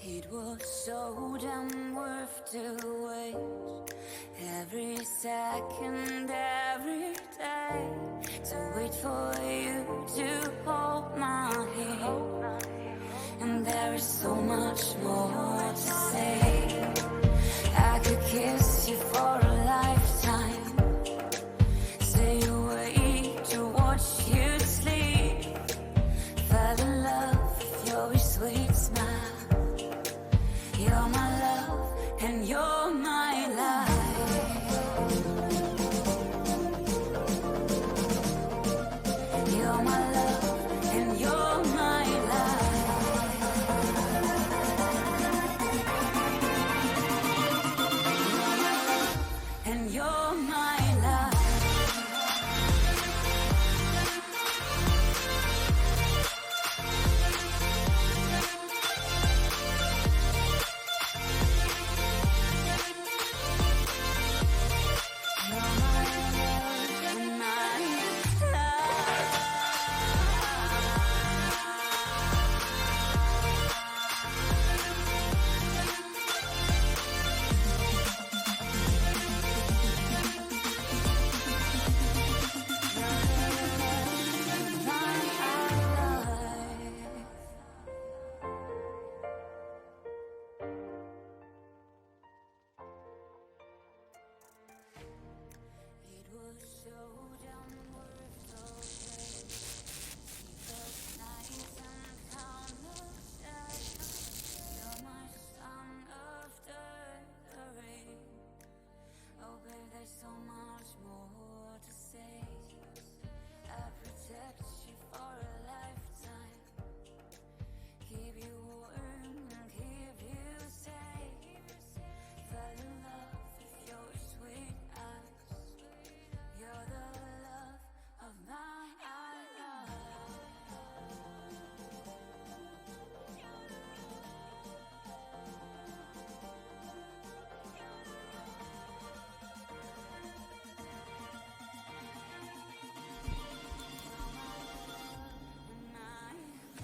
It was so damn worth to wait every second, every day, to wait for you to hold my hand. And there is so much more to say. I could kiss you for a lifetime, stay awake to watch you sleep, fell in love with your sweet smile. You're my love and you're my life. You're my love and you're my life. And you're my life.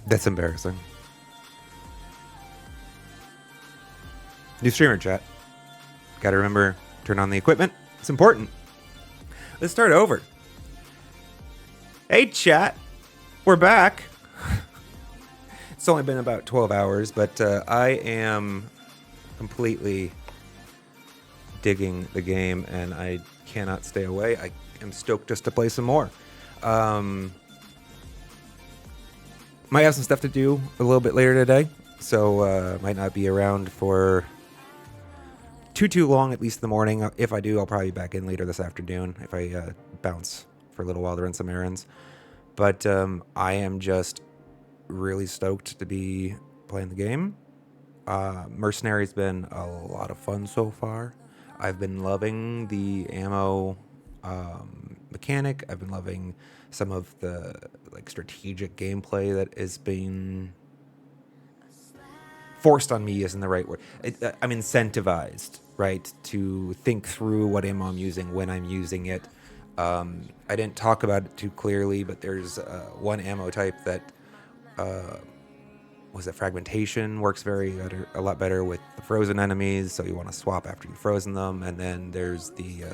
That's embarrassing. New streamer chat. Gotta remember, turn on the equipment. It's important. Let's start over. Hey, chat. We're back. It's only been about 12 hours, but I am completely digging the game, and I cannot stay away. I am stoked just to play some more. Might have some stuff to do a little bit later today, so might not be around for too long, at least in the morning. If I do, I'll probably be back in later this afternoon if I bounce for a little while to run some errands. But I am just really stoked to be playing the game. Mercenary's been a lot of fun so far. I've been loving the ammo mechanic. I've been loving some of the strategic gameplay that is being forced on me isn't the right word. I'm incentivized, right, to think through what ammo I'm using when I'm using it. I didn't talk about it too clearly, but there's one ammo type that fragmentation works a lot better with the frozen enemies, so you want to swap after you've frozen them. And then there's the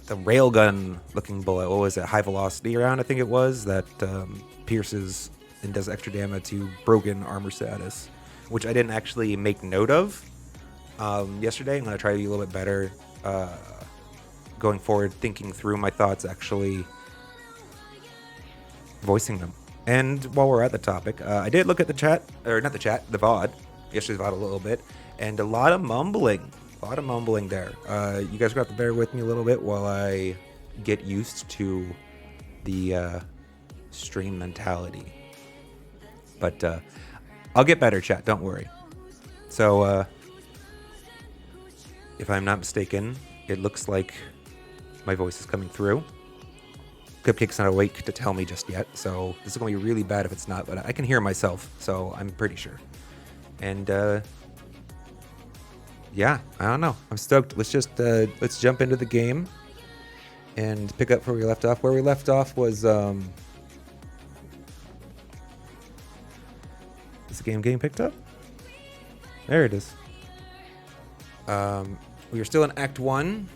railgun looking bullet. What was it? High velocity round, I think it was, that pierces and does extra damage to broken armor status, which I didn't actually make note of yesterday. I'm going to try to be a little bit better going forward, thinking through my thoughts, actually voicing them. And while we're at the topic, I did look at the chat, or not the chat, the VOD, yesterday's VOD a little bit, and a lot of mumbling there. You guys are going to have to bear with me a little bit while I get used to the stream mentality. But I'll get better, chat, don't worry. So, if I'm not mistaken, it looks like my voice is coming through. Cupcake's not awake to tell me just yet, so this is going to be really bad if it's not, but I can hear myself, so I'm pretty sure. And, yeah, I don't know. I'm stoked. Let's jump into the game and pick up where we left off. Where we left off was, this the game getting picked up? There it is. We are still in Act 1.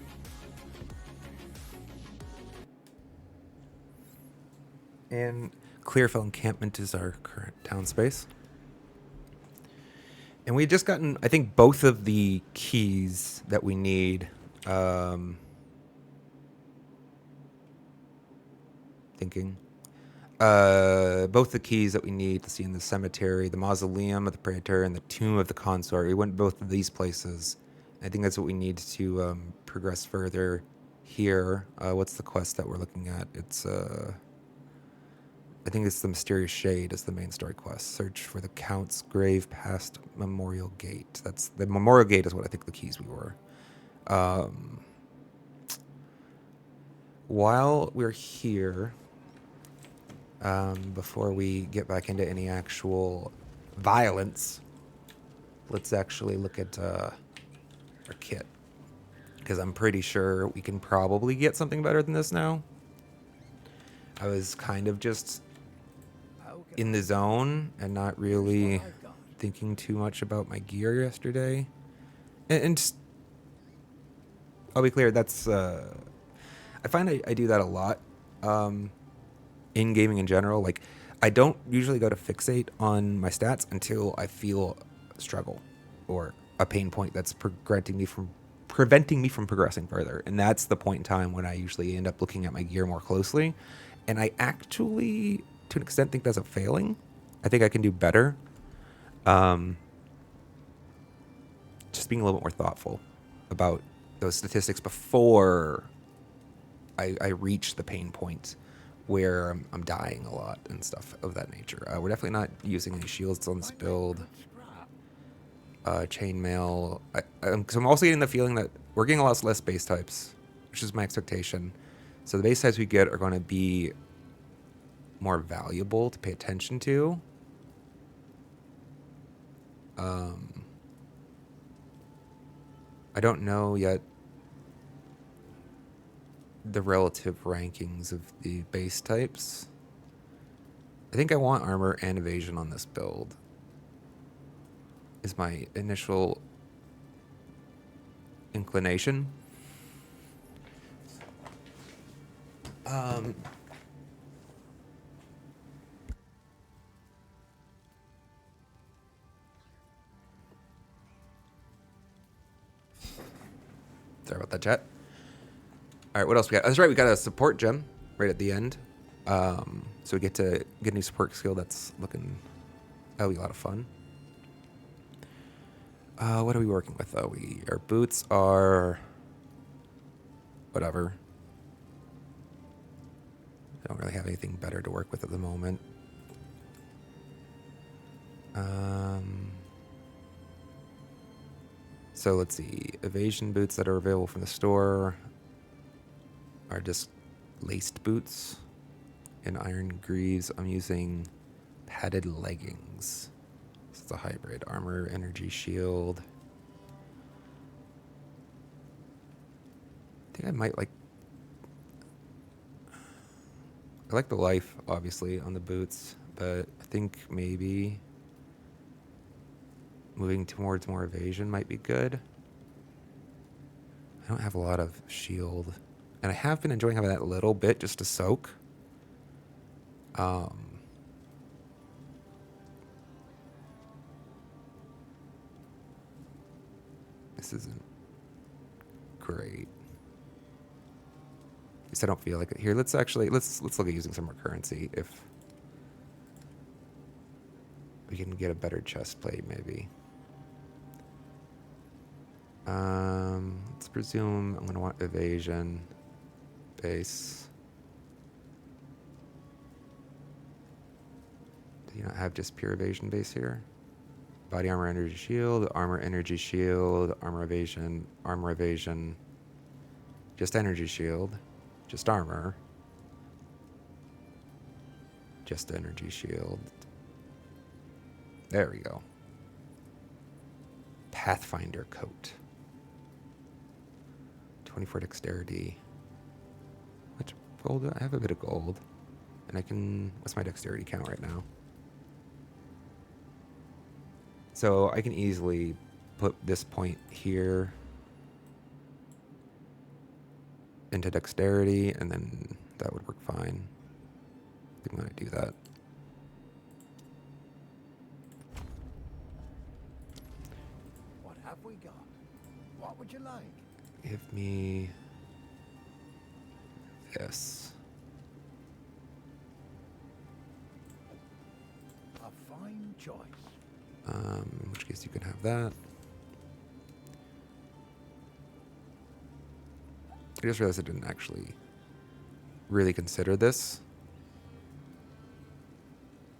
And Clearfell Encampment is our current town space. And we had just gotten, I think, both of the keys that we need. Both the keys that we need to see in the cemetery, the mausoleum of the praetor and the tomb of the consort. We went both of these places. I think that's what we need to progress further here. What's the quest that we're looking at? It's I think it's the Mysterious Shade is the main story quest. Search for the Count's grave past Memorial Gate. That's the Memorial Gate is what I think the keys we were. While we're here, before we get back into any actual violence, let's actually look at our kit. Because I'm pretty sure we can probably get something better than this now. I was kind of just in the zone and not really thinking too much about my gear yesterday. And just, I'll be clear, that's... I find I do that a lot in gaming in general. Like, I don't usually go to fixate on my stats until I feel a struggle or a pain point that's preventing me from progressing further. And that's the point in time when I usually end up looking at my gear more closely. And I actually, to an extent, think that's a failing. I think I can do better. Just being a little bit more thoughtful about those statistics before I reach the pain point where I'm dying a lot and stuff of that nature. We're definitely not using any shields on this build. Chainmail. So I'm also getting the feeling that we're getting a lot less base types, which is my expectation. So the base types we get are going to be more valuable to pay attention to. I don't know yet the relative rankings of the base types. I think I want armor and evasion on this build, is my initial inclination. Sorry about that, chat. All right, what else we got? That's right, we got a support gem right at the end. So we get to get a new support skill that's looking... That'll be a lot of fun. What are we working with, though? Our boots are... whatever. I don't really have anything better to work with at the moment. So let's see. Evasion boots that are available from the store are just laced boots. In iron greaves, I'm using padded leggings. This is a hybrid. Armor, energy shield. I think I might like... I like the life, obviously, on the boots, but I think maybe moving towards more evasion might be good. I don't have a lot of shield. And I have been enjoying having that a little bit just to soak. This isn't great. At least I don't feel like it. Here, let's look at using some more currency if we can get a better chest plate, maybe. Let's presume I'm going to want evasion base. Do you not have just pure evasion base here? Body armor, energy shield, armor, energy shield, armor evasion, just energy shield, just armor, just energy shield. There we go. Pathfinder coat. 24 dexterity. Which gold do I have? A bit of gold. And I can... What's my dexterity count right now? So I can easily put this point here into dexterity, and then that would work fine. I think I'm going to do that. What have we got? What would you like? Give me this. A fine choice. In which case you can have that. I just realized I didn't actually really consider this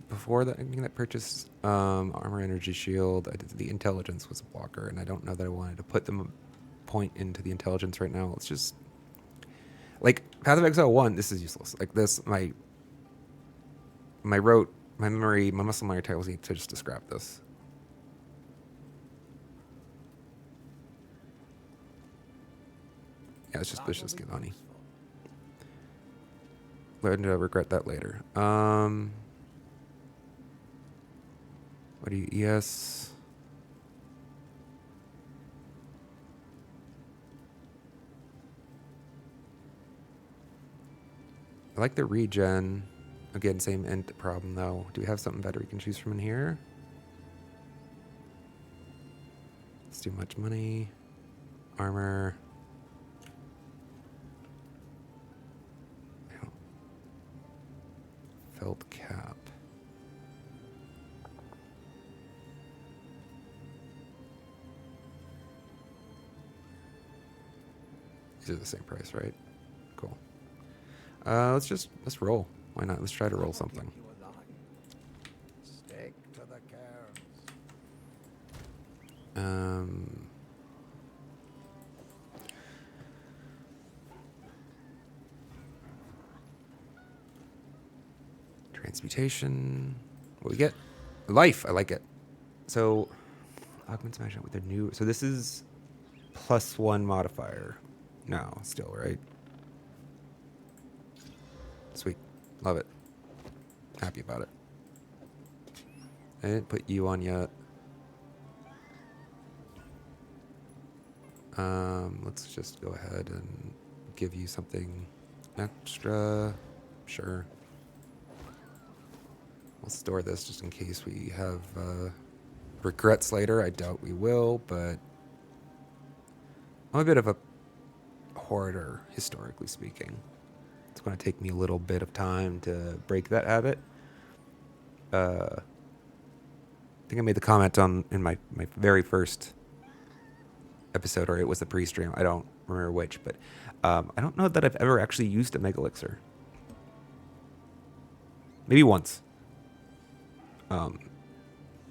before that purchase. Armor, energy, shield. I did the intelligence was a blocker, and I don't know that I wanted to put them a point into the intelligence right now. Let's just like Path of Exile 1. This is useless. Like this, my memory, my muscle memory tells me to just scrap this. Yeah, let's just get money. Learn to regret that later. What do you ES? I like the regen. Again, same int problem though. Do we have something better we can choose from in here? It's too much money. Armor. Felt cap. These are the same price, right? Cool. Let's roll. Why not? Let's try to roll something. Stick to the cairns. Transmutation. What we get? Life. I like it. So, augments match up with their new. So this is +1 modifier. No, still right. Sweet. Love it. Happy about it. I didn't put you on yet. Let's just go ahead and give you something extra. Sure. We'll store this just in case we have regrets later. I doubt we will, but I'm a bit of a hoarder, historically speaking. It's going to take me a little bit of time to break that habit. I think I made the comment in my very first episode, or it was the pre-stream. I don't remember which, but I don't know that I've ever actually used a Mega Elixir. Maybe once.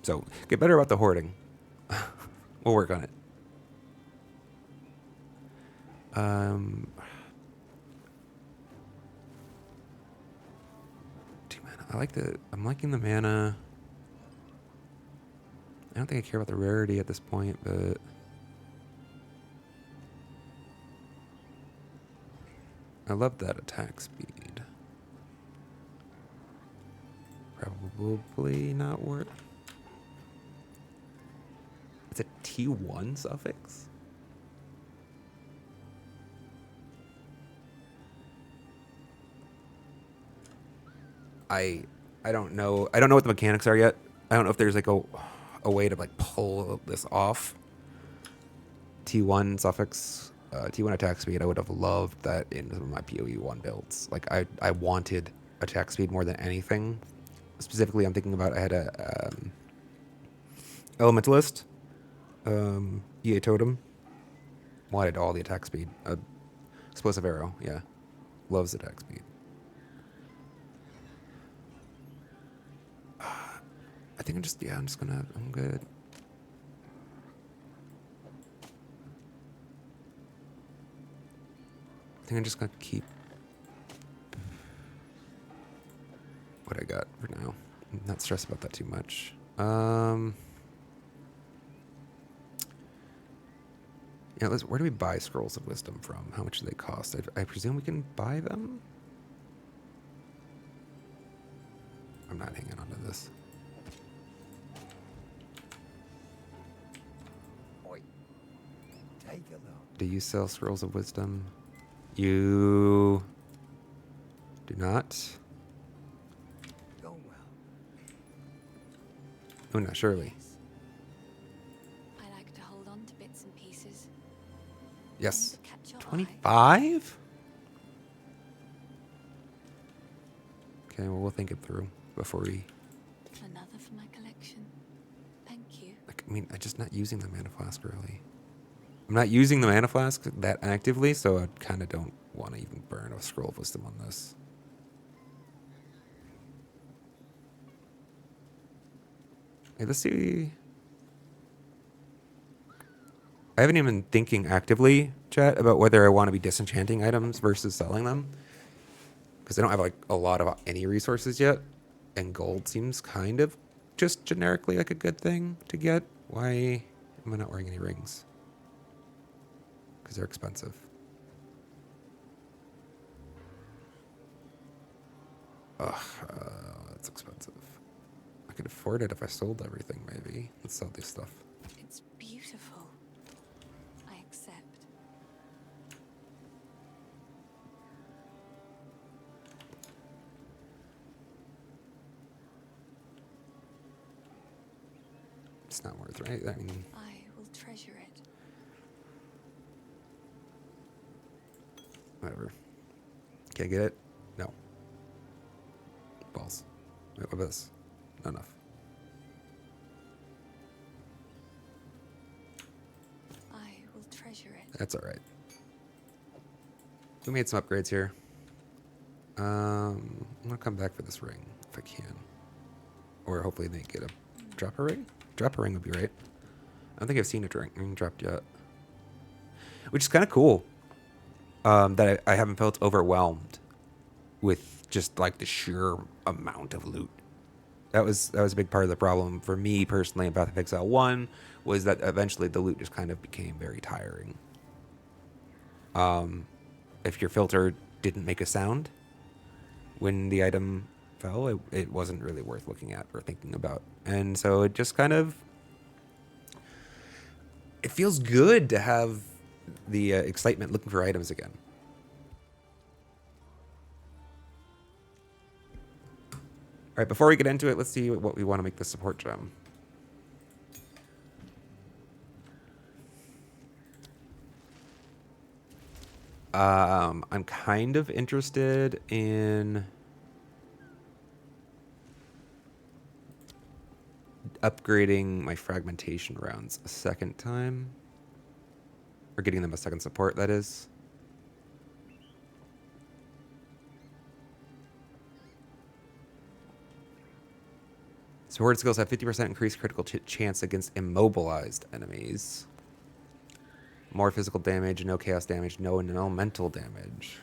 So get better about the hoarding. We'll work on it. I'm liking the mana. I don't think I care about the rarity at this point, but I love that attack speed. Probably not worth. It's a T1 suffix? I don't know. I don't know what the mechanics are yet. I don't know if there's like a way to like pull this off. T1 suffix, T1 attack speed. I would have loved that in some of my PoE 1 builds. Like I wanted attack speed more than anything. Specifically, I'm thinking about I had a Elementalist, EA Totem. Wanted all the attack speed. Explosive Arrow, yeah. Loves attack speed. I think I'm good. I think I'm just gonna keep what I got for now. I'm not stressed about that too much. Yeah, where do we buy Scrolls of Wisdom from? How much do they cost? I presume we can buy them? I'm not hanging on to this. Do you sell scrolls of wisdom? You do not. Going well. Oh, no, surely. Yes. I like to hold on to bits and pieces. Yes. Any that catch your eye. 25? Okay, well, we'll think it through before we... Another for my collection. Thank you. Like, I mean, I'm just not using the mana flask, really. I'm not using the mana flask that actively, so I kind of don't want to even burn a scroll of wisdom on this. Hey, let's see. I haven't even been thinking actively, chat, about whether I want to be disenchanting items versus selling them. Because I don't have like a lot of any resources yet. And gold seems kind of just generically like a good thing to get. Why am I not wearing any rings? Because they're expensive. Ugh, that's expensive. I could afford it if I sold everything, maybe. Let's sell this stuff. It's beautiful. I accept. It's not worth it, right? I mean, I will treasure it. whatever. Can't get it? No. Balls. Wait, what about this? Not enough. I will treasure it. That's alright. We made some upgrades here. I'm gonna come back for this ring if I can. Or hopefully they get a drop a ring? Drop a ring would be right. I don't think I've seen a ring dropped yet. Which is kind of cool. That I haven't felt overwhelmed with just like the sheer amount of loot. That was a big part of the problem for me personally in Path of Exile 1 was that eventually the loot just kind of became very tiring. If your filter didn't make a sound when the item fell, it wasn't really worth looking at or thinking about. And so it just kind of... It feels good to have the excitement looking for items again. All right, before we get into it, let's see what we want to make the support gem. I'm kind of interested in upgrading my fragmentation rounds a second time. Or getting them a second support, that is. Support skills have 50% increased critical chance against immobilized enemies. More physical damage, no chaos damage, no elemental damage.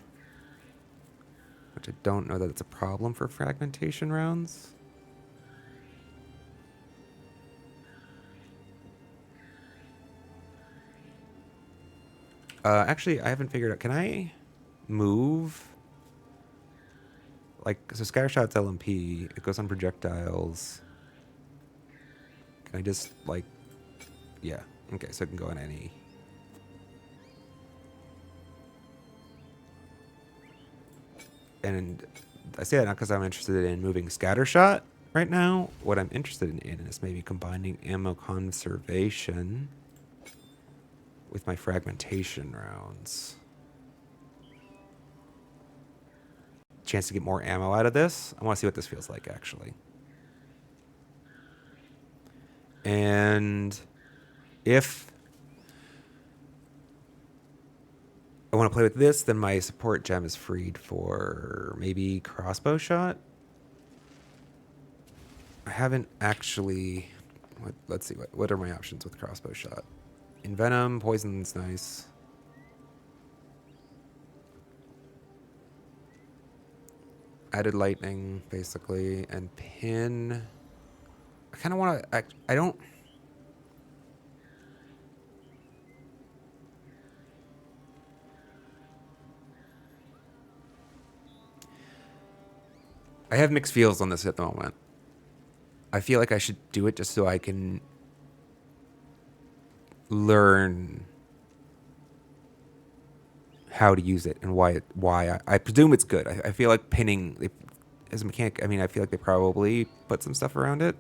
Which I don't know that it's a problem for fragmentation rounds. Actually, I haven't figured out. Can I move? Like, so Scattershot's LMP. It goes on projectiles. Can I just, like... Yeah. Okay, so it can go on any... And I say that not because I'm interested in moving Scattershot right now. What I'm interested in is maybe combining ammo conservation with my fragmentation rounds. Chance to get more ammo out of this. I want to see what this feels like, actually. And if I want to play with this, then my support gem is freed for maybe crossbow shot. I haven't actually... Let's see, what are my options with crossbow shot? Envenom, poison's nice. Added lightning, basically, and pin. I kind of want to... I don't... I have mixed feels on this at the moment. I feel like I should do it just so I can learn how to use it and why I presume it's good. I feel like pinning as a mechanic. I mean, I feel like they probably put some stuff around it,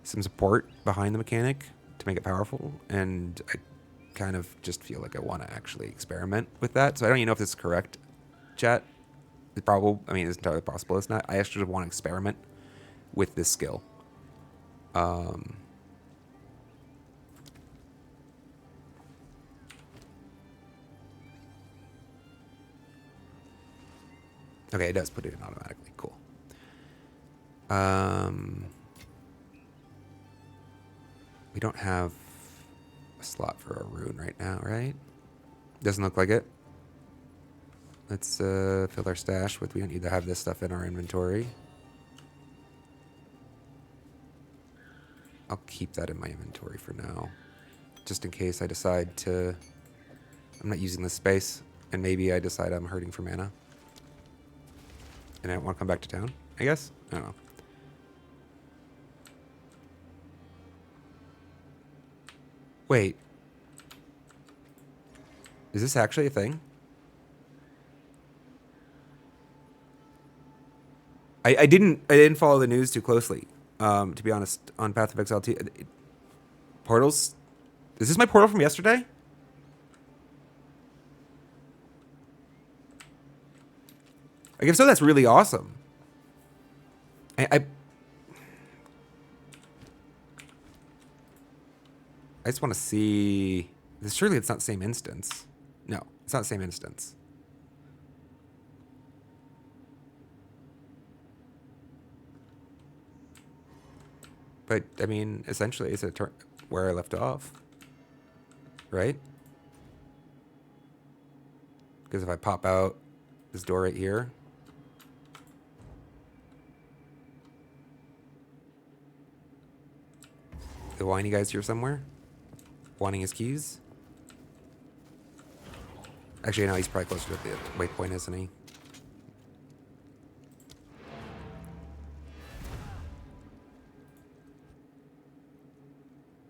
some support behind the mechanic to make it powerful, and I kind of just feel like I want to actually experiment with that. So I don't even know if this is correct, chat. It's probably, I mean, it's entirely possible it's not. I actually just want to experiment with this skill. Okay, it does put it in automatically. Cool. We don't have a slot for a rune right now, right? Doesn't look like it. Let's fill our stash with, we don't need to have this stuff in our inventory. I'll keep that in my inventory for now. Just in case I decide to, I'm not using this space, and maybe I decide I'm hurting for mana. And I don't want to come back to town, I guess? I don't know. Wait. Is this actually a thing? I didn't follow the news too closely, to be honest, on Path of Exile 2. Portals? Is this my portal from yesterday? Like, if so, that's really awesome. I just want to see... Surely it's not the same instance. No, it's not the same instance. But, I mean, essentially, it's where I left off. Right? Because if I pop out this door right here... The whiny guy's here somewhere? Wanting his keys? Actually, no, he's probably closer to the waypoint, isn't he?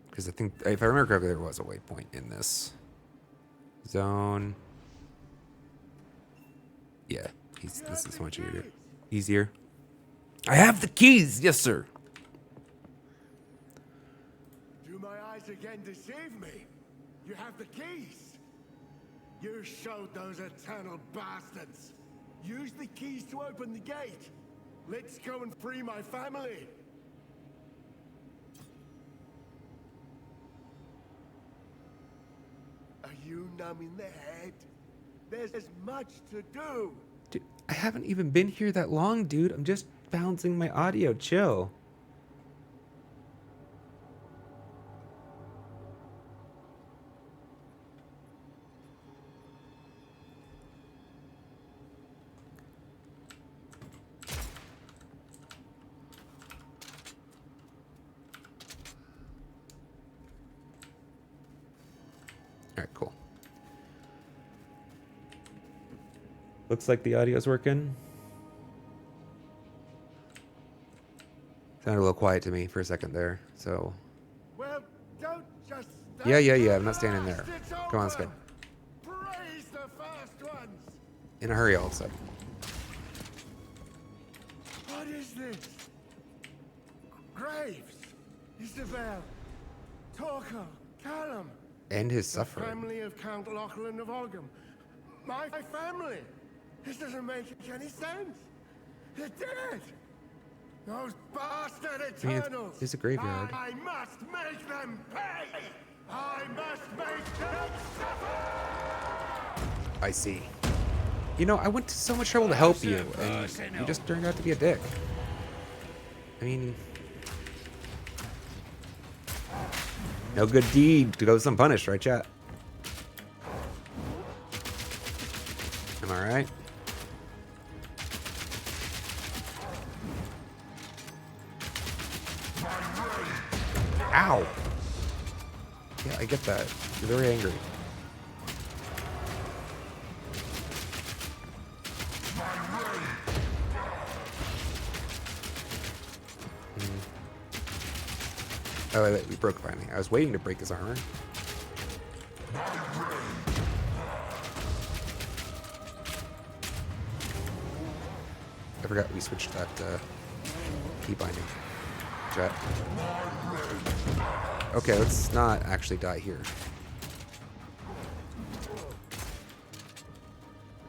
Because I think, if I remember correctly, there was a waypoint in this zone. Yeah, this is so much easier. I have the keys, yes, sir. Do my eyes again deceive me? You have the keys. You showed those eternal bastards. Use the keys to open the gate. Let's go and free my family. Are you numb in the head? There's much to do. Dude, I haven't even been here that long, dude. I'm just balancing my audio. Chill. Alright, cool. Looks like the audio's working. Sounded a little quiet to me for a second there, so... Well, don't just Yeah, I'm not standing there. Come on, let's go. Praise the first ones. In a hurry all of a sudden. What is this? Graves, Isabel, Torko, Callum. End his The suffering. family of Count Lachlan of Ogham. My family. This doesn't make any sense. They're dead. Those bastard I mean, Eternals. it's a graveyard. I must make them pay. I must make them suffer. I see. You know, I went to so much trouble to help you, and you just turned out to be a dick. I mean... No good deed goes unpunished, right, chat? Am I right? Ow! Yeah, I get that. You're very angry. Oh, wait, we broke finally. I was waiting to break his armor. I forgot we switched that key binding. Jet. Okay, let's not actually die here.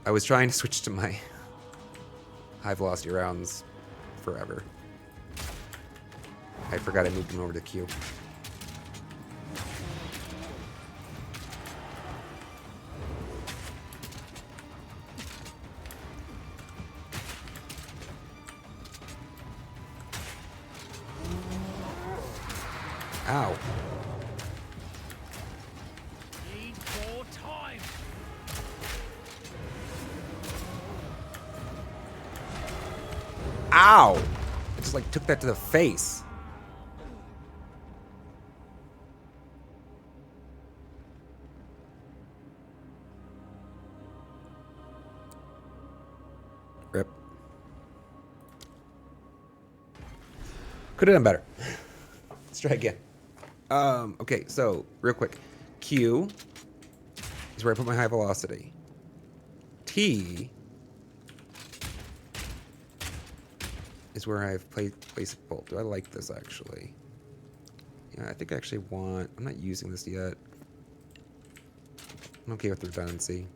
I was trying to switch to my high velocity rounds forever. I forgot I moved them over to Q. Ow. Need more time. Ow! I just like took that to the face. Rip. Could have done better. Let's try again. Okay, so real quick. Q is where I put my high velocity. T is where I've placed a bolt. Do I like this actually? Yeah, I think I actually want... I'm not using this yet. I'm okay with the redundancy.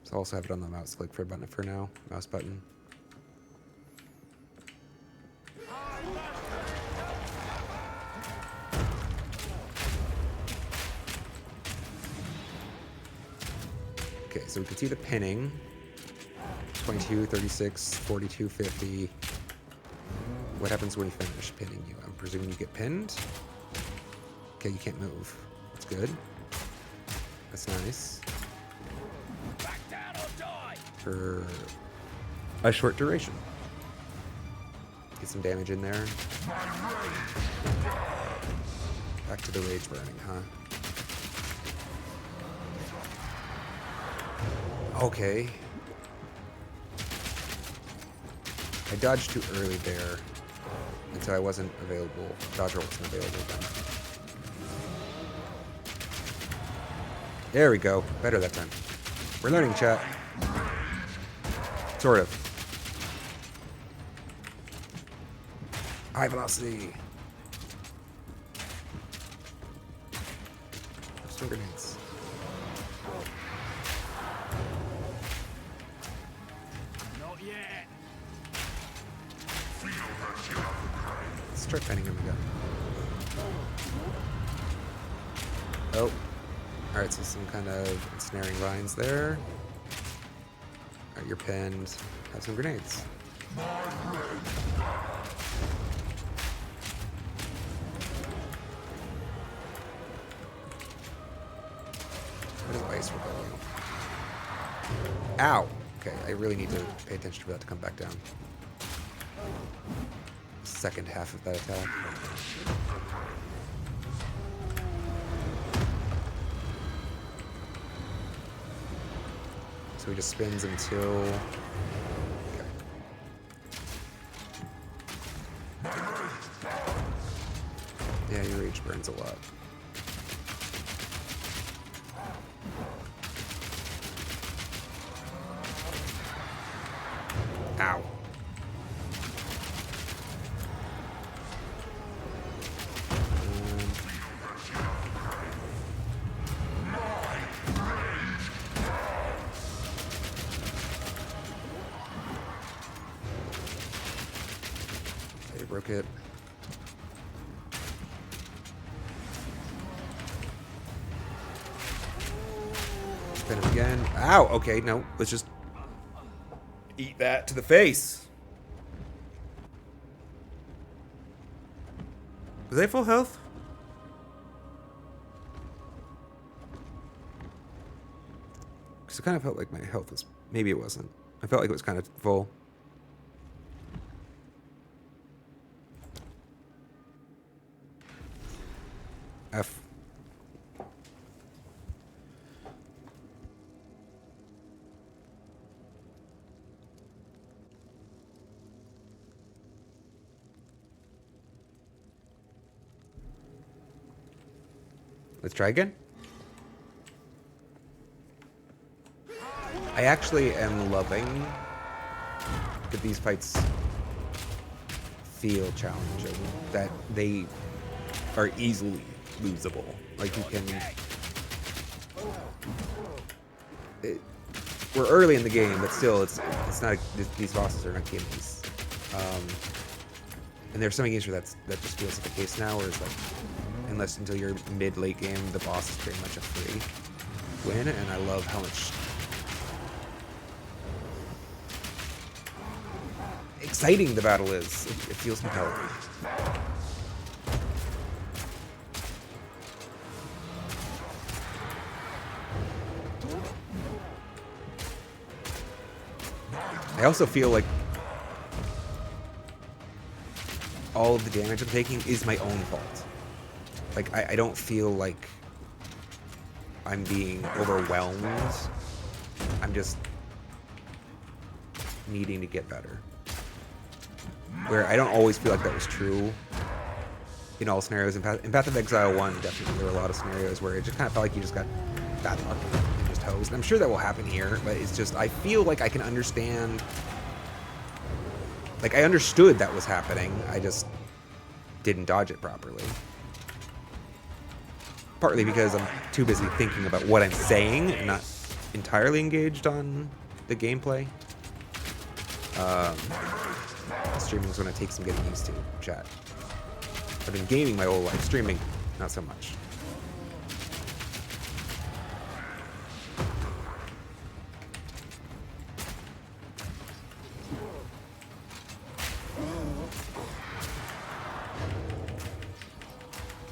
So I'll also have it on the mouse click for button for now. Mouse button. Okay, so we can see the pinning. 22, 36, 42, 50. What happens when we finish pinning you? I'm presuming you get pinned. Okay, you can't move. That's good. That's nice. Back down or die. For a short duration. Get some damage in there. Back to the rage burning, huh? Okay. I dodged too early there, and so I wasn't available. Dodge roll wasn't available then. There we go. Better that time. We're learning, chat. Sort of. High velocity. Some grenades. Not yet. Let's try pinning him again. Oh. Alright, so some kind of ensnaring vines there. Alright, you're pinned. Have some grenades. What is ice rebellion? Ow! Okay, I really need to pay attention for that to come back down. Second half of that attack. So he just spins until... Okay. Yeah, your rage burns a lot. Ow. Okay, broke it. Spin him again. Ow! Okay, no. Let's just eat that to the face. Was they full health? Because it kind of felt like my health was... Maybe it wasn't. I felt like it was kind of full. F. Let's try again. I actually am loving that these fights feel challenging, that they are easily losable. Like, you can... we're early in the game, but still, it's not... These bosses are not gimmies. And there's some games where that just feels like the case now, where it's like, unless until you're mid-late game, the boss is pretty much a free win, and I love how much exciting the battle is. It feels compelling. I also feel like all of the damage I'm taking is my own fault. Like, I don't feel like I'm being overwhelmed. I'm just needing to get better. Where I don't always feel like that was true in all scenarios. In Path of Exile 1, definitely there were a lot of scenarios where it just kind of felt like you just got bad luck and just hosed. And I'm sure that will happen here, but it's just, I feel like I can understand. Like, I understood that was happening. I just didn't dodge it properly. Partly because I'm too busy thinking about what I'm saying and not entirely engaged on the gameplay. Streaming is going to take some getting used to, chat. I've been gaming my whole life. Streaming, not so much.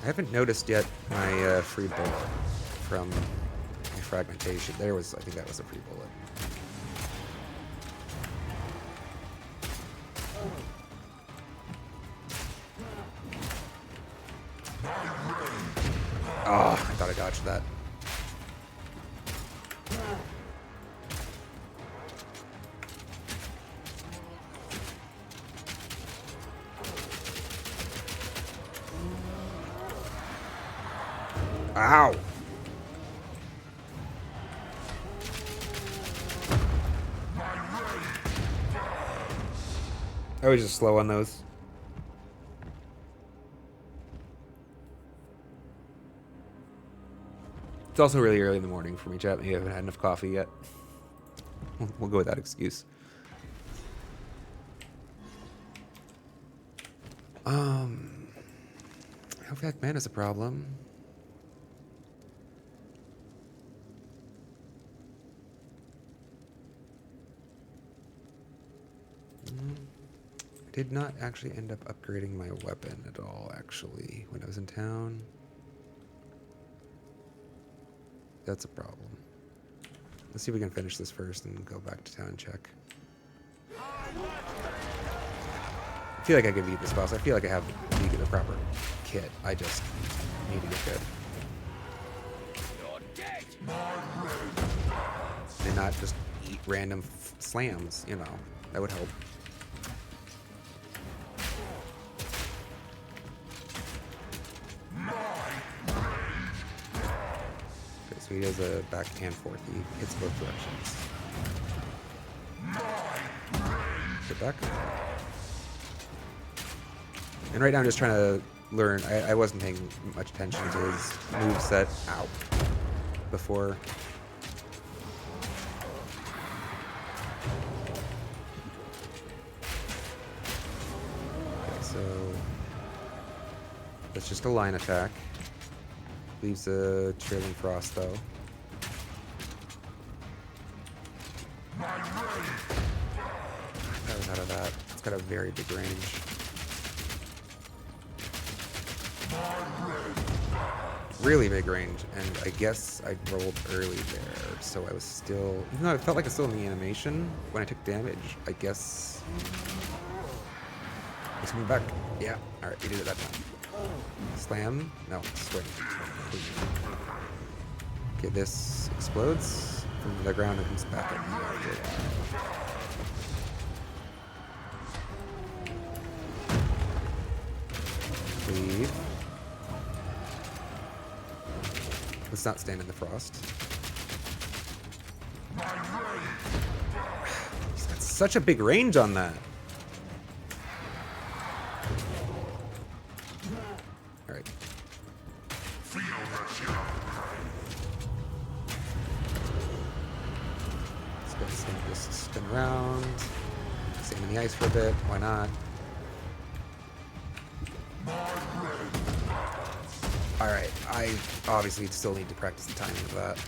I haven't noticed yet my free bullet from my fragmentation. I think that was a free bullet. Oh, I thought I dodged that. Ow! I was just slow on those. It's also really early in the morning for me, chat. Maybe I haven't had enough coffee yet. We'll go with that excuse. How fat man is a problem. I did not actually end up upgrading my weapon at all, actually, when I was in town. That's a problem. Let's see if we can finish this first and go back to town and check. I feel like I could beat this boss. I feel like I have the proper kit. I just need to get good. And not just eat random slams, you know. That would help. Okay, so he does a back and forth. He hits both directions. Get back. And right now I'm just trying to learn. I wasn't paying much attention to his moveset out before. Okay, so that's just a line attack. Leaves a trailing frost though. That was out of that. It's got a very big range. Really big range, and I guess I rolled early there, so I was still, even though I felt like I was still in the animation when I took damage, I guess it's coming back. Yeah, alright, we did it that time. Slam? No, swing. Okay, this explodes from the ground and comes back at me. Leave. Let's not stand in the frost. He's got such a big range on that. All right. Let's go send this spin around. Stand in the ice for a bit. Why not? All right. I obviously still need to practice the timing of that.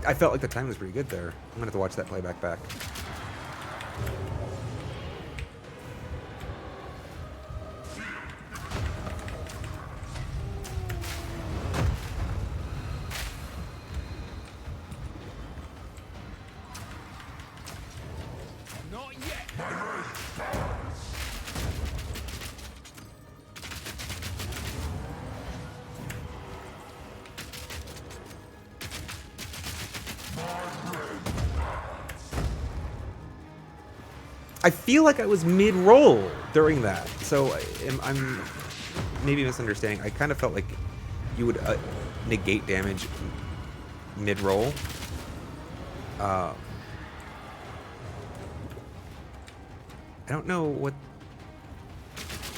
I felt like the timing was pretty good there. I'm gonna have to watch that playback back. Not yet. I feel like I was mid-roll during that, so I'm maybe misunderstanding. I kind of felt like you would negate damage mid-roll. I don't know what...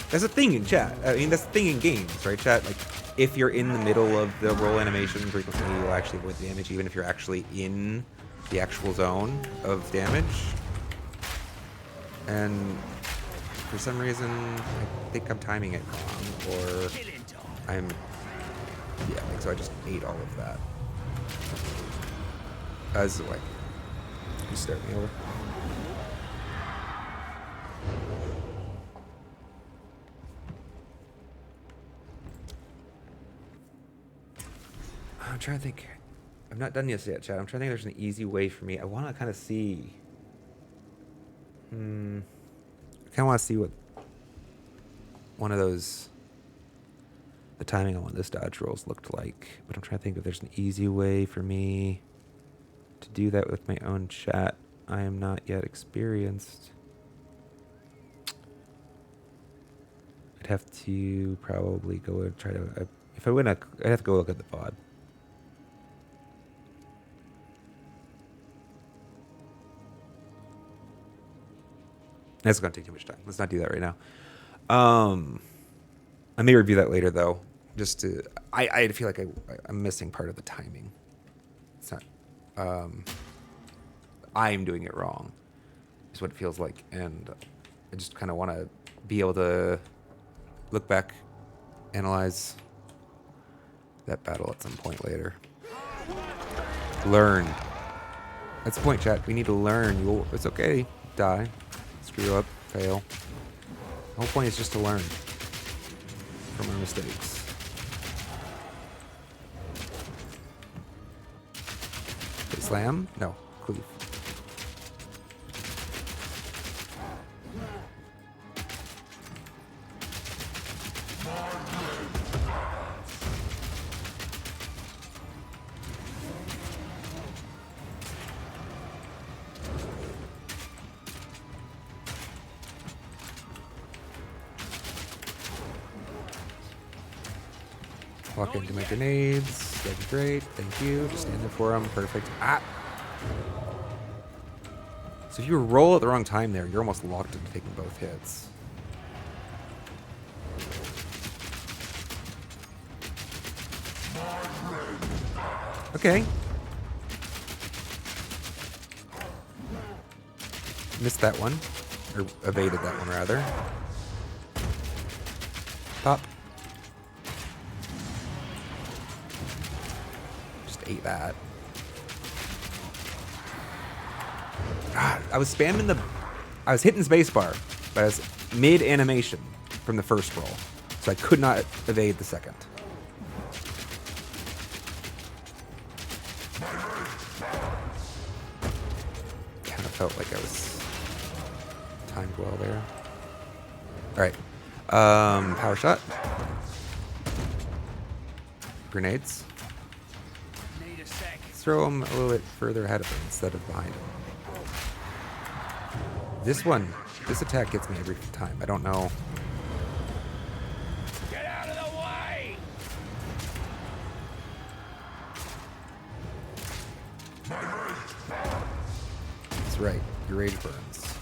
That's a thing in chat. I mean, that's the thing in games, right, chat? Like, if you're in the middle of the roll animation, frequently you'll actually avoid damage, even if you're actually in the actual zone of damage. And for some reason, I think I'm timing it wrong, or I'm... Yeah, like, so I just ate all of that. As the way. You start me over. I'm trying to think. I've not done this yet, chat. I'm trying to think if there's an easy way for me. I want to kind of see... I kind of want to see what one of those, the timing on one of those dodge rolls looked like. But I'm trying to think if there's an easy way for me to do that with my own chat. I am not yet experienced. I'd have to probably go and try to... if I win, I'd have to go look at the VOD. That's going to take too much time. Let's not do that right now. I may review that later, though. Just to... I feel like I'm missing part of the timing. It's not... I'm doing it wrong, is what it feels like. And I just kind of want to be able to look back, analyze that battle at some point later. Learn. That's the point, chat. We need to learn. It's okay. Die. Screw up. Fail. The whole point is just to learn from our mistakes. Okay, slam? No. Cleave. Walk into my grenades. That'd be great. Thank you. Just stand there for them. Perfect. Ah! So if you roll at the wrong time there, you're almost locked into taking both hits. Okay. Missed that one. Or evaded that one, rather. Pop. Ate that. God, I was spamming I was hitting spacebar, but I was mid animation from the first roll, so I could not evade the second. Kind of felt like I was timed well there. All right, power shot, grenades. Throw him a little bit further ahead of him instead of behind him. This attack gets me every time. I don't know. Get out of the way! That's right. Your rage burns.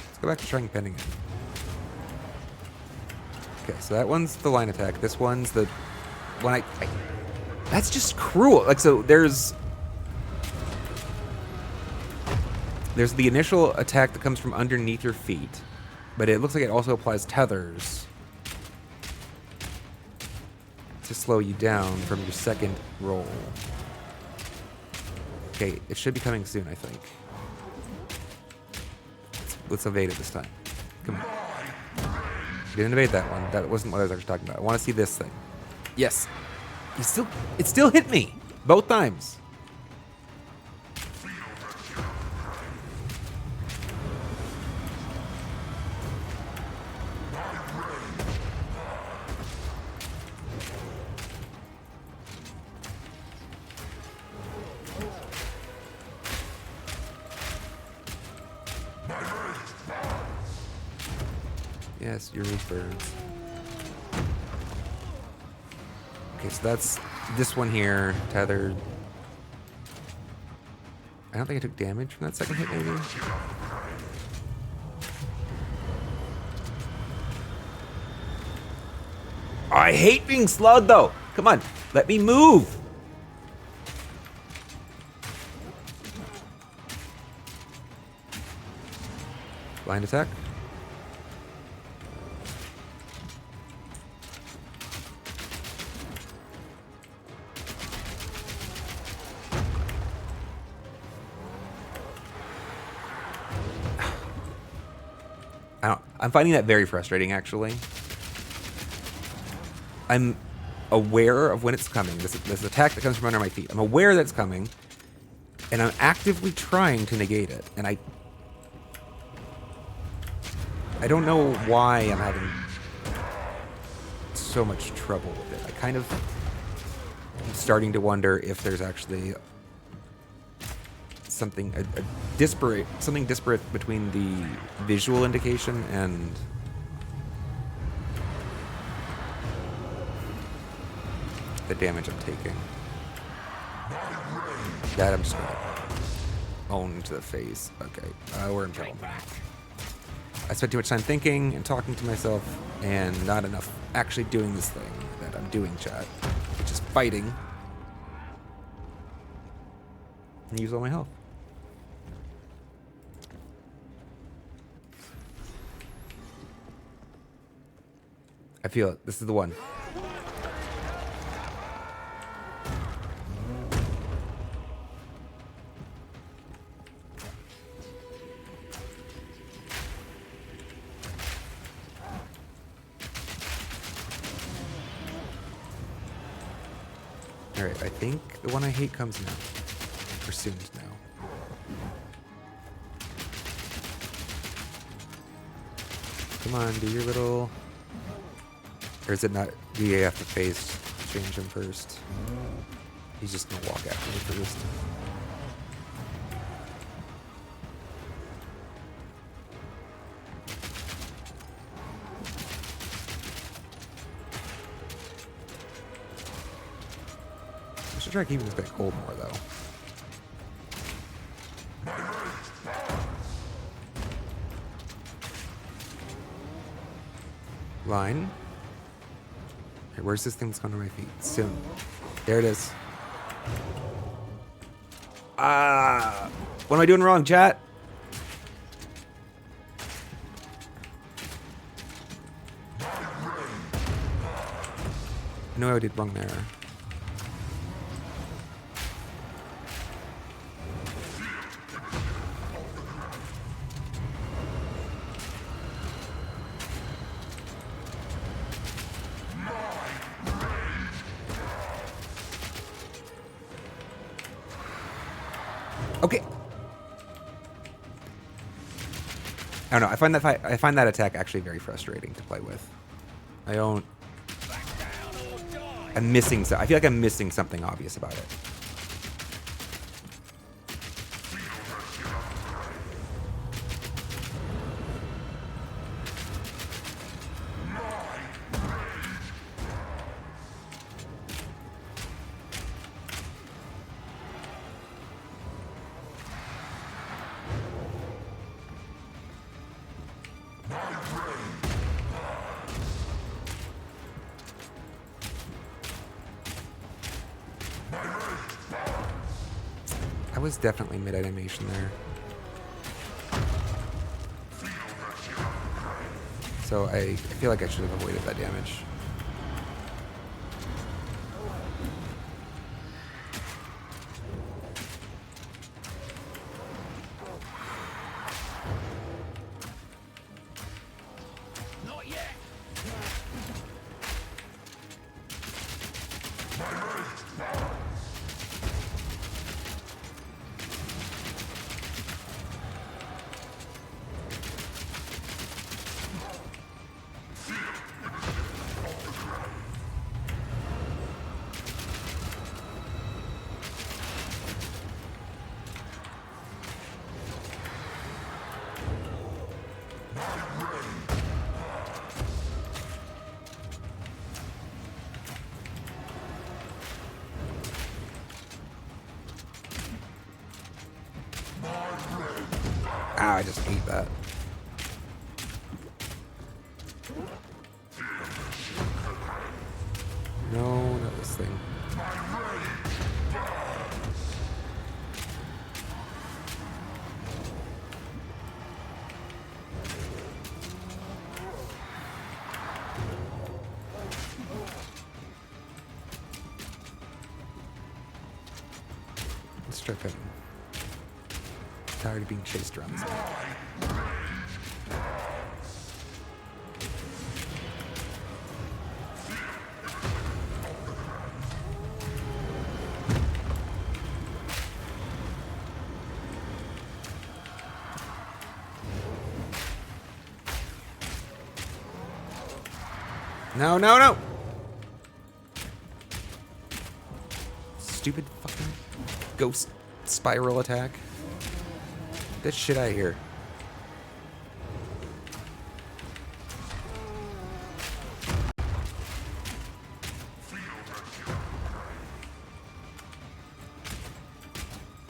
Let's go back to trying pending it. Okay, so that one's the line attack. This one's the one that's just cruel. Like, so there's the initial attack that comes from underneath your feet, but it looks like it also applies tethers to slow you down from your second roll. Okay, it should be coming soon, I think. Let's evade it this time. Come on. You didn't evade that one. That wasn't what I was actually talking about. I want to see this thing. Yes. It still hit me. Both times. Yes, your rage burns. Okay, so that's this one here, tethered. I don't think I took damage from that second hit, maybe? I hate being slowed, though. Come on, let me move. Blind attack. I'm finding that very frustrating, actually. I'm aware of when it's coming. This attack that comes from under my feet. I'm aware that it's coming, and I'm actively trying to negate it. And I don't know why I'm having so much trouble with it. I kind of am starting to wonder if there's actually something disparate between the visual indication and the damage I'm taking. That I'm just gonna own to the face. Okay, we're in trouble. I spent too much time thinking and talking to myself, and not enough actually doing this thing that I'm doing, chat, which is fighting and use all my health. I feel it. This is the one. Alright, I think the one I hate comes now. Or soon now. Come on, do your little... Or is it not? Do you have to phase change him first? He's just gonna walk after me first. I should try keeping this guy cold more, though. Line. Okay, where's this thing that's going to my feet? Soon. There it is. What am I doing wrong, chat? I know I did wrong there. Okay. I don't know. I find that attack actually very frustrating to play with. I'm missing. I feel like I'm missing something obvious about it. was definitely mid-animation there. So I feel like I should have avoided that damage. Not yet. Ah, I just hate that. No, not this thing. Let's strip him. Tired of being chased around this map. No, no, no! Stupid fucking ghost spiral attack. Get shit out of here.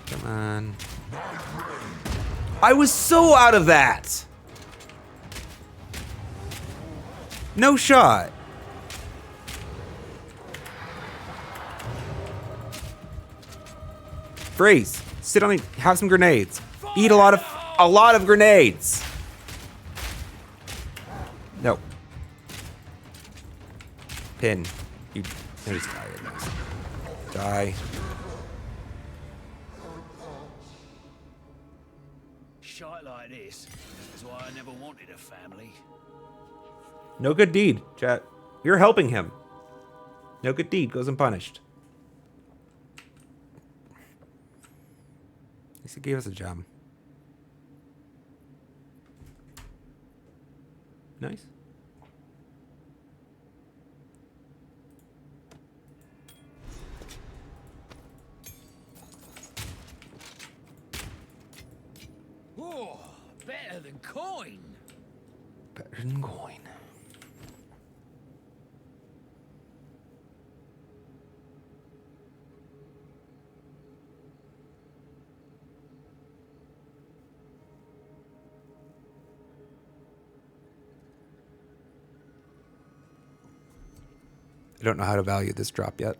Come on. I was so out of that! No shot. Freeze. Sit on it. Have some grenades. Eat a lot of grenades. No. Pin. You just die. Die. Shite like this is why I never wanted a family. No good deed, chat. You're helping him. No good deed goes unpunished. At least he gave us a job. Nice. Oh, better than coin. Better than coin. I don't know how to value this drop yet.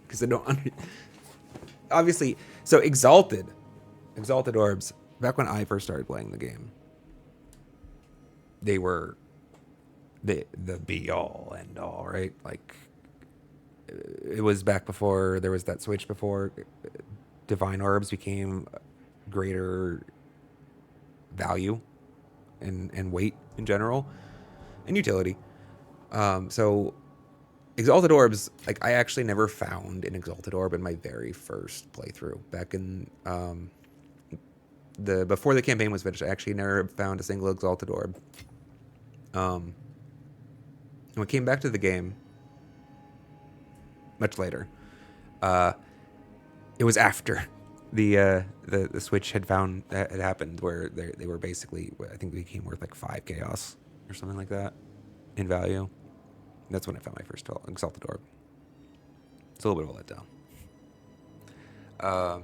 Because I don't obviously, so Exalted Orbs, back when I first started playing the game, they were the be all end all, right? Like, it was back before there was that switch, before Divine Orbs became greater value and weight in general and utility. So Exalted Orbs, like, I actually never found an Exalted Orb in my very first playthrough. Back in before the campaign was finished, I actually never found a single Exalted Orb. And when I came back to the game much later, it was after the switch had happened, where they were basically, I think they became worth like 5 chaos or something like that in value. That's when I found my first Exalted Orb. It's a little bit of a letdown.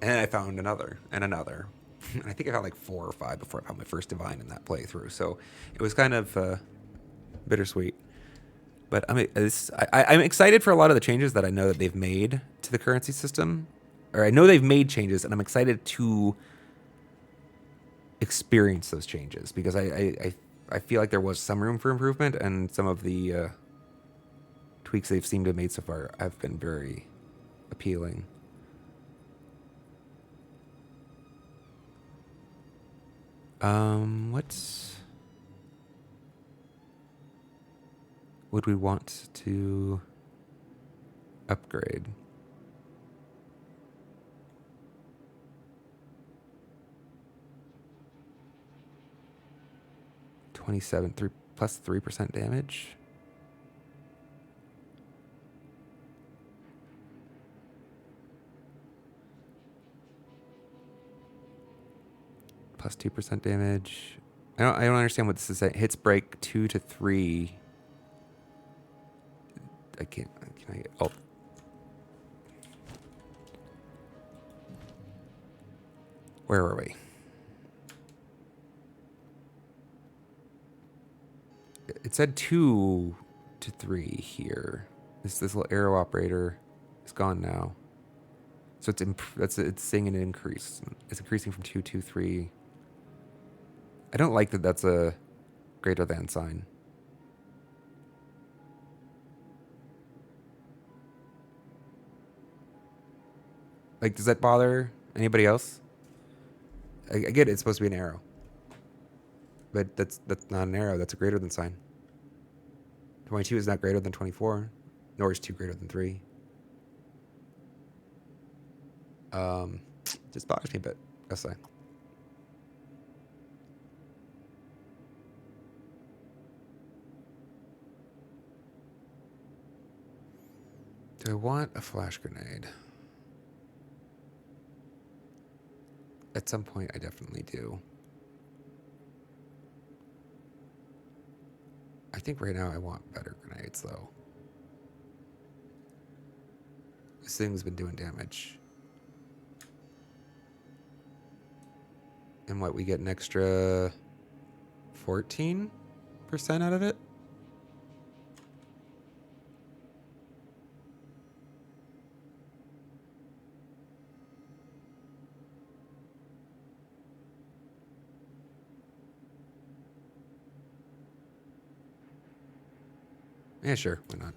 And then I found another and another. And I think I found like 4 or 5 before I found my first Divine in that playthrough. So it was kind of bittersweet. But I'm excited for a lot of the changes that I know that they've made to the currency system. or I know they've made changes, and I'm excited to experience those changes because I feel like there was some room for improvement, and some of the tweaks they've seemed to have made so far have been very appealing. What would we want to upgrade? Plus 3% damage. Plus 2% damage. I don't understand what this is saying. Hits break 2 to 3. I can't. Can I get? Oh. Where were we? It said 2 to 3 here. This little arrow operator is gone now. So it's seeing an increase. It's increasing from 2 to 3. I don't like that that's a greater than sign. Like, does that bother anybody else? I get it, it's supposed to be an arrow. But that's not an arrow, that's a greater than sign. 22 is not greater than 24, nor is 2 greater than 3. Just bothers me a bit, I'll say. Do I want a flash grenade? At some point, I definitely do. I think right now I want better grenades, though. This thing's been doing damage. And what, we get an extra 14% out of it? Yeah, sure, why not?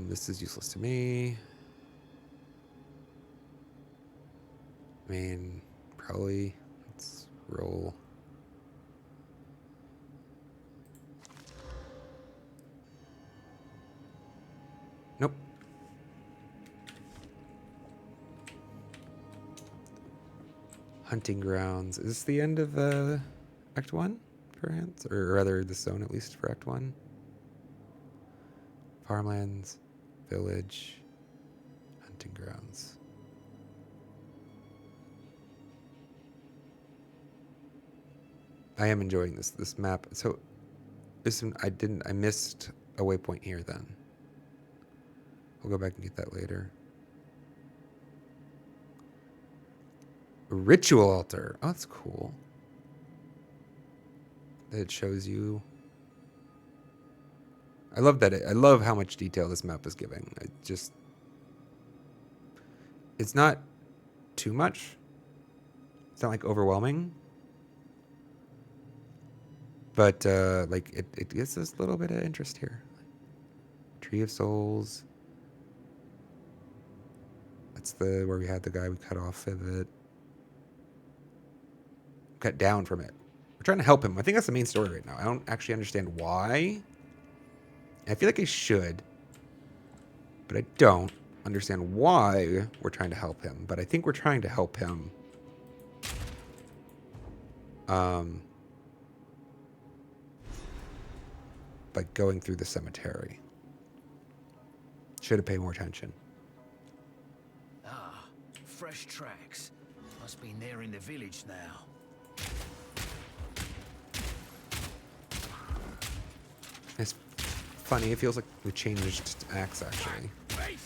This is useless to me. I mean, probably. Let's roll. Nope. Hunting grounds. Is this the end of Act 1, perhaps? Or rather, the zone at least for Act 1? Farmlands, village, hunting grounds. I am enjoying this map. So I missed a waypoint here then. We'll go back and get that later. Ritual altar. Oh, that's cool. It shows you. I love that. I love how much detail this map is giving. It's not too much. It's not like overwhelming. But like it gives us a little bit of interest here. Tree of Souls. That's where we had the guy we cut off of it. Cut down from it. We're trying to help him. I think that's the main story right now. I don't actually understand why. I feel like I should, but I don't understand why we're trying to help him. But I think we're trying to help him by going through the cemetery. Should have paid more attention. Ah, fresh tracks. Must be near in the village now. It's funny. It feels like we changed acts, actually. Like,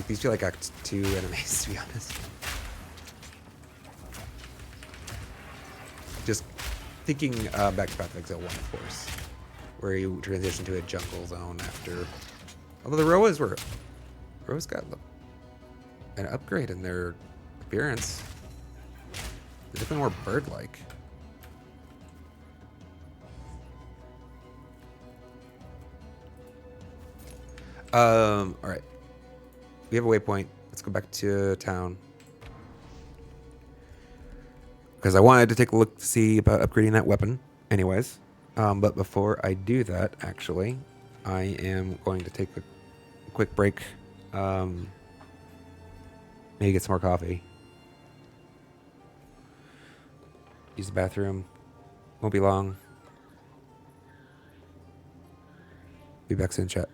these feel like Act 2 enemies, to be honest. Just thinking back to Path of Exile 1, of course. where you transition to a jungle zone after. Although the Roas got an upgrade in their appearance. They're definitely more bird-like. All right. We have a waypoint. Let's go back to town. Because I wanted to take a look to see about upgrading that weapon anyways. But before I do that, actually, I am going to take a quick break. Maybe get some more coffee. Use the bathroom. Won't be long. Be back soon, chat.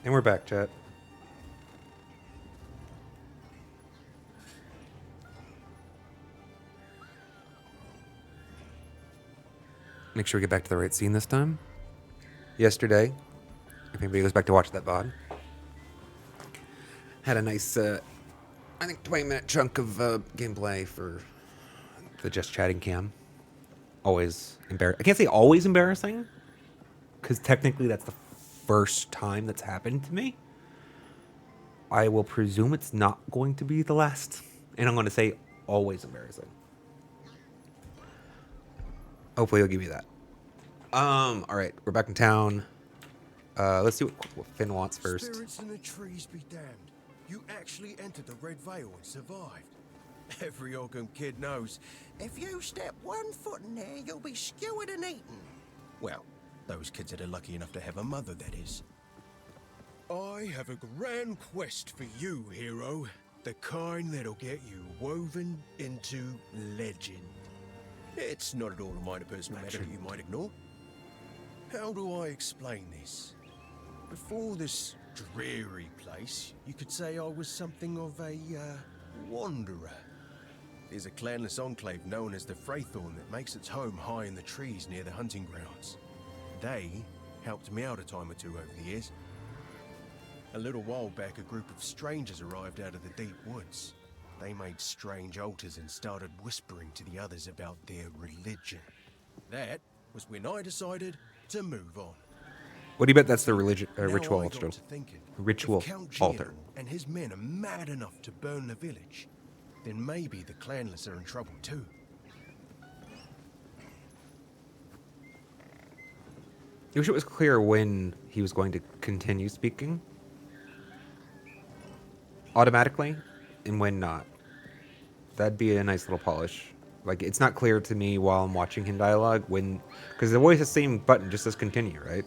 And we're back, chat. Make sure we get back to the right scene this time. Yesterday, if anybody goes back to watch that VOD, had a nice, I think, 20-minute chunk of gameplay for the Just Chatting cam. Always embarrassing. I can't say always embarrassing, because technically that's the first time that's happened to me. I will presume it's not going to be the last, and I'm going to say always embarrassing. Hopefully he'll give you that. All right, we're back in town. Let's see what Finn wants first. Spirits in the trees be damned. You actually entered the Red Veil and survived. Every Ogham kid knows, if you step 1 foot in there, you'll be skewered and eaten. Well, those kids that are lucky enough to have a mother, that is. I have a grand quest for you, hero. The kind that'll get you woven into legend. It's not at all a minor personal matter that you might ignore. How do I explain this? Before this dreary place, you could say I was something of a wanderer. There's a clanless enclave known as the Fraythorn that makes its home high in the trees near the hunting grounds. They helped me out a time or two over the years. A little while back, a group of strangers arrived out of the deep woods. They made strange altars and started whispering to the others about their religion. That was when I decided to move on. What do you bet that's the ritual Now I altar? got to thinking, Ritual if Count altar. Gino and his men are mad enough to burn the village, then maybe the clanless are in trouble too. I wish it was clear when he was going to continue speaking automatically and when not. That'd be a nice little polish. Like, it's not clear to me while I'm watching him dialogue when, because the voice the same button just says continue, right?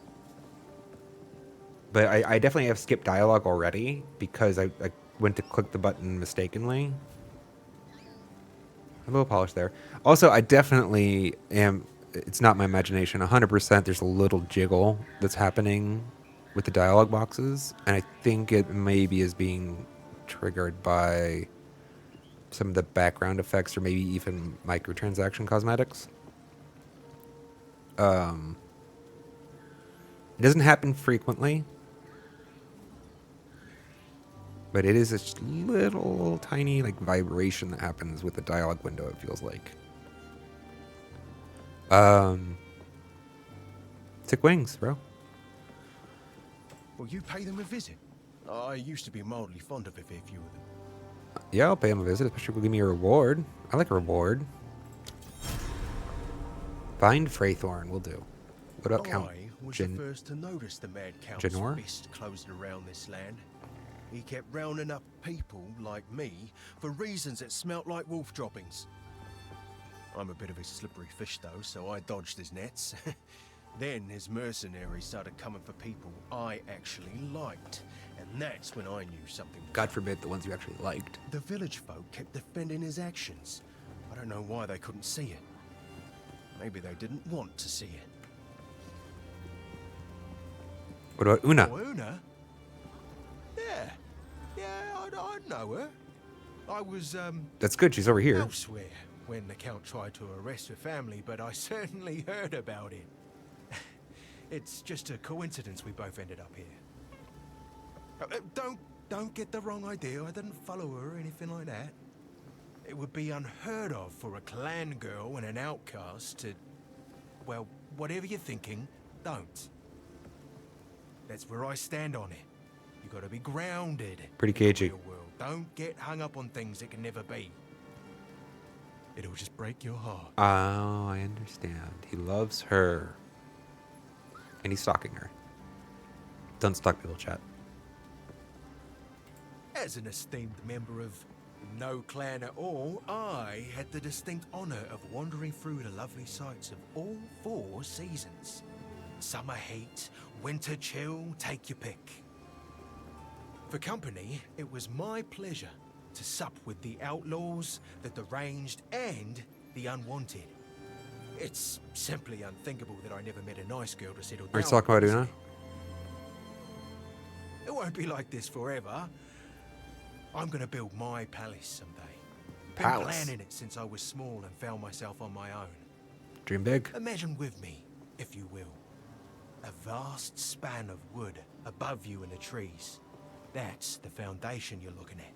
But I definitely have skipped dialogue already because I went to click the button mistakenly. A little polish there. Also, I definitely am, it's not my imagination, 100% there's a little jiggle that's happening with the dialogue boxes, and I think it maybe is being triggered by some of the background effects or maybe even microtransaction cosmetics. It doesn't happen frequently, but it is a little tiny like vibration that happens with the dialogue window, it feels like. Took wings, bro. Will you pay them a visit? I used to be mildly fond of a fair few of them. Yeah, I'll pay him a visit, especially if he'll give me a reward. I like a reward. Find Fraythorn, will do. What about Count I was the first to notice the mad Count's Janor? fist closing around this land. He kept rounding up people like me for reasons that smelt like wolf droppings. I'm a bit of a slippery fish though, so I dodged his nets. Then his mercenaries started coming for people I actually liked, and that's when I knew something was God up. forbid the ones you actually liked. The village folk kept defending his actions. I don't know why they couldn't see it. Maybe they didn't want to see it. What about Una? Oh, Una? Yeah, I know her. I was, That's good, she's over here. elsewhere when the Count tried to arrest her family, but I certainly heard about it. It's just a coincidence we both ended up here. Don't get the wrong idea. I didn't follow her or anything like that. It would be unheard of for a clan girl and an outcast to, well, whatever you're thinking, don't. That's where I stand on it. You gotta be grounded. Pretty in the cagey. real world. Don't get hung up on things that can never be. It'll just break your heart. Oh, I understand. He loves her. And he's stalking her. Don't stalk people, chat. As an esteemed member of no clan at all, I had the distinct honor of wandering through the lovely sights of all 4 seasons. Summer heat, winter chill, take your pick. For company, it was my pleasure to sup with the outlaws, the deranged, and the unwanted. It's simply unthinkable that I never met a nice girl to settle down. Are you talking about with. Una? It won't be like this forever. I'm gonna build my palace someday. Palace? Been planning it since I was small and found myself on my own. Dream big. Imagine with me, if you will, a vast span of wood above you in the trees. That's the foundation you're looking at.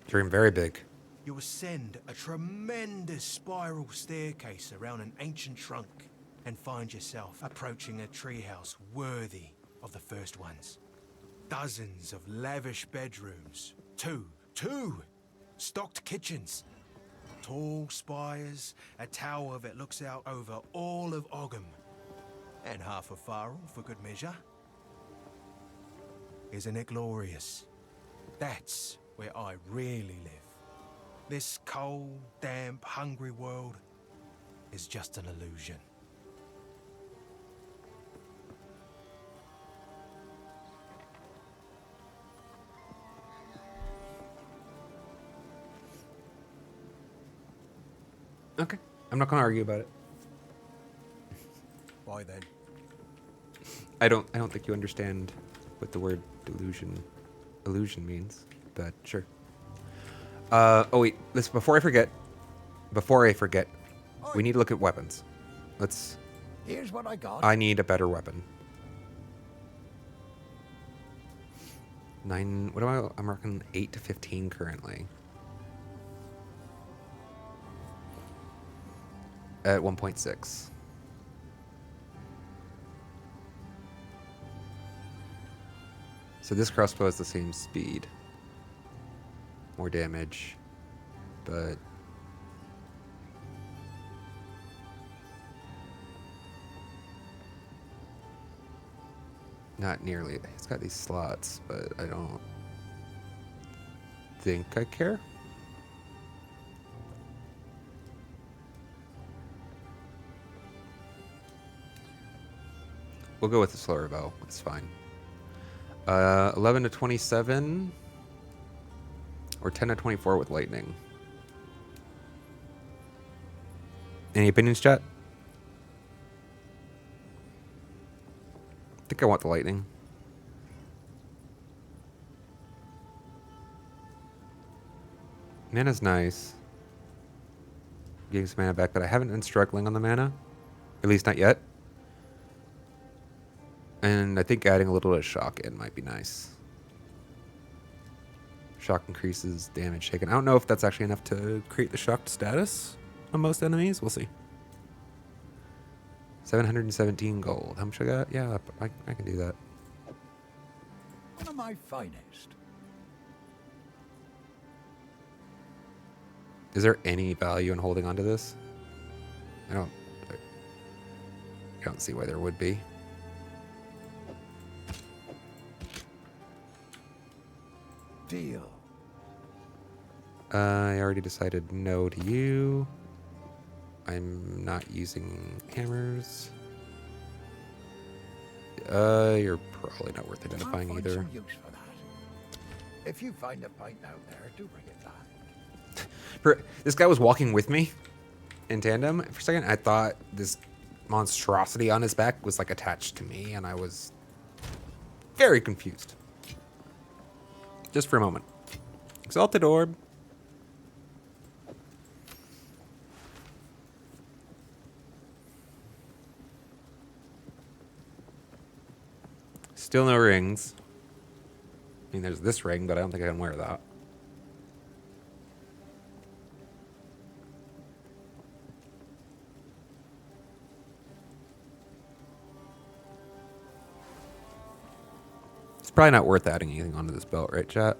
Dream very big. You ascend a tremendous spiral staircase around an ancient trunk and find yourself approaching a treehouse worthy of the first ones. Dozens of lavish bedrooms, two stocked kitchens, tall spires, a tower that looks out over all of Ogham, and half a farrel for good measure. Isn't it glorious? That's where I really live. This cold, damp, hungry world is just an illusion. Okay. I'm not gonna argue about it. Why then? I don't think you understand what the word illusion means, but sure. Oh wait, listen, before I forget, we need to look at weapons. Here's what I got. I need a better weapon. 9, what am I'm working 8 to 15 currently. At 1.6. So this crossbow has the same speed. More damage. But not nearly. It's got these slots, but I don't think I care. We'll go with the slower bow. It's fine. 11 to 27 or 10 to 24 with lightning. Any opinions, chat? I think I want the lightning. Mana's nice. Getting some mana back, but I haven't been struggling on the mana. At least not yet. And I think adding a little bit of shock in might be nice. Shock increases damage taken. I don't know if that's actually enough to create the shocked status on most enemies. We'll see. 717 gold. How much I got? Yeah, I can do that. One of my finest. Is there any value in holding on to this? I don't see why there would be. Deal. I already decided no to you. I'm not using hammers. You're probably not worth identifying I'll find either. some use for that. If you find a pint out there, do bring it back. This guy was walking with me in tandem. For a second, I thought this monstrosity on his back was like attached to me, and I was very confused. Just for a moment. Exalted Orb. Still no rings. I mean, there's this ring, but I don't think I can wear that. It's probably not worth adding anything onto this belt, right, chat?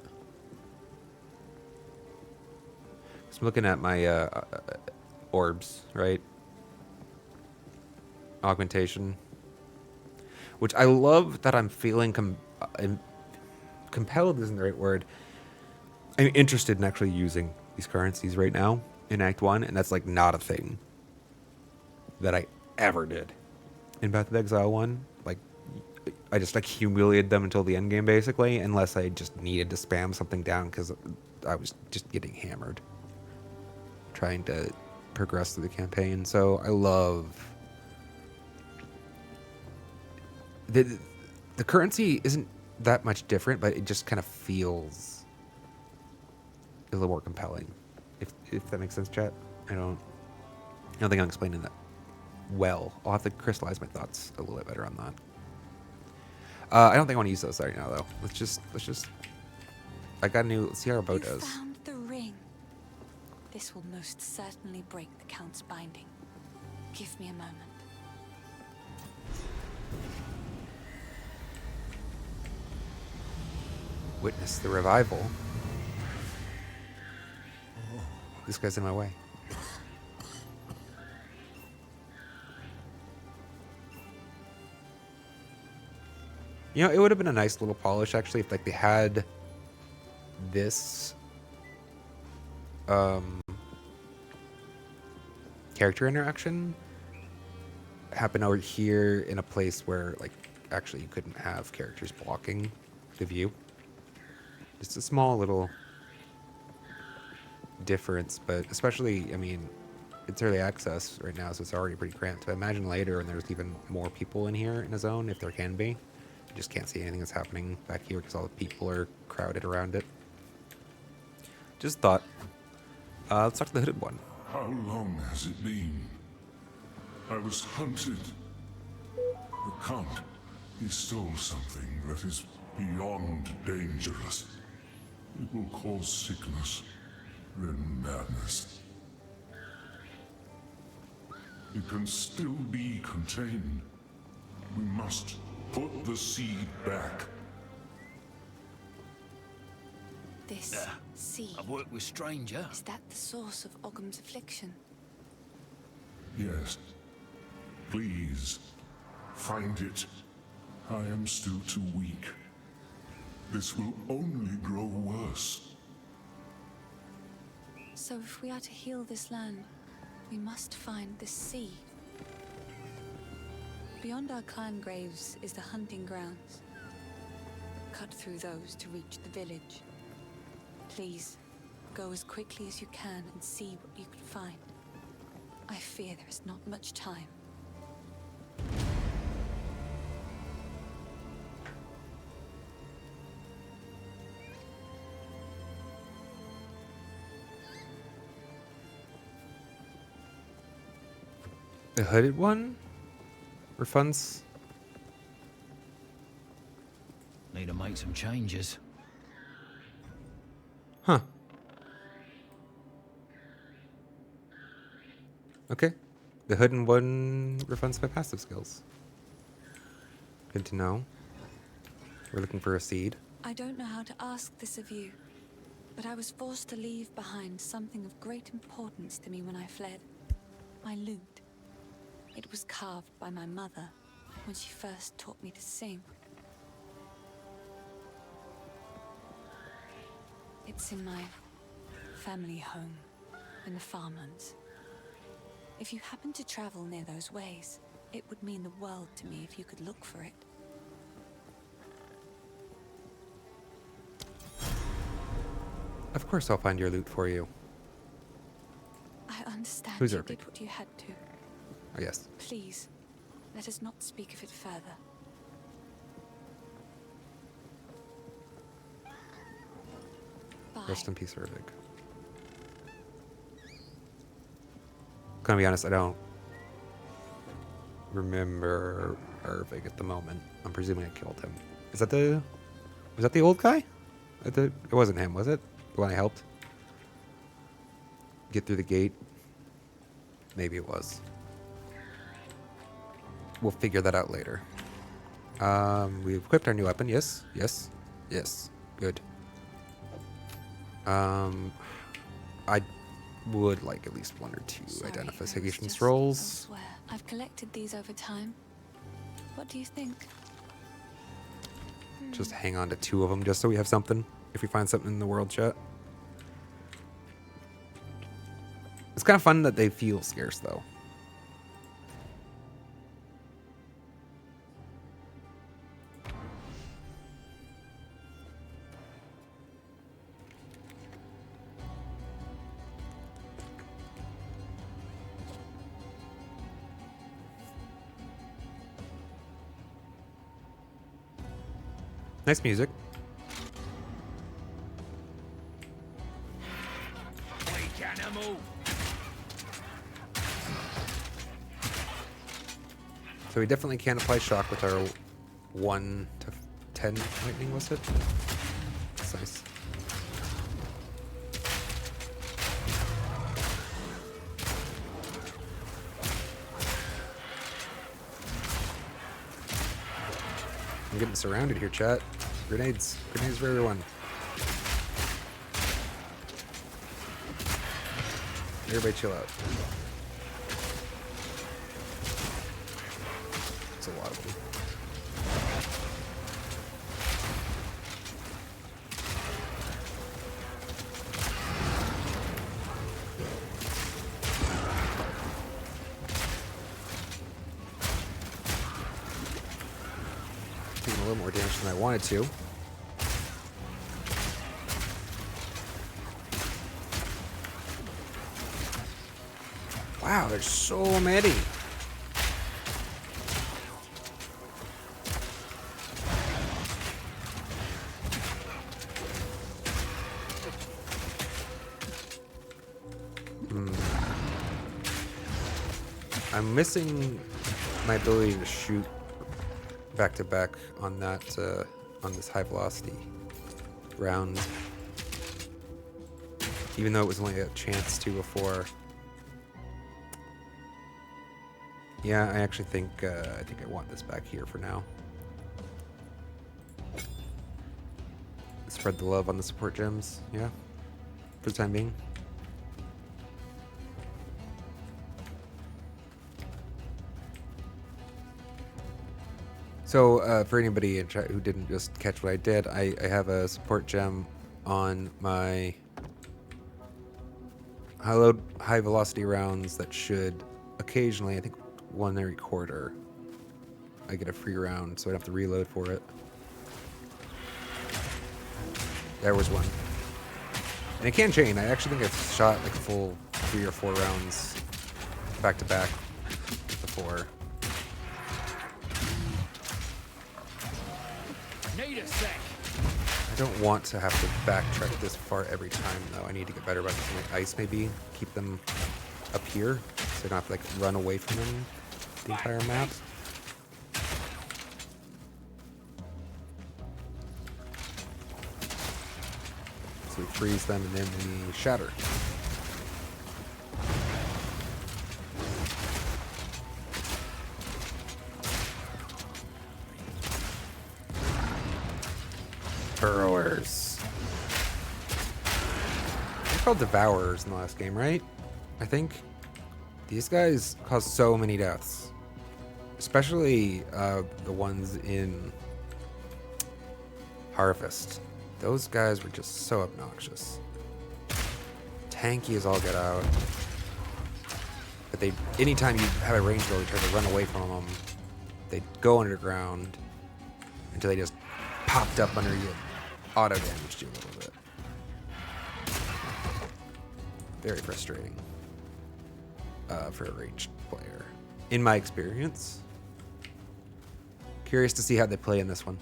I'm looking at my orbs, right? Augmentation. Which I love that I'm feeling compelled isn't the right word. I'm interested in actually using these currencies right now in Act 1, and that's like not a thing that I ever did in Path of Exile 1. Like, I just accumulated them until the end game, basically, unless I just needed to spam something down because I was just getting hammered trying to progress through the campaign. So I love the currency isn't that much different, but it just kind of feels a little more compelling. If that makes sense, chat. I don't think I'm explaining that well. I'll have to crystallize my thoughts a little bit better on that. I don't think I want to use those right now, though. Let's just. I got a new. Let's see how our bow You does. found the ring. This will most certainly break the Count's binding. Give me a moment. Witness the revival. This guy's in my way. You know, it would have been a nice little polish actually if like they had this character interaction happen over here in a place where like actually you couldn't have characters blocking the view. Just a small little difference, but especially, I mean, it's early access right now, so it's already pretty cramped. But imagine later when there's even more people in here in a zone, if there can be. You just can't see anything that's happening back here because all the people are crowded around it. Just thought. Let's talk to the hooded one. How long has it been? I was hunted. The Count, he stole something that is beyond dangerous. It will cause sickness, then madness. It can still be contained. We must put the seed back. This seed. I've worked with stranger. Is that the source of Ogham's affliction? Yes. Please, find it. I am still too weak. This will only grow worse. So if we are to heal this land, we must find this seed. Beyond our clan graves is the hunting grounds. Cut through those to reach the village. Please, go as quickly as you can and see what you can find. I fear there is not much time. The hooded one? Refunds? Need to make some changes. Huh. Okay. The hooded one refunds my passive skills. Good to know. We're looking for a seed. I don't know how to ask this of you, but I was forced to leave behind something of great importance to me when I fled. My lute. It was carved by my mother when she first taught me to sing. It's in my family home in the farmlands. If you happen to travel near those ways, it would mean the world to me if you could look for it. Of course I'll find your loot for you. I understand Who's you Irving? did what you had to. Oh, yes. Please, let us not speak of it further. Bye. Rest in peace, Irving. Gonna be honest, I don't remember Irving at the moment. I'm presuming I killed him. Was that the old guy? It wasn't him, was it? The one I helped get through the gate? Maybe it was. We'll figure that out later. We've equipped our new weapon. Yes, yes, yes. Good. I would like at least one or two Sorry, identification I was just scrolls. elsewhere. I've collected these over time. What do you think? Just hang on to two of them just so we have something if we find something in the world chat. It's kind of fun that they feel scarce though. Nice music. Weak animal. So we definitely can apply shock with our 1 to 10 lightning, was it? That's nice. I'm getting surrounded here, chat. Grenades. Grenades for everyone. Everybody chill out. It's a lot of them. Taking a little more damage than I wanted to. Wow, there's so many. I'm missing my ability to shoot back to back on that on this high velocity round, even though it was only a chance to before. Yeah, I actually think I want this back here for now. Spread the love on the support gems, yeah, for the time being. So for anybody in chat who didn't just catch what I did, I have a support gem on my high velocity rounds that should occasionally, I think one every quarter, I get a free round, so I don't have to reload for it. There was one. And it can chain. I actually think I've shot like a full 3 or 4 rounds back to back before. Need a sec. I don't want to have to backtrack this far every time, though. I need to get better about using like ice, maybe. Keep them up here, so I don't have to like run away from them the entire map. So we freeze them and then we shatter. Burrowers. They're called Devourers in the last game, right? I think. These guys cause so many deaths. Especially the ones in Harvest. Those guys were just so obnoxious. Tanky as all get out. But they, anytime you have a range roll, you try to run away from them, they go underground until they just popped up under you, auto damaged you a little bit. Very frustrating for a ranged player, in my experience. Curious to see how they play in this one.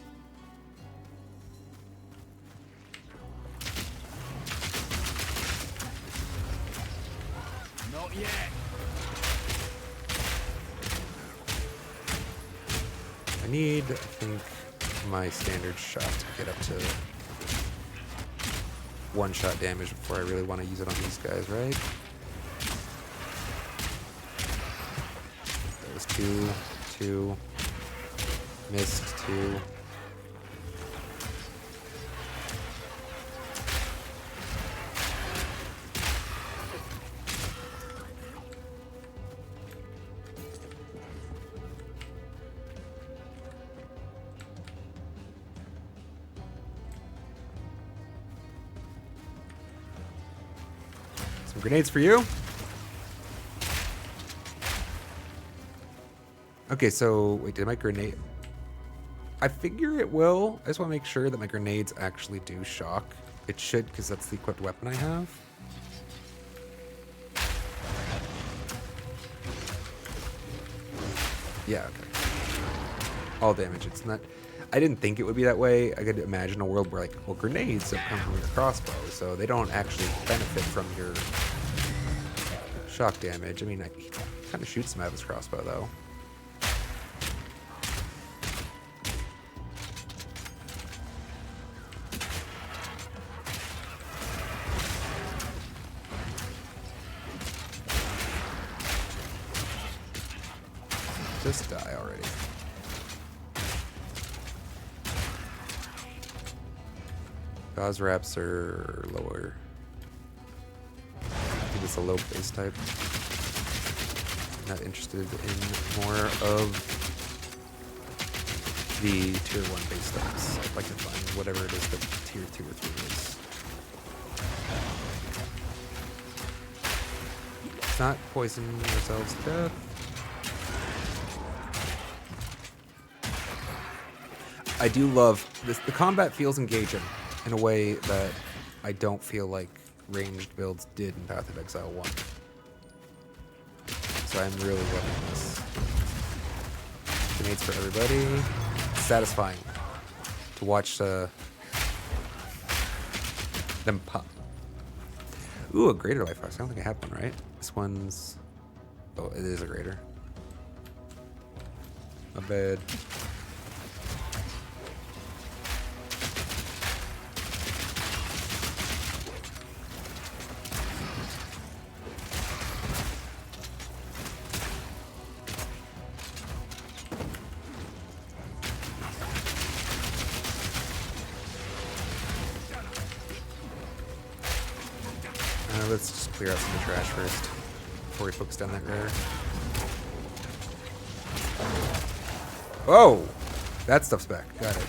Not yet. I need, I think, my standard shot to get up to one-shot damage before I really want to use it on these guys, right? That was two, missed 2. Some grenades for you. Okay, so wait, did my grenade... I figure it will. I just want to make sure that my grenades actually do shock. It should, because that's the equipped weapon I have. Yeah, okay. All damage. It's not... I didn't think it would be that way. I could imagine a world where, like, well, grenades have come from your crossbow, so they don't actually benefit from your shock damage. I mean, he kind of shoots him out of his crossbow, though. Just die already. Gauze wraps are lower. I think it's a low base type. Not interested in more of the tier 1 base types. I'd like to find whatever it is that tier 2 or 3 is. Let's not poison ourselves to death. I do love this. The combat feels engaging in a way that I don't feel like ranged builds did in Path of Exile 1. So I'm really loving this. Grenades for everybody. It's satisfying to watch them pop. Ooh, a greater life box. I don't think I have one, right? This one's... Oh, it is a greater. My bad. Let's just clear out some of the trash first before we focus down that rare. Oh! That stuff's back. Got it.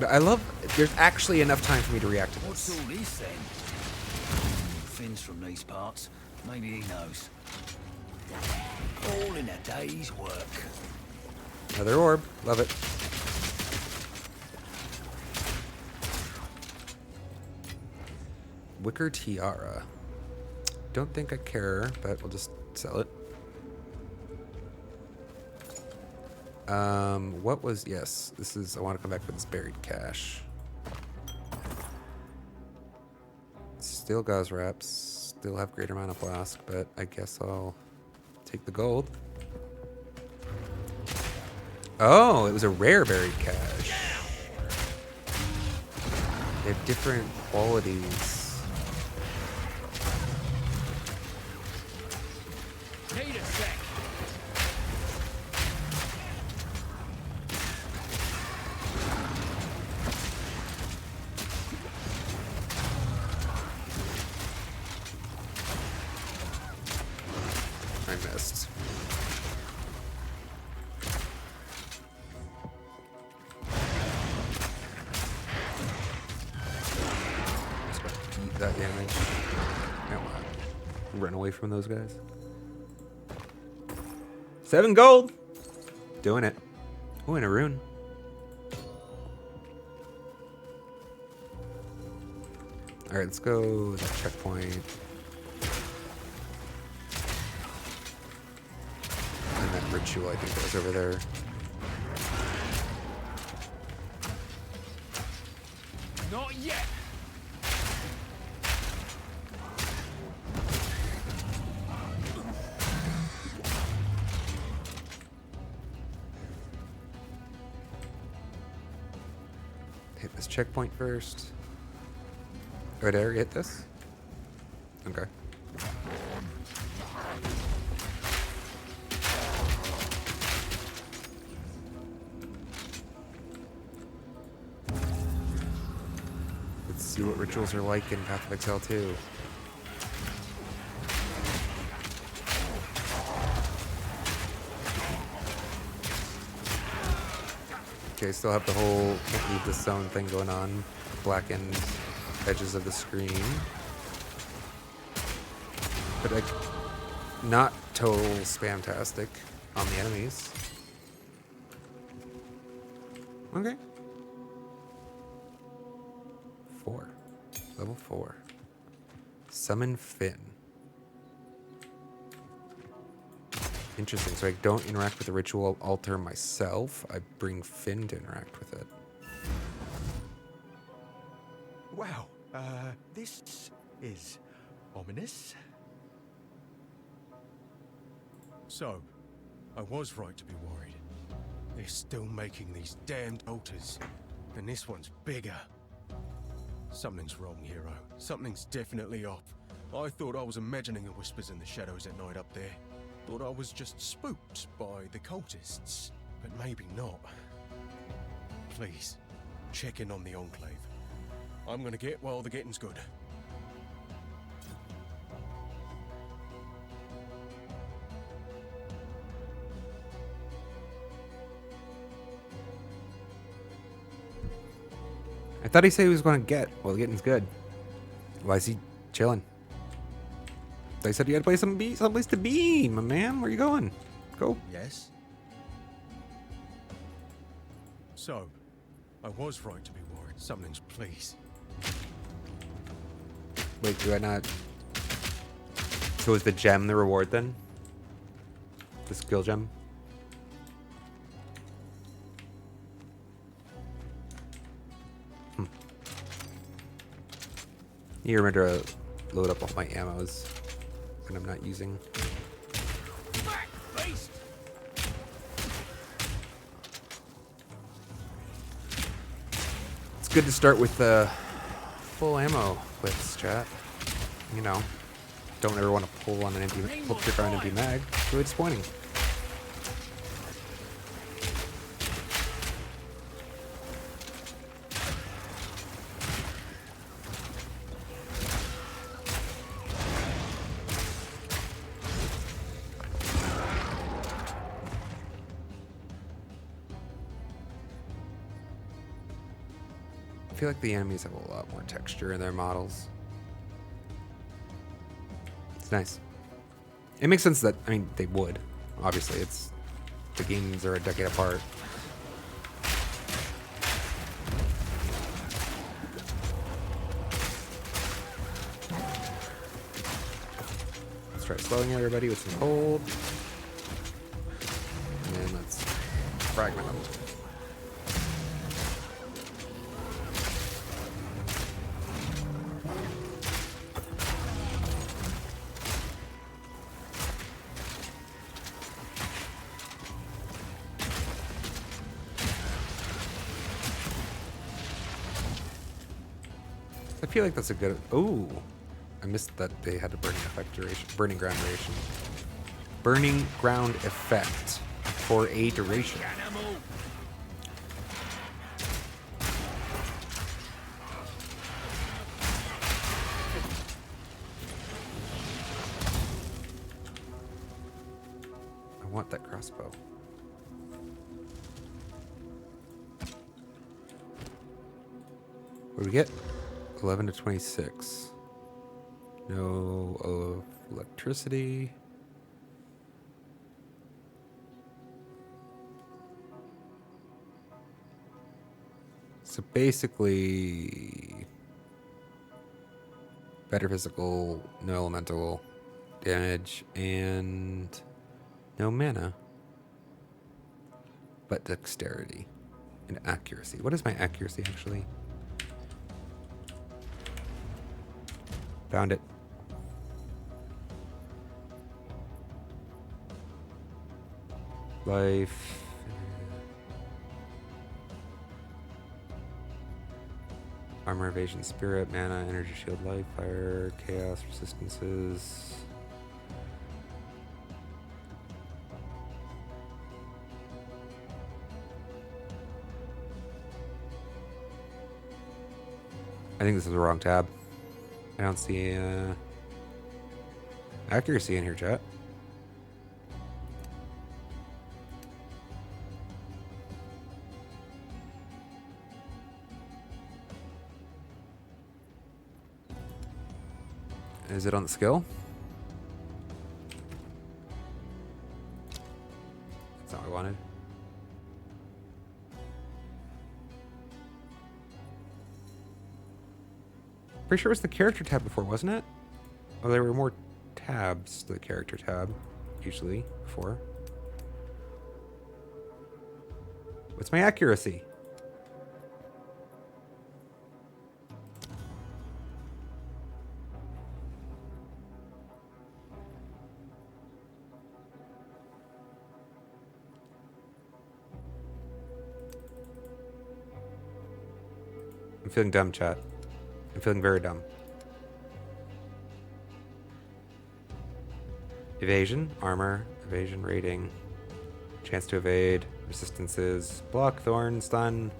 But I love... There's actually enough time for me to react to What's this. all this then? Finn's from these parts. Maybe he knows. All in a day's work. Another orb. Love it. Wicker Tiara. Don't think I care, but we'll just sell it. What was... Yes, this is... I want to come back for this buried cache. Still gauze wraps. Still have greater mana blast, but I guess I'll take the gold. Oh, it was a rare buried cache. They have different qualities. Need a sec. I missed. Just gotta keep that damage. I don't want to run away from those guys. 7 gold! Doing it. Oh, and a rune. Alright, let's go that checkpoint. And that ritual, I think that was over there. Not yet. Hit this checkpoint first. Oh, did I already hit this? Okay. Let's see what rituals are like in Path of Exile 2. Okay, still have the whole can't leave the zone thing going on. Blackened edges of the screen. But like, not total spamtastic on the enemies. Okay. 4. Level 4. Summon Finn. Interesting. So I don't interact with the ritual altar myself. I bring Finn to interact with it. Wow, this is ominous. So, I was right to be worried. They're still making these damned altars, and this one's bigger. Something's wrong, hero. Something's definitely off. I thought I was imagining the whispers in the shadows at night up there. Thought I was just spooked by the cultists, but maybe not. Please, check in on the Enclave. I'm gonna get while the getting's good. I thought he said he was going to get. Well, the getting's good. Why is he chilling? They said you had to play someplace to be, my man. Where you going? Go. Yes? So, I was right to be worried. Something's please. Wait, do I not? So is the gem the reward then? The skill gem? You remember to load up all my ammos that I'm not using. Back, beast! It's good to start with full ammo clips, chat. You know, don't ever want to pull on an empty, pull trigger on an empty mag. It's really disappointing. I feel like the enemies have a lot more texture in their models. It's nice. It makes sense that, I mean, they would. Obviously, it's the games are a decade apart. Let's try slowing everybody with some cold. And then let's fragment them. I feel like that's a good. Ooh, I missed that they had a burning effect duration, burning ground duration, burning ground effect for a duration. Animal! I want that crossbow. What do we get? 11 to 26. No electricity. So basically, better physical, no elemental damage, and no mana. But dexterity and accuracy. What is my accuracy actually? Found it. Life. Armor, evasion, spirit, mana, energy shield, life, fire, chaos, resistances. I think this is the wrong tab. I don't see accuracy in here, chat. Is it on the skill? That's not what I wanted. Pretty sure it was the character tab before, wasn't it? Oh, there were more tabs to the character tab. usually, before. What's my accuracy? I'm feeling dumb, chat. I'm feeling very dumb. Evasion, armor, evasion rating, chance to evade, resistances, block, thorn, stun.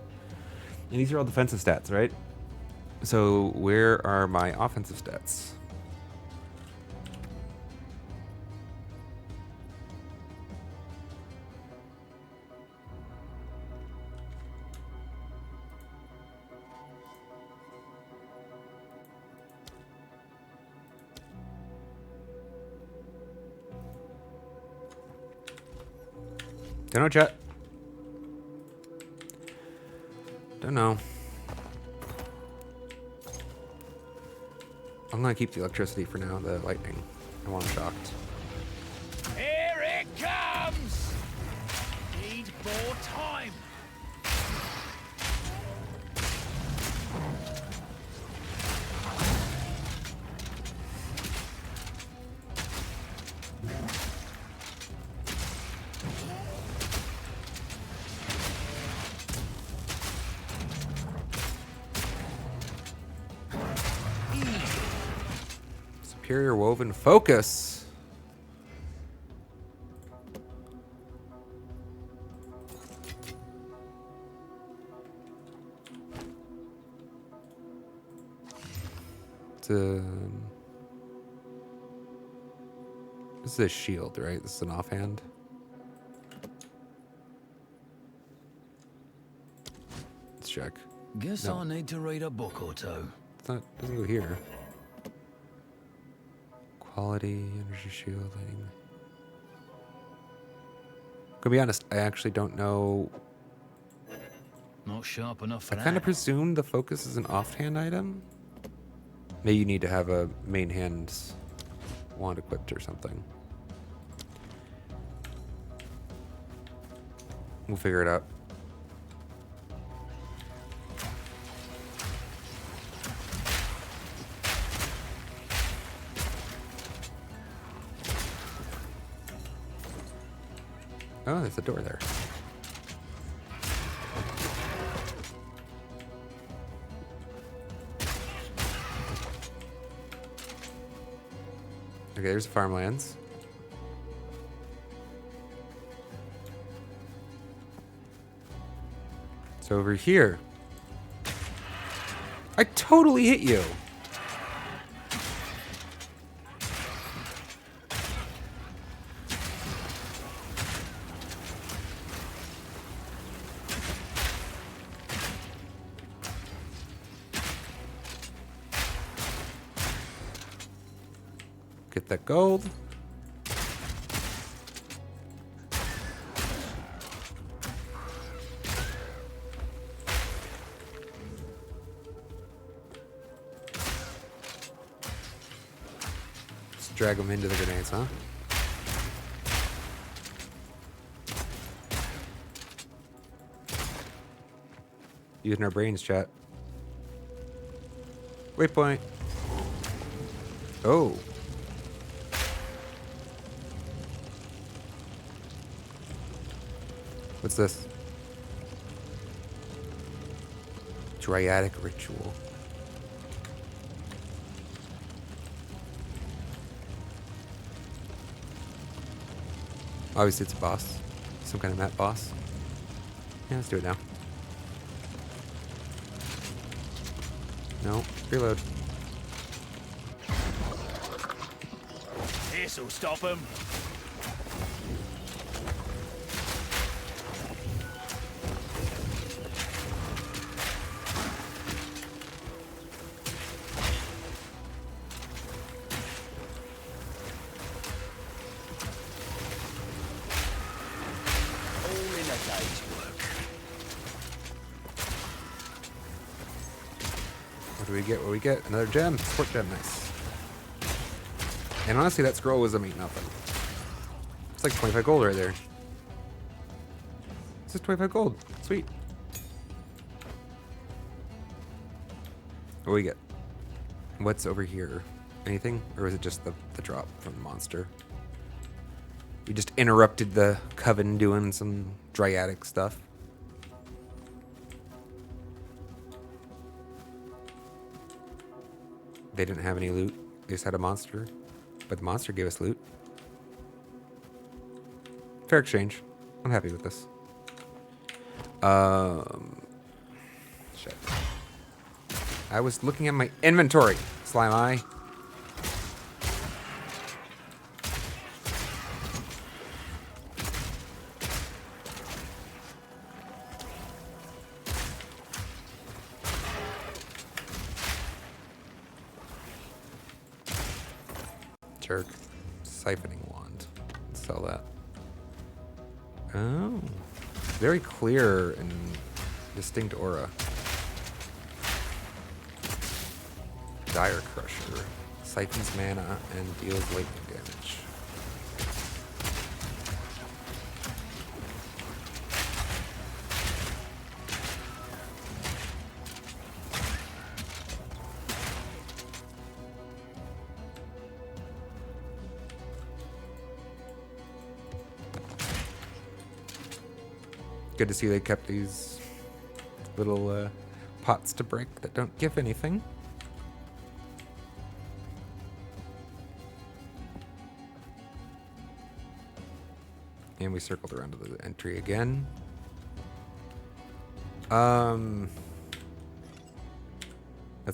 And these are all defensive stats, right? So where are my offensive stats? Don't know, chat. Don't know. I'm gonna keep the electricity for now, the lightning. I want shocked. Here it comes! Need more time. Superior woven focus. This is a shield, right? This is an offhand. Let's check. Guess No. I need to read a book or two. It's not, doesn't go here. Quality, energy shielding. Gonna be honest, I actually don't know. Not sharp enough for I that. kind of presume the focus is an offhand item. Maybe you need to have a main hand wand equipped or something. We'll figure it out. Oh, there's a door there. Okay, there's farmlands. So over here. I totally hit you. Get that gold. Let's drag them into the grenades, huh? Using our brains, chat. Waypoint. Oh. What's this? Dryadic ritual. Obviously it's a boss. Some kind of map boss. Yeah, let's do it now. No, reload. This'll stop him. What do we get? What do we get? Another gem. Sport gem. Nice. And honestly, that scroll was a meat nothing. It's like 25 gold right there. This is 25 gold. Sweet. What do we get? What's over here? Anything? Or is it just the drop from the monster? We just interrupted the coven doing some dryadic stuff. They didn't have any loot. They just had a monster. But the monster gave us loot. Fair exchange. I'm happy with this. Shit. I was looking at my inventory, Slime Eye. Jerk. Siphoning wand. Sell that. Oh. Very clear and distinct aura. Dire Crusher. Siphons mana and deals lightning damage. Good to see they kept these little pots to break that don't give anything. And we circled around to the entry again. That's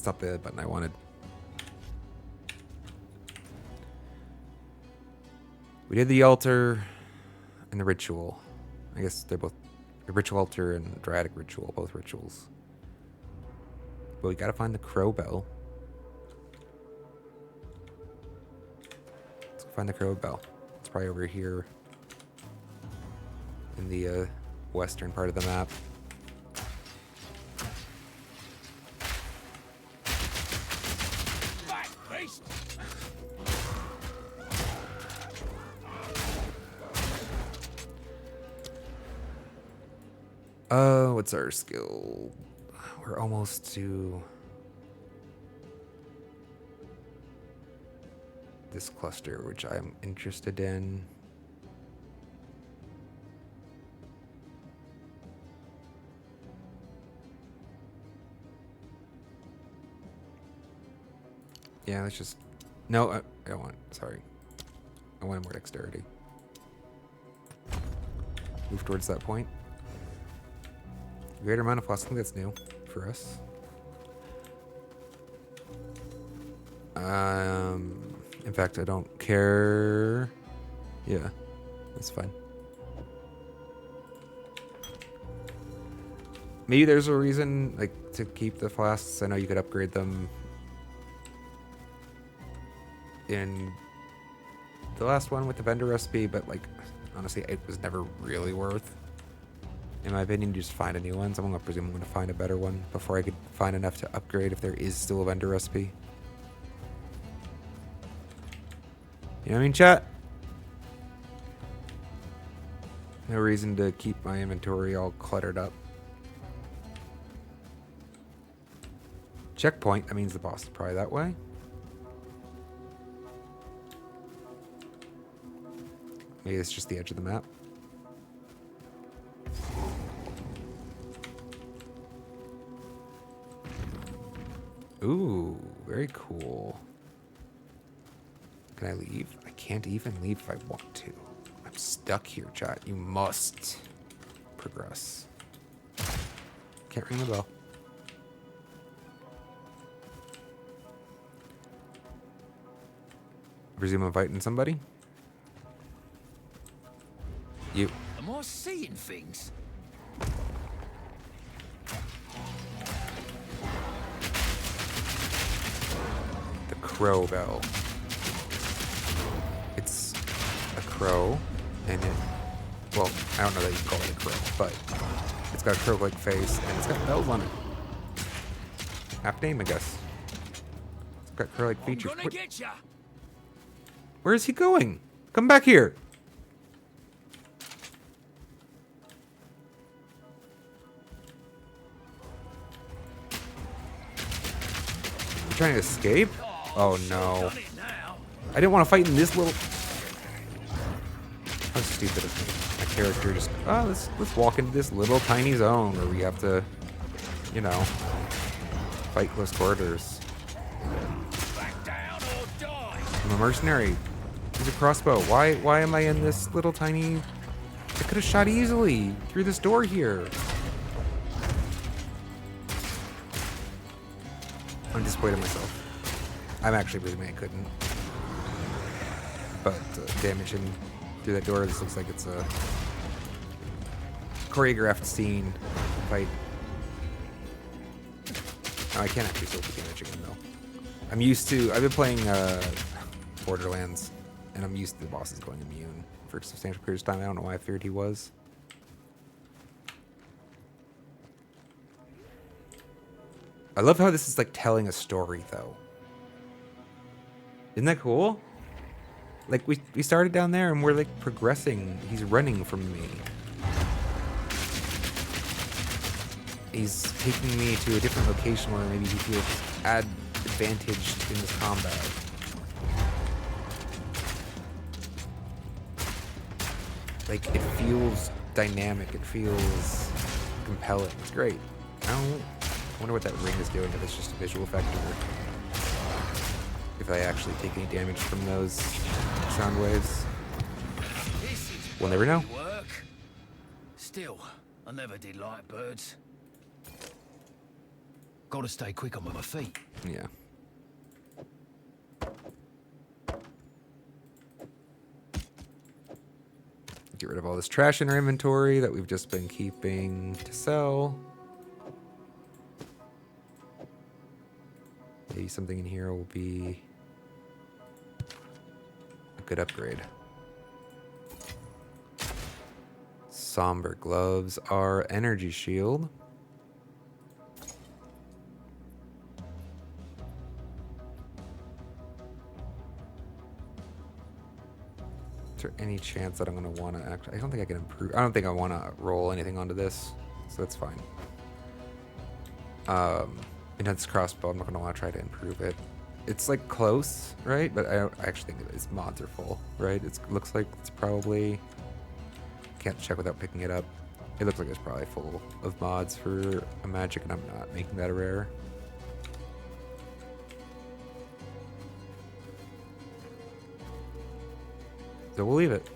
not the button I wanted. We did the altar and the ritual. I guess they're both the ritual altar and Dryadic ritual, both rituals. But we gotta find the crow bell. Let's go find the crow bell. It's probably over here in the western part of the map. What's our skill? We're almost to this cluster, which I'm interested in. Yeah, let's just... No, I don't want... Sorry. I want more dexterity. Move towards that point. Greater amount of floss. I think that's new for us. In fact, I don't care. Yeah, that's fine. Maybe there's a reason, like, to keep the flasks. I know you could upgrade them in the last one with the vendor recipe, but, like, honestly, it was never really worth, in my opinion, to just find a new one. So I'm gonna presume I'm gonna find a better one before I could find enough to upgrade if there is still a vendor recipe. You know what I mean, chat? No reason to keep my inventory all cluttered up. Checkpoint, that means the boss is probably that way. Maybe it's just the edge of the map. Ooh, very cool. Can I leave? I can't even leave if I want to. I'm stuck here, chat. You must progress. Can't ring the bell. I presume I'm inviting somebody? You. Am I seeing things? The crow bell. It's a crow, and it... Well, I don't know that you can call it a crow, but it's got a crow-like face, and it's got bells on it. Half name, I guess. It's got crow-like features. I'm gonna get ya. Where is he going? Come back here. trying to escape? Oh no. Done it now. I didn't want to fight in this little... How stupid of me. My character just... Oh, let's walk into this little tiny zone where we have to, you know, fight close quarters. Back down or die. I'm a mercenary. Use a crossbow. Why am I in this little tiny... I could have shot easily through this door here. I'm disappointed in myself. I'm actually really mad I couldn't. But damaging through that door, this looks like it's a choreographed scene fight. Oh, I can't actually still be damaging him though. I'm used to... I've been playing Borderlands, and I'm used to the bosses going immune for a substantial period of time. I don't know why I feared he was. I love how this is like telling a story though. Isn't that cool? Like we started down there and we're like progressing. He's running from me. He's taking me to a different location where maybe he feels advantaged in this combat. Like it feels dynamic. It feels compelling. It's great. I wonder what that ring is doing, if it's just a visual effect or if I actually take any damage from those sound waves. We'll never know. Work. Still, I never did like birds. Gotta stay quick on my feet. Yeah. Get rid of all this trash in our inventory that we've just been keeping to sell. Maybe something in here will be a good upgrade. Somber gloves are energy shield. Is there any chance that I'm going to want to actually... I don't think I can improve... I don't think I want to roll anything onto this, so that's fine. Intense crossbow, I'm not going to want to try to improve it. It's like close, right? But I actually think its mods are full, right? It looks like it's probably... Can't check without picking it up. It looks like it's probably full of mods for a magic, and I'm not making that a rare. So we'll leave it.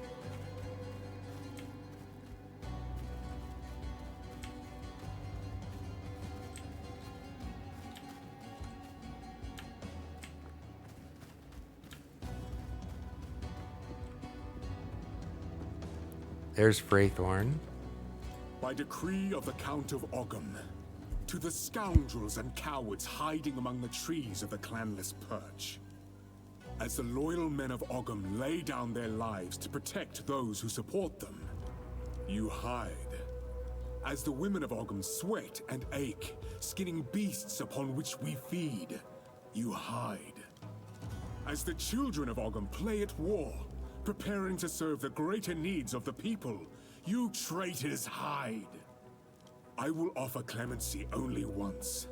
There's Freythorn. By decree of the Count of Ogham, to the scoundrels and cowards hiding among the trees of the clanless Perch. As the loyal men of Ogham lay down their lives to protect those who support them, you hide. As the women of Ogham sweat and ache, skinning beasts upon which we feed, you hide. As the children of Ogham play at war, preparing to serve the greater needs of the people, you traitors hide. I will offer clemency only once.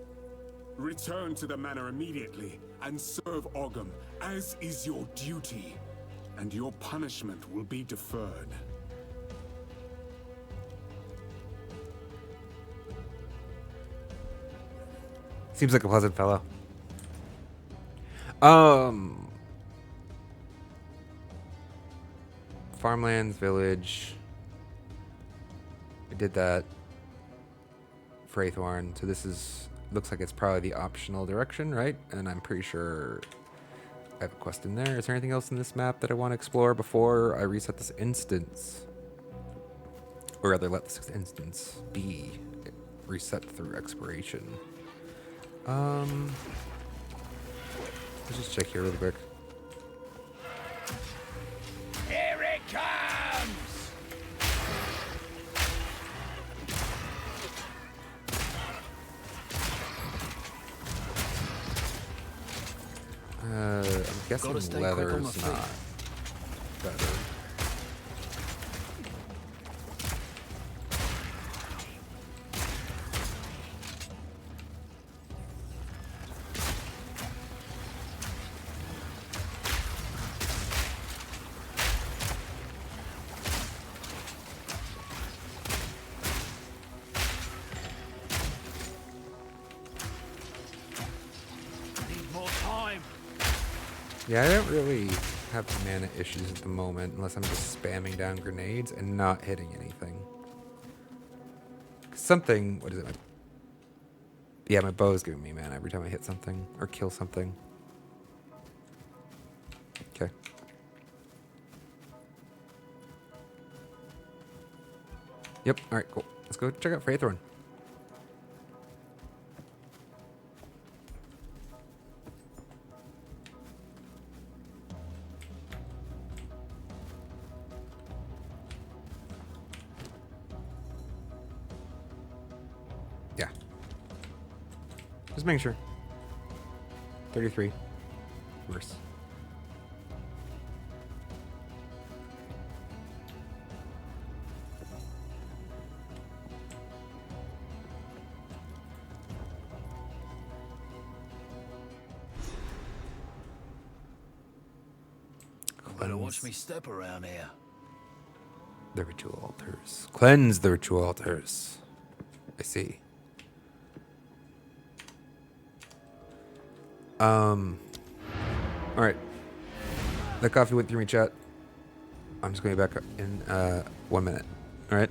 Return to the manor immediately and serve Ogham, as is your duty, and your punishment will be deferred. Seems like a pleasant fellow. Farmlands, village. I did that. Freythorn. So this is... Looks like it's probably the optional direction, right? And I'm pretty sure I have a quest in there. Is there anything else in this map that I want to explore before I reset this instance? Or rather, let this instance be reset through exploration. Let's just check here really quick. Here it comes! I'm Gotta stay guessing leather quick on my is feet. not better. Yeah, I don't really have mana issues at the moment unless I'm just spamming down grenades and not hitting anything. Something, what is it? Yeah, my bow is giving me mana every time I hit something or kill something. Okay. Yep, alright, cool. Let's go check out Faithorn. Yeah. Just making sure. 33. Worse. Better watch me step around here. The ritual altars. Cleanse the ritual altars. I see. Alright. The coffee went through me, chat. I'm just going back in 1 minute. Alright.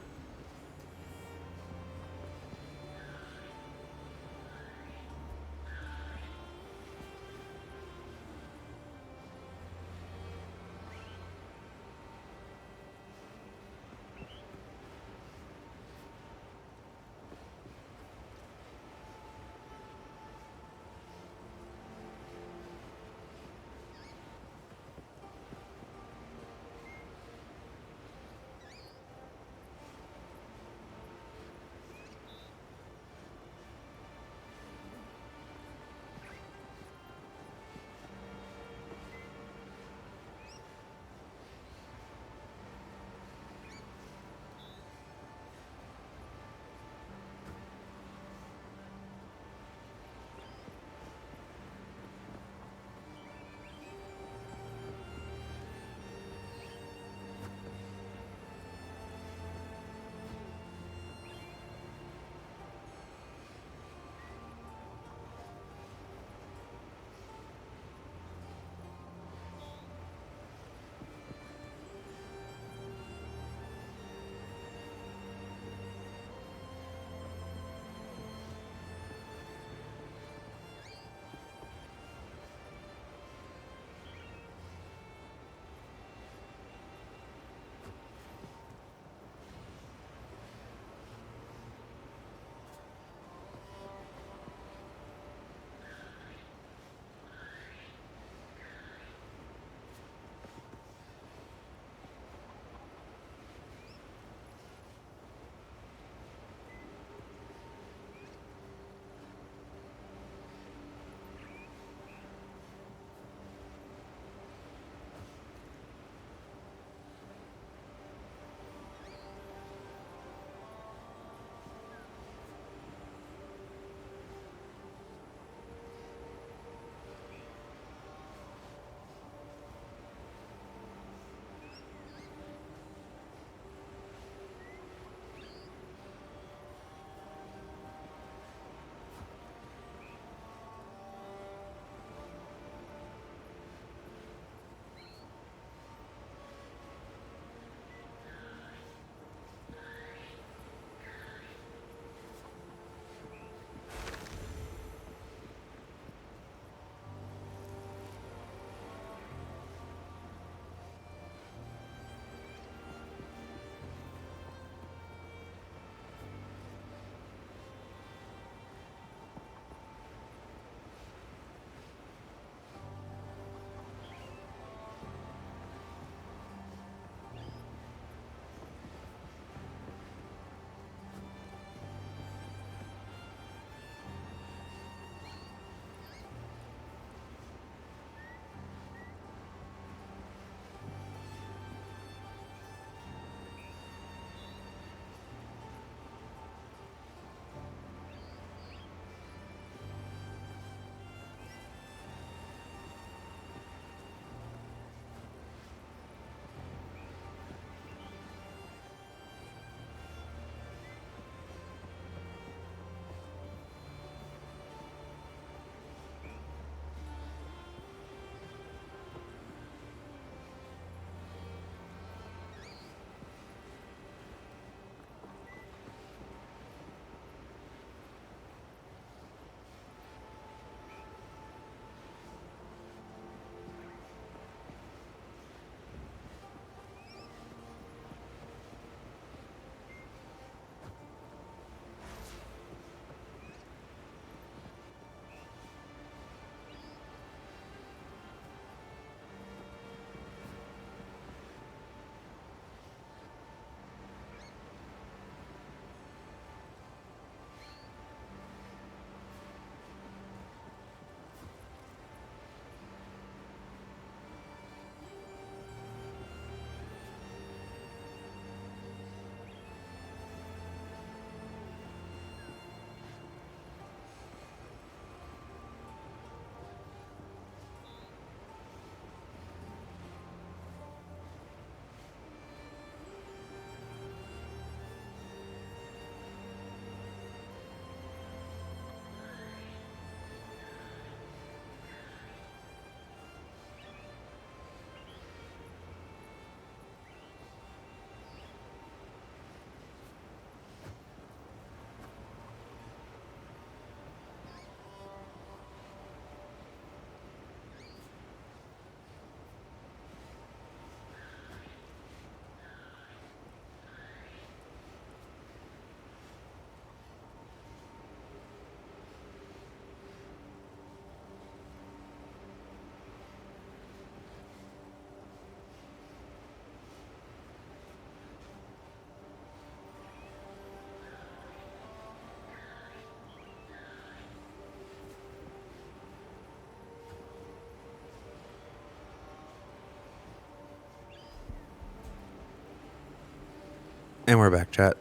And we're back, chat.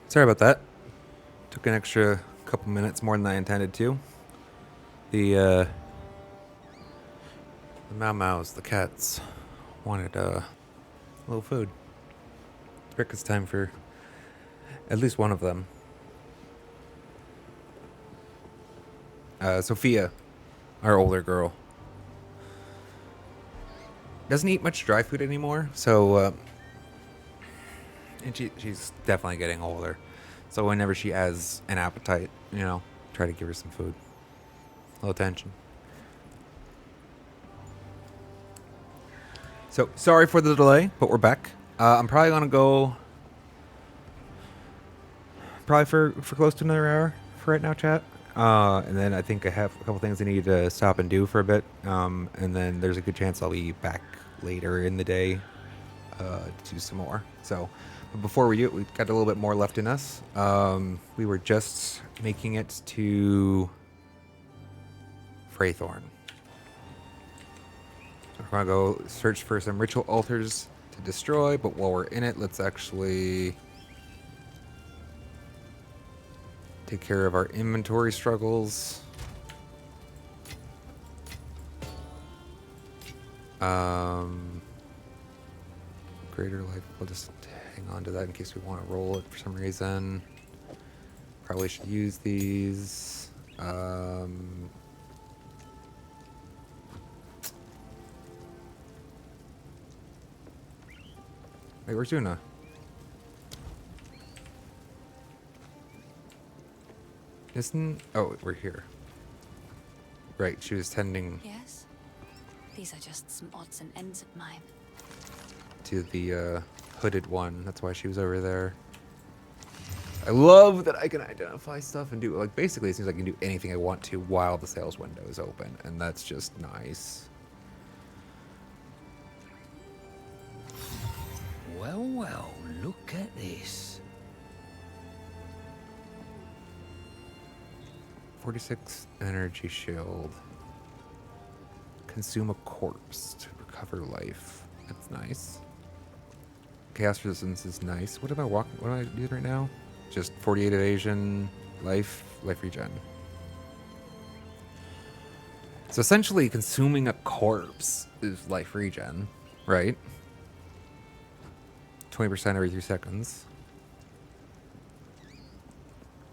Sorry about that. Took an extra couple minutes more than I intended to. The Mau Maus, the cats, wanted a little food. Rick, it's time for at least one of them. Sophia, our older girl, doesn't eat much dry food anymore, so and she's definitely getting older. So whenever she has an appetite, try to give her some food. A little attention. So sorry for the delay, but we're back. I'm probably gonna go for close to another hour for right now, chat. And then I think I have a couple things I need to stop and do for a bit. And then there's a good chance I'll be back later in the day to do some more. So but before we do it, we've got a little bit more left in us. We were just making it to Freythorn. We're going to go search for some ritual altars to destroy, but while we're in it, let's actually take care of our inventory struggles. Greater life, we'll just hang on to that in case we want to roll it for some reason. Probably should use these. Wait, where's Una? Oh, we're here. Right, she was tending Yes? These are just some odds and ends of mine. to the hooded one. That's why she was over there. I love that I can identify stuff and do, like, basically it seems like I can do anything I want to while the sales window is open, and that's just nice. Well, look at this. 46 energy shield. Consume a corpse to recover life. That's nice. Chaos resistance is nice. What am I doing right now? Just 48 evasion, life regen. So essentially consuming a corpse is life regen, right? 20% every 3 seconds.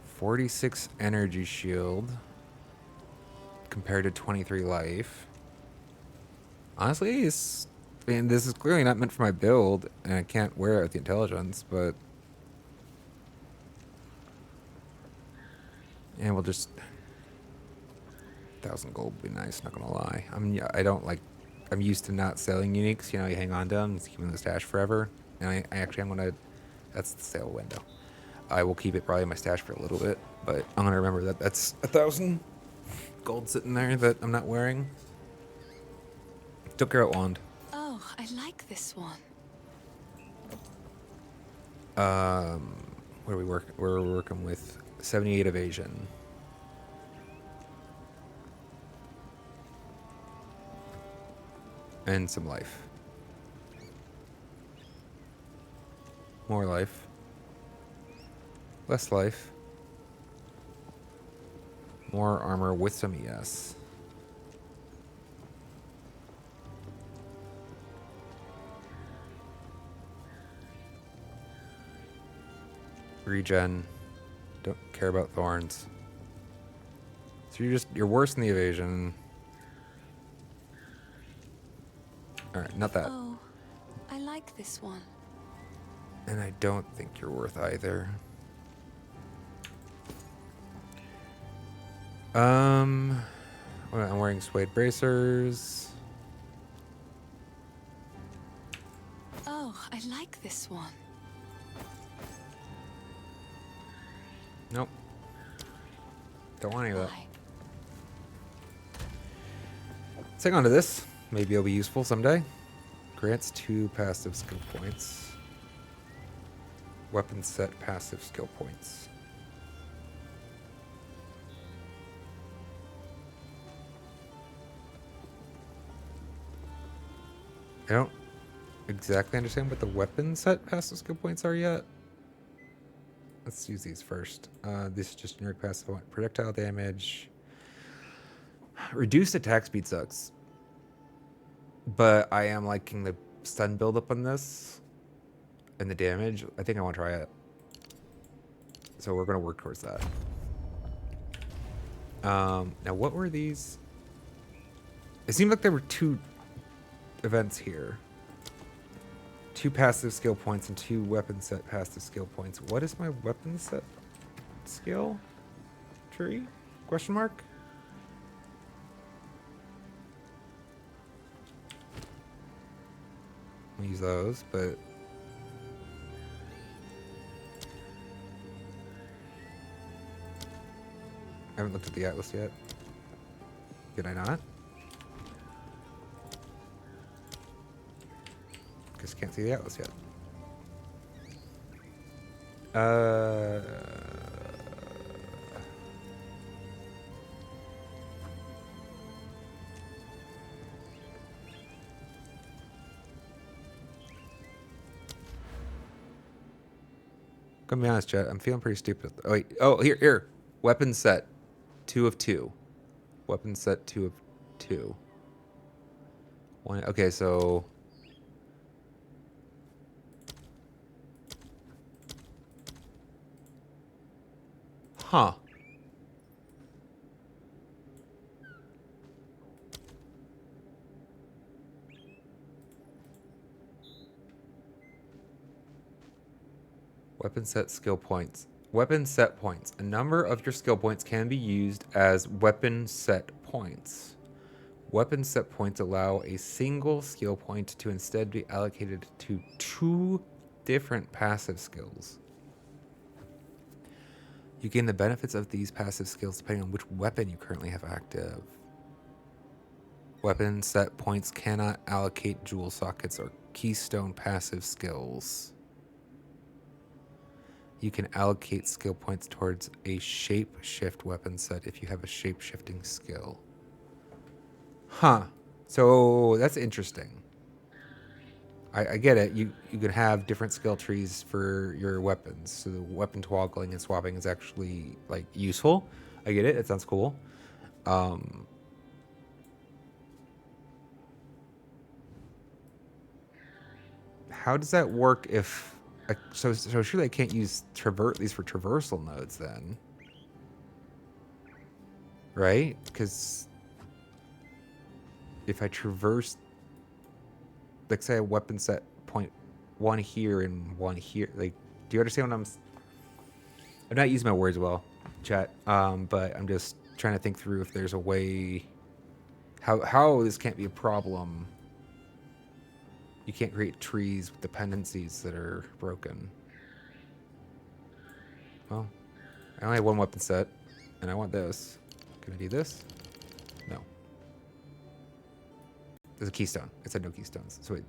46 energy shield compared to 23 life. Honestly, this is clearly not meant for my build, and I can't wear it with the intelligence, but... And we'll just... 1,000 gold would be nice, not gonna lie. I'm used to not selling uniques, you hang on to them, just keep them in the stash forever. And I'm gonna... That's the sale window. I will keep it probably in my stash for a little bit, but I'm gonna remember that that's 1,000 gold sitting there that I'm not wearing. Took her out wand. Oh, I like this one. What are we working? We're working with 78 evasion. And some life. More life. Less life. More armor with some ES. Regen. Don't care about thorns. So you're worse than the evasion. Alright, not that. Oh, I like this one. And I don't think you're worth either. I'm wearing suede bracers. Oh, I like this one. Nope. Don't want any of that. Why? Let's hang on to this. Maybe it'll be useful someday. Grants 2 passive skill points. Weapon set passive skill points. I don't exactly understand what the weapon set passive skill points are yet. Let's use these first. This is just generic passive point. Projectile damage. Reduced attack speed sucks. But I am liking the stun buildup on this. And the damage. I think I want to try it. So we're going to work towards that. Now what were these? It seemed like there were 2 events here. 2 passive skill points and 2 weapon set passive skill points. What is my weapon set skill tree? Question mark? I'll use those, but I haven't looked at the atlas yet. Did I not? Guess can't see the atlas yet. Gonna be honest, chat. I'm feeling pretty stupid. Oh wait. Oh, here. Weapon set, 2 of 2. Weapon set 2 of 2. One. Okay, so. Huh. Weapon set skill points. Weapon set points. A number of your skill points can be used as weapon set points. Weapon set points allow a single skill point to instead be allocated to 2 different passive skills. You gain the benefits of these passive skills depending on which weapon you currently have active. Weapon set points cannot allocate jewel sockets or keystone passive skills. You can allocate skill points towards a shape-shift weapon set if you have a shape-shifting skill. Huh. So that's interesting. I get it. You can have different skill trees for your weapons. So the weapon toggling and swapping is actually like useful. I get it. It sounds cool. How does that work if... So surely I can't use these for traversal nodes then. Right? Because if I traverse... Like say a weapon set point 1 here and 1 here. Like, do you understand what I'm not using my words well, chat. But I'm just trying to think through if there's a way... How this can't be a problem. You can't create trees with dependencies that are broken. Well, I only have 1 weapon set, and I want this. Can I do this? No. There's a keystone. It said no keystones. So wait.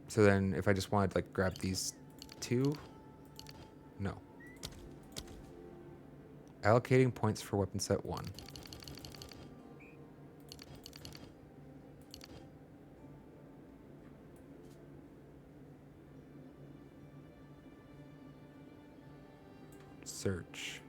So then if I just wanted to like grab these 2, no. Allocating points for weapon set 1. Search.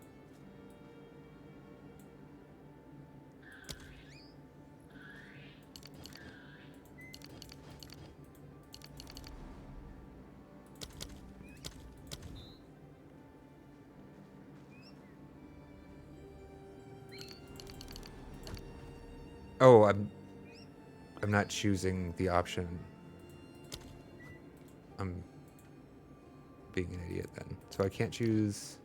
Oh, I'm not choosing the option. I'm being an idiot then. So I can't choose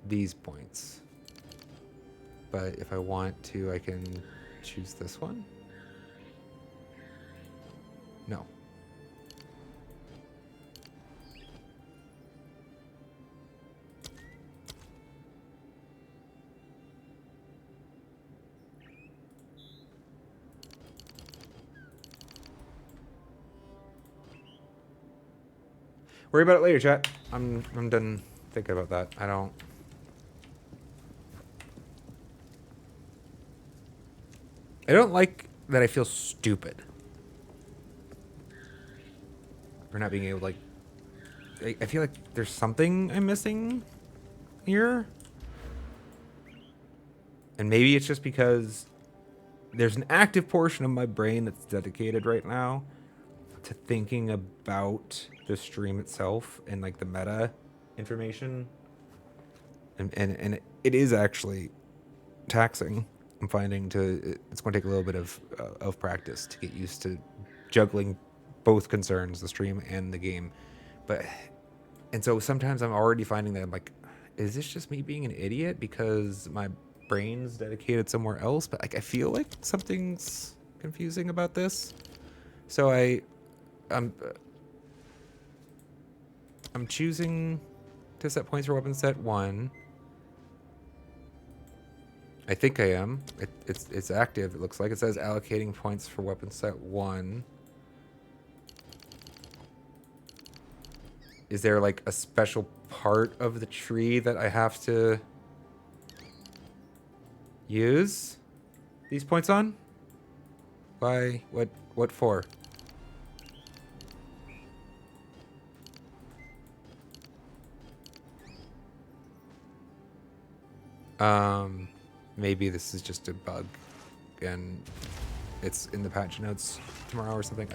these points. But if I want to, I can choose this one. No. Worry about it later, chat. I'm done thinking about that. I don't like that I feel stupid for not being able to, like, I feel like there's something I'm missing here. And maybe it's just because there's an active portion of my brain that's dedicated right now to thinking about the stream itself and like the meta information. And it is actually taxing. I'm finding it's going to take a little bit of practice to get used to juggling both concerns, the stream and the game. And so sometimes I'm already finding that I'm like, is this just me being an idiot because my brain's dedicated somewhere else? But like, I feel like something's confusing about this. So I'm choosing to set points for weapon set 1. I think I am. It's active. It looks like it says allocating points for weapon set 1. Is there like a special part of the tree that I have to use these points on? Why? What for? Maybe this is just a bug and it's in the patch notes tomorrow or something.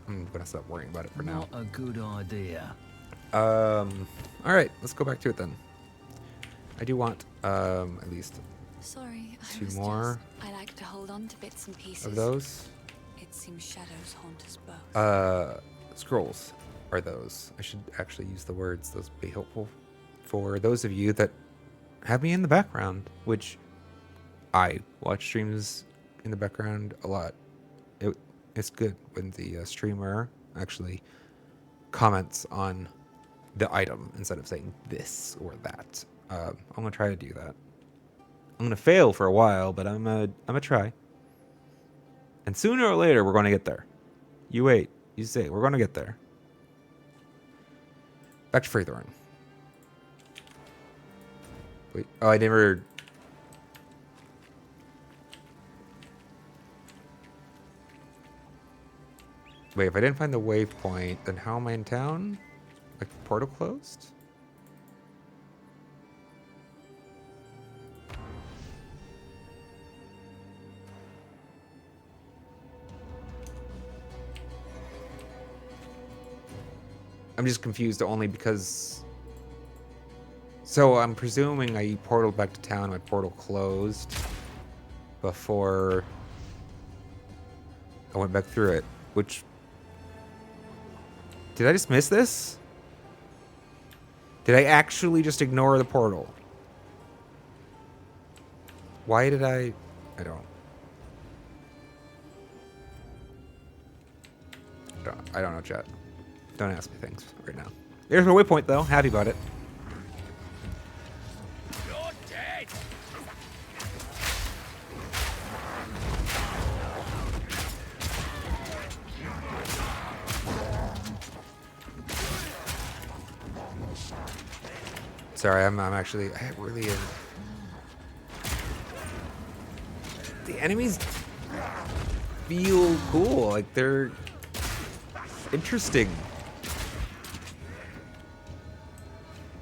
I'm gonna stop worrying about it for now. Not a good idea. All right, let's go back to it then. I do want at least Sorry, I 2 was more I like to hold on to bits and pieces. of those. It seems shadows haunt us both. Scrolls are those. I should actually use the words. Those would be helpful for those of you that have me in the background, which I watch streams in the background a lot. It's good when the streamer actually comments on the item instead of saying this or that. I'm gonna try to do that. I'm gonna fail for a while, but I'm gonna try. And sooner or later, we're gonna get there. You wait. You say we're gonna get there. Back to Freethorn. Wait. Oh, I never. Wait, if I didn't find the waypoint, then how am I in town? Like, the portal closed? I'm just confused only because... So, I'm presuming I portaled back to town, my portal closed before I went back through it, which... Did I just miss this? Did I actually just ignore the portal? Why did I don't know, chat. Don't ask me things right now. There's my waypoint, though. Happy about it. You're dead. Sorry, I'm actually... I really am... The enemies feel cool. Like, they're interesting.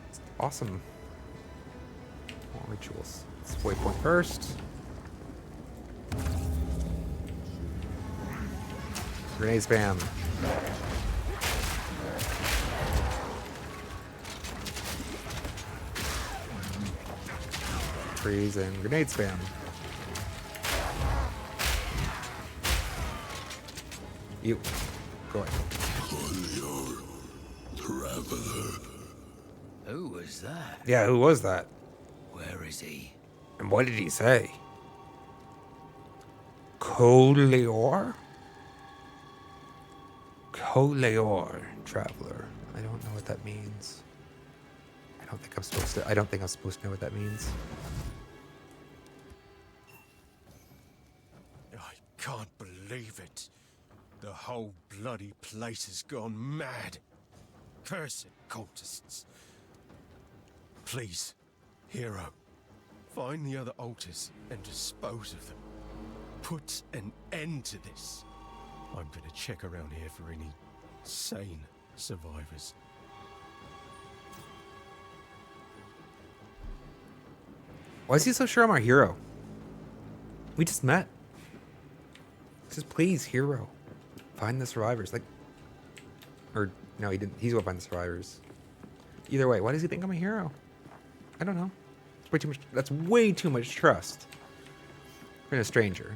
It's awesome. More rituals. Let's waypoint first. Grenade spam. Freeze and grenade spam. You. Go ahead. Traveler. Who was that? Yeah, who was that? Where is he? And what did he say? Coleor? Coleor, traveler. I don't know what that means. I don't think I'm supposed to know what that means. I can't believe it. The whole bloody place has gone mad. Cursed cultists. Please, hero, find the other altars and dispose of them. Put an end to this. I'm gonna check around here for any sane survivors. Why is he so sure I'm our hero? We just met. He says, please, hero, find the survivors. Like, or no, he didn't. He's gonna find the survivors. Either way, why does he think I'm a hero? I don't know. It's way too much. That's way too much trust in a stranger.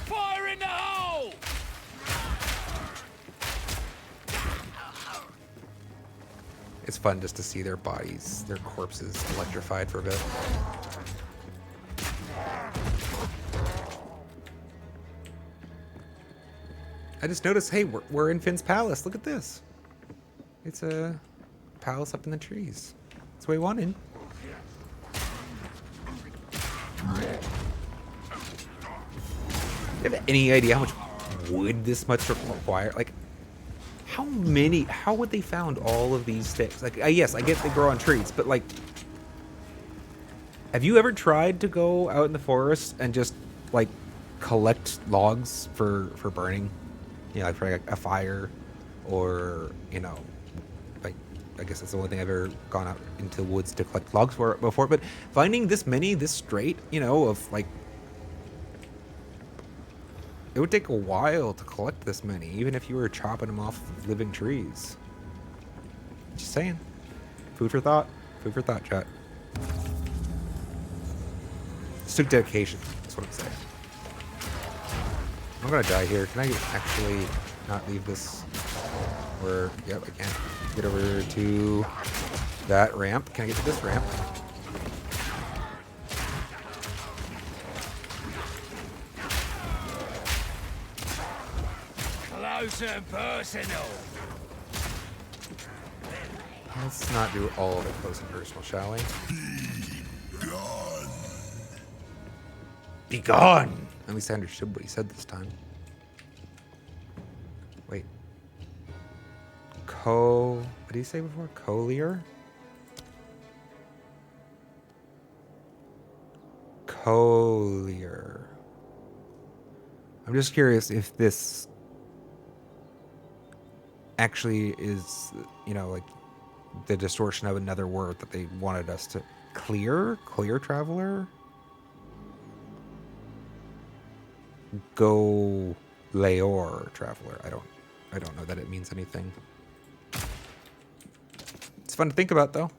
Fire in the hole! It's fun just to see their bodies, their corpses electrified for a bit. I just noticed, hey, we're in Finn's palace. Look at this. It's a palace up in the trees. That's what we wanted. Do you have any idea how much wood this much require? Like, how would they found all of these sticks? Like, yes, I get they grow on trees, but like, have you ever tried to go out in the forest and just like collect logs for burning? You know, like for like a fire, or you know, like I guess that's the only thing I've ever gone out into the woods to collect logs for before. But finding this many, this straight, you know, of like, it would take a while to collect this many, even if you were chopping them off of living trees. Just saying. Food for thought. Food for thought, chat. Just took dedication. That's what I'm saying. I'm gonna die here. Can I actually not leave this? Or, yep, I can. Get over to that ramp. Can I get to this ramp? Close and personal. Let's not do all of it close and personal, shall we? Be gone! At least I understood what he said this time. Wait. What did he say before? Collier? Collier. I'm just curious if this actually is, you know, like the distortion of another word that they wanted us to clear traveler. Go Leor traveler. I don't know that it means anything. It's fun to think about though.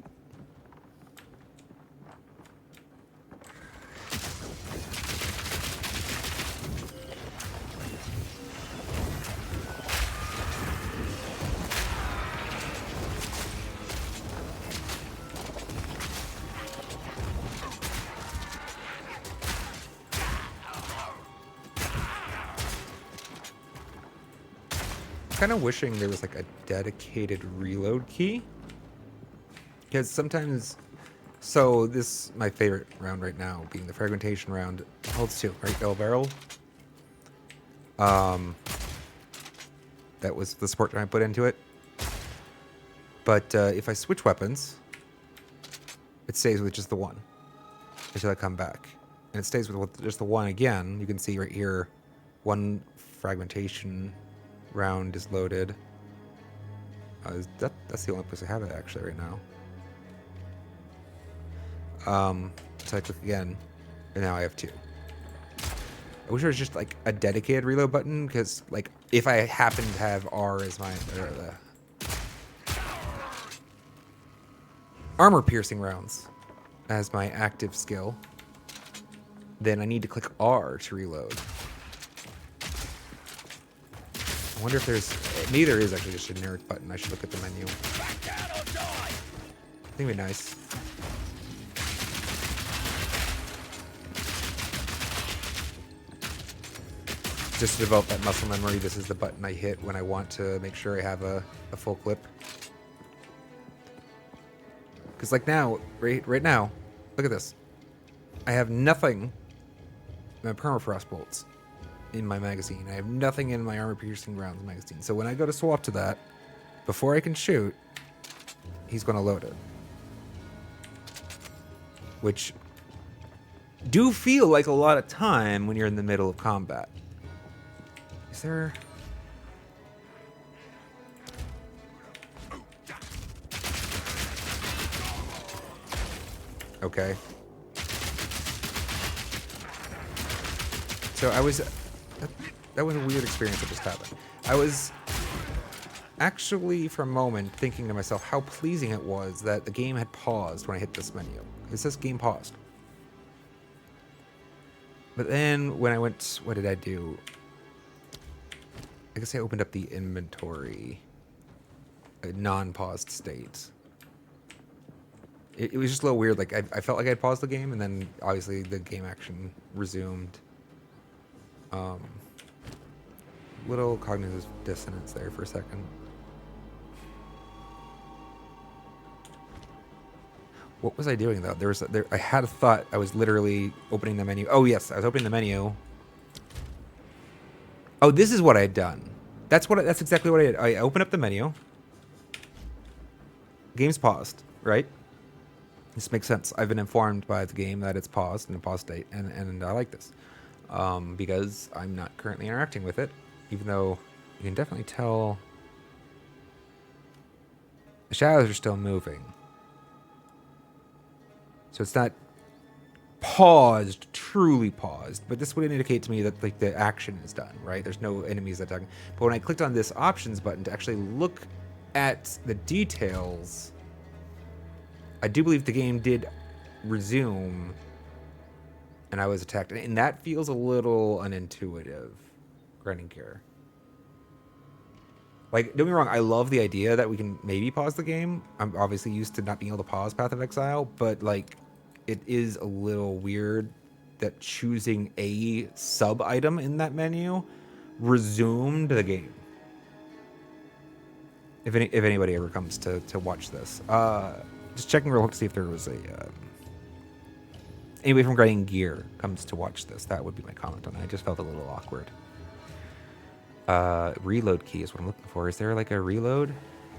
Kind of wishing there was like a dedicated reload key, because sometimes, so this my favorite round right now being the fragmentation round, holds 2, right? Bell barrel. That was the support I put into it. But if I switch weapons, it stays with just the one until I come back, and it stays with just the one again. You can see right here, one fragmentation round is loaded. That's the only place I have it actually right now. So I click again, and now I have 2. I wish there was just like a dedicated reload button, because like if I happen to have R as my armor piercing rounds as my active skill, then I need to click R to reload. I wonder if there's... Maybe there is actually just a generic button. I should look at the menu. I think it'd be nice. Just to develop that muscle memory, this is the button I hit when I want to make sure I have a full clip. Because like now, right now, look at this. I have nothing in my permafrost bolts. in my magazine. I have nothing in my armor-piercing rounds magazine. So when I go to swap to that, before I can shoot, he's going to load it. Which do feel like a lot of time when you're in the middle of combat. Is there... Okay. So I was... That was a weird experience that just happened. I was actually, for a moment, thinking to myself how pleasing it was that the game had paused when I hit this menu. It says game paused. But then when I went... What did I do? I guess I opened up the inventory. A non-paused state. It was just a little weird. Like, I felt like I'd paused the game, and then obviously the game action resumed. Little cognitive dissonance there for a second. What was I doing though? I had a thought. I was literally opening the menu. Oh yes, I was opening the menu. Oh, this is what I had done. That's exactly what I did. I opened up the menu. Game's paused, right? This makes sense. I've been informed by the game that it's paused in a pause state, and I like this because I'm not currently interacting with it, even though you can definitely tell the shadows are still moving. So it's not paused, truly paused, but this would indicate to me that like the action is done, right? There's no enemies attacking. But when I clicked on this options button to actually look at the details, I do believe the game did resume and I was attacked. And that feels a little unintuitive, grinding gear. Like, don't get me wrong, I love the idea that we can maybe pause the game. I'm obviously used to not being able to pause Path of Exile, but like, it is a little weird that choosing a sub-item in that menu resumed the game. If anybody ever comes to watch this. Just checking real quick to see if there was a... anybody from Grinding Gear comes to watch this. That would be my comment on it. I just felt a little awkward. Reload key is what I'm looking for. Is there like a reload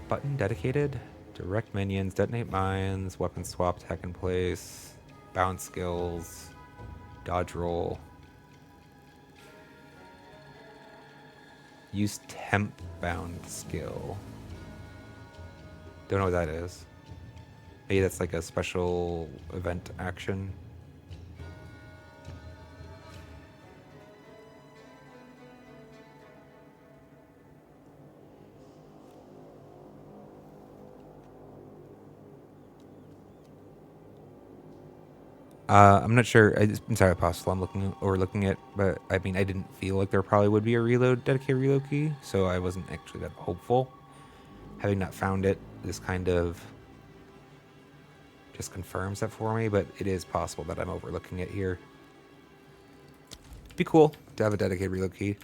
button dedicated? Direct minions, detonate mines, weapon swap, attack in place, bounce skills, dodge roll. Use temp bound skill. Don't know what that is. Maybe that's like a special event action. I'm not sure. It's entirely possible I'm overlooking it, but I mean, I didn't feel like there probably would be a dedicated reload key, so I wasn't actually that hopeful. Having not found it, this kind of just confirms that for me, but it is possible that I'm overlooking it here. It'd be cool to have a dedicated reload key.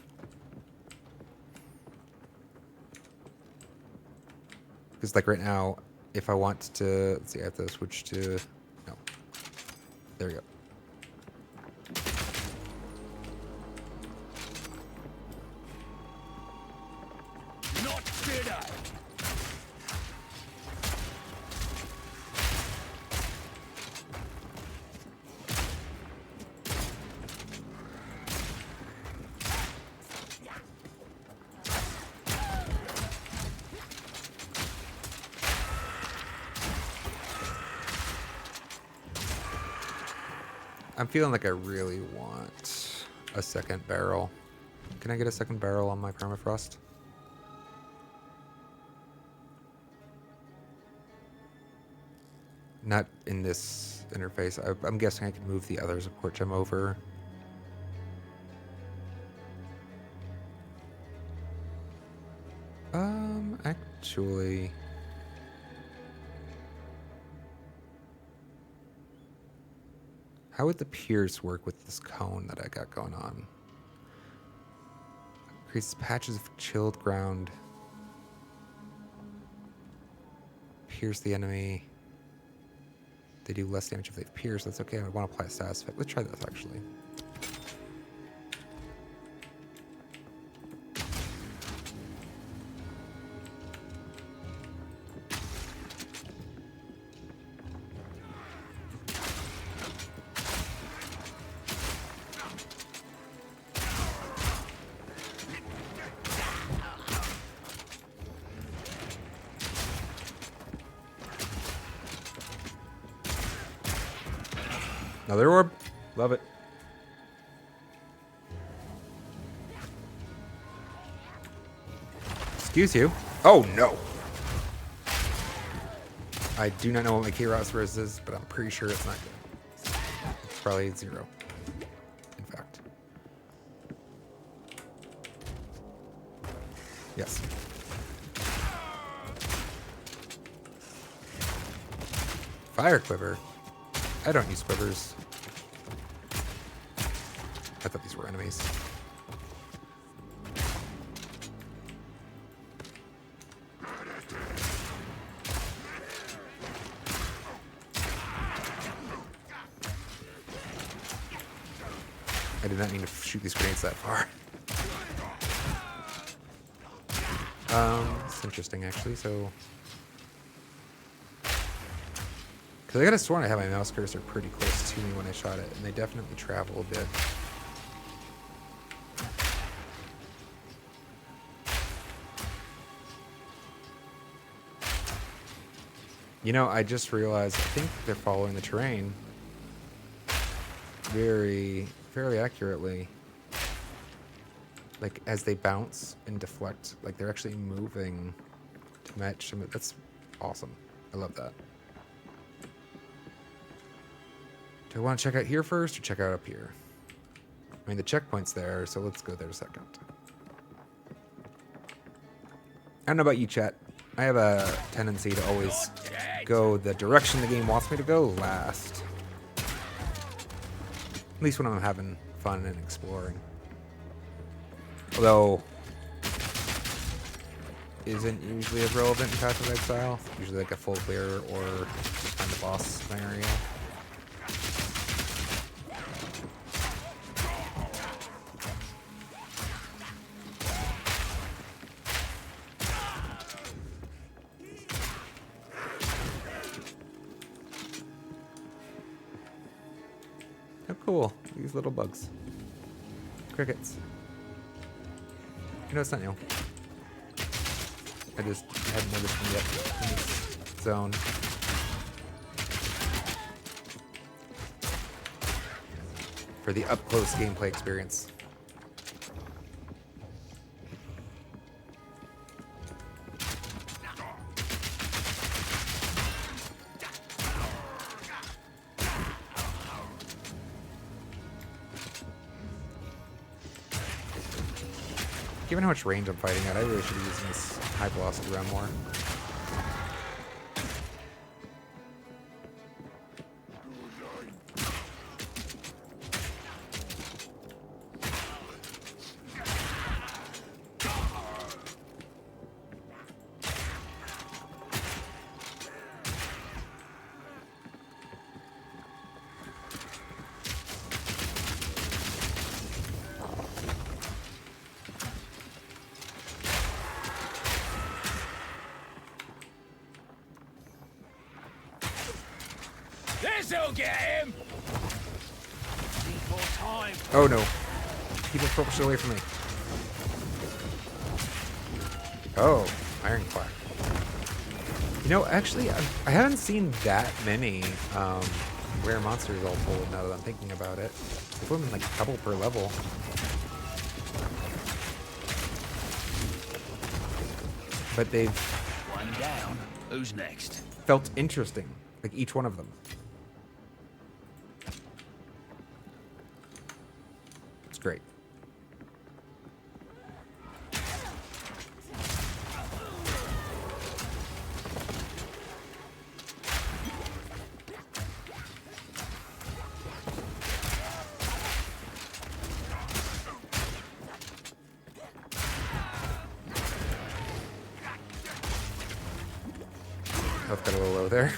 Because like right now, if I want to, let's see, I have to switch to, no. There we go. Not today. I'm feeling like I really want a second barrel. Can I get a second barrel on my permafrost? Not in this interface. I'm guessing I can move the other support gem over. Actually... How would the pierce work with this cone that I got going on? Creates patches of chilled ground. Pierce the enemy. They do less damage if they've pierced. That's okay. I want to apply a status effect. Let's try this actually. Another orb. Love it. Excuse you. Oh, no. I do not know what my Chaos Res is, but I'm pretty sure it's not good. It's probably 0. In fact. Yes. Fire Quiver. I don't use quivers. I thought these were enemies. I did not mean to shoot these grenades that far. It's interesting actually, so... Because I could have sworn I had my mouse cursor pretty close to me when I shot it, and they definitely travel a bit. You know, I just realized, I think they're following the terrain fairly accurately. Like, as they bounce and deflect, like they're actually moving to match some of... That's awesome. I love that. Do I want to check out here first or check out up here? I mean, the checkpoint's there, so let's go there a second. I don't know about you, chat. I have a tendency to always go the direction the game wants me to go last. At least when I'm having fun and exploring. Although, isn't usually as relevant in Path of Exile. Usually like a full clear or just find the boss scenario. Oh, cool. These little bugs. Crickets. You know, it's not new. I just hadn't noticed them yet in this zone. For the up-close gameplay experience. Given how much range I'm fighting at, I really should be using this high velocity round more. This'll get him! Need more time. Oh no. Keep it focused away from me. Oh, Iron Clack. You know, actually, I haven't seen that many rare monsters all told now that I'm thinking about it. They've been like a couple per level. But they've One down. Who's next? felt interesting, like each one of them. It's great. Health got a little low there.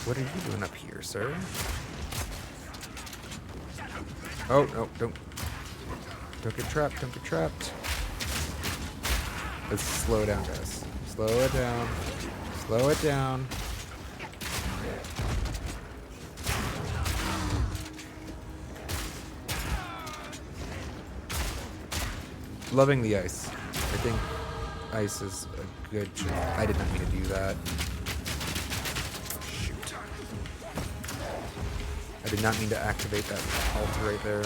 What are you doing up here, sir? Oh, no, don't get trapped, don't get trapped. Let's slow down, guys. Slow it down. Slow it down. Loving the ice. I think ice is a good choice. I did not mean to do that. Shoot. I did not mean to activate that altar right there.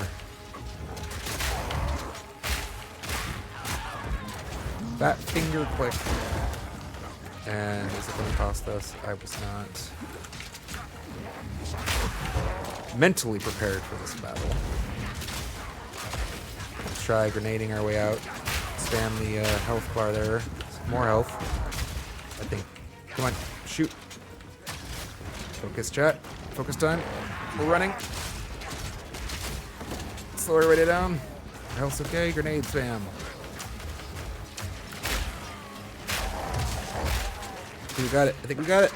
That finger click. And is it going to cost us? I was not mentally prepared for this battle. Let's try grenading our way out. Spam the health bar there. More health. I think. Come on, shoot. Focus, chat. Focus time. We're running. Slow our way down. Health's okay. Grenade spam. I think we got it. I think we got it.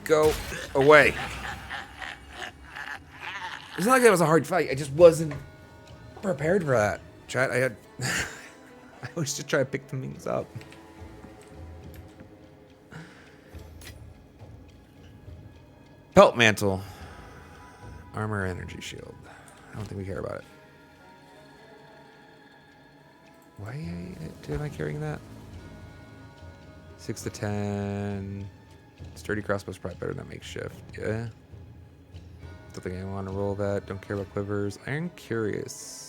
Go away. It's not like that was a hard fight. I just wasn't prepared for that. Chat, I had... I always just try to pick things up. Pelt mantle. Armor, energy shield. I don't think we care about it. Why am I carrying that? 6 to 10. Sturdy crossbow's probably better than makeshift. Yeah. Don't think I want to roll that. Don't care about quivers. Iron Curious.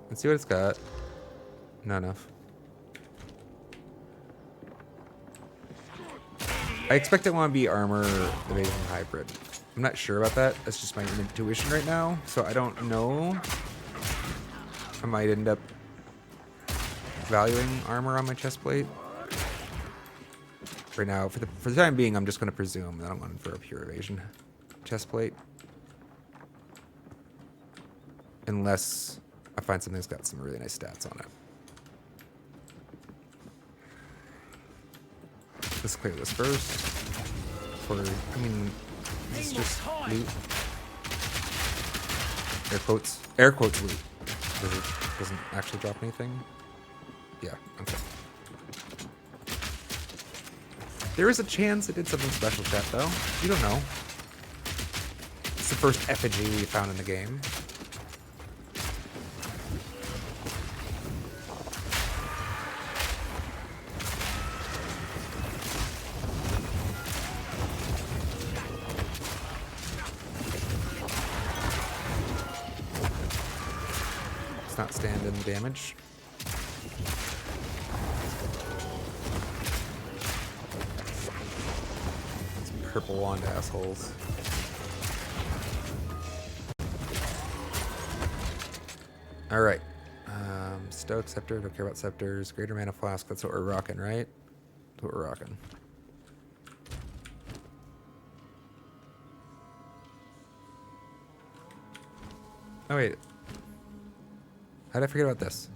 Let's see what it's got. Not enough. I expect I want to be armor evasion hybrid. I'm not sure about that. That's just my intuition right now. So I don't know. I might end up valuing armor on my chest plate. Right now, for the time being, I'm just going to presume that I'm going for a pure evasion chest plate. Unless I find something that's got some really nice stats on it. Let's clear this first. I mean, it's just loot. Air quotes loot. Doesn't actually drop anything. Yeah, okay. There is a chance it did something special, chat, though. You don't know. It's the first effigy we found in the game. It's not standing damage. Purple wand assholes. Alright. Stoic Scepter, don't care about scepters. Greater Mana Flask, that's what we're rocking, right? That's what we're rocking. Oh wait. How did I forget about this?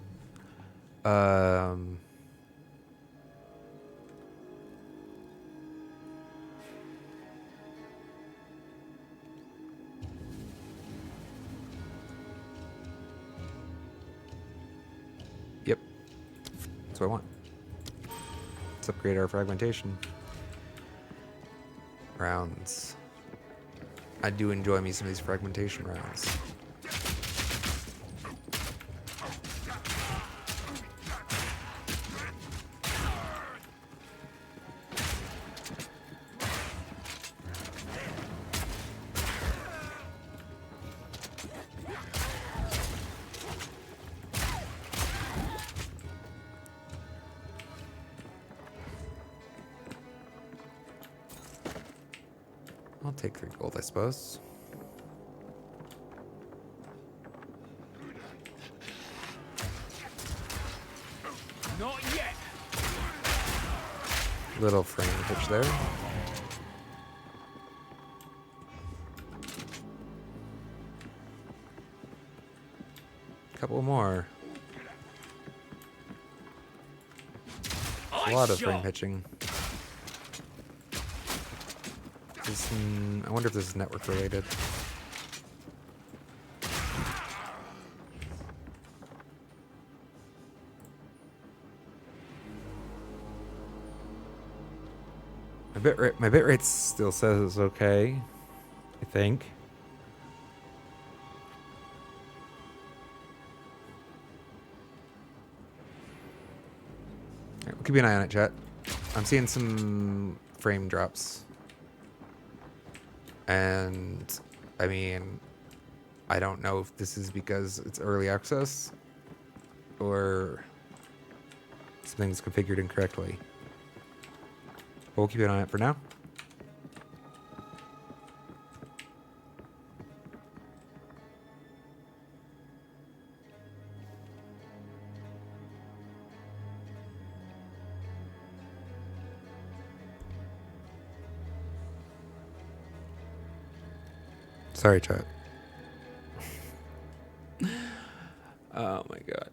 Yep. That's what I want. Let's upgrade our fragmentation. Rounds. I do enjoy me some of these fragmentation rounds. I'll take 3 gold, I suppose. Not yet. Little frame pitch there. Couple more. A lot of frame pitching. I wonder if this is network related. My bitrate still says it's okay, I think. Alright, we'll keep an eye on it, chat. I'm seeing some frame drops. And, I mean, I don't know if this is because it's early access or something's configured incorrectly. But we'll keep an eye on it for now. Sorry, chat. Oh my god.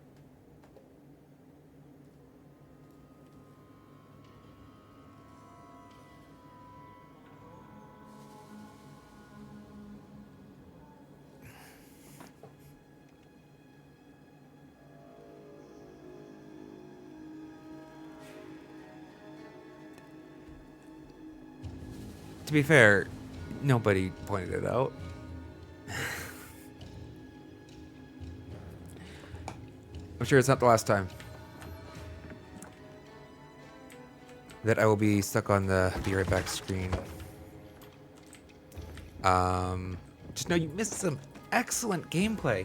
To be fair, nobody pointed it out. I'm sure it's not the last time that I will be stuck on the be right back screen. Just know you missed some excellent gameplay.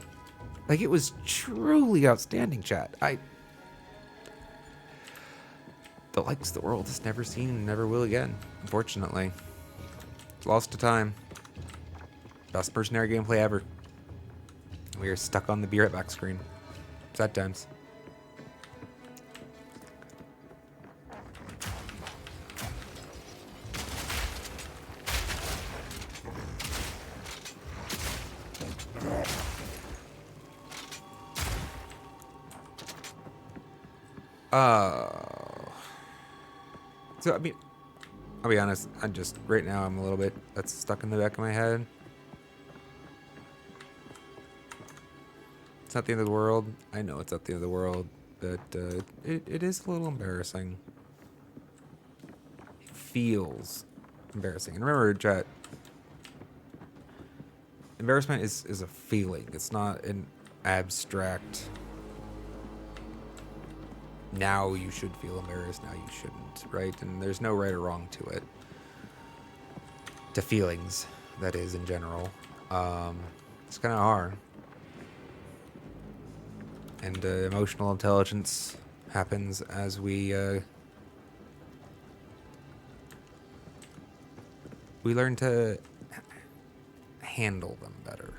Like, it was truly outstanding, chat. The likes the world has never seen and never will again, unfortunately. It's lost to time. Best mercenary gameplay ever. We are stuck on the be right back screen. Sad times. So I mean, I'll be honest. I'm just right now. I'm a little bit that's stuck in the back of my head. It's not the end of the world. I know it's not the end of the world, but it is a little embarrassing. It feels embarrassing. And remember, chat, embarrassment is a feeling. It's not an abstract, now you should feel embarrassed, now you shouldn't, right? And there's no right or wrong to it. To feelings, that is, in general. It's kind of hard. And emotional intelligence happens as we learn to handle them better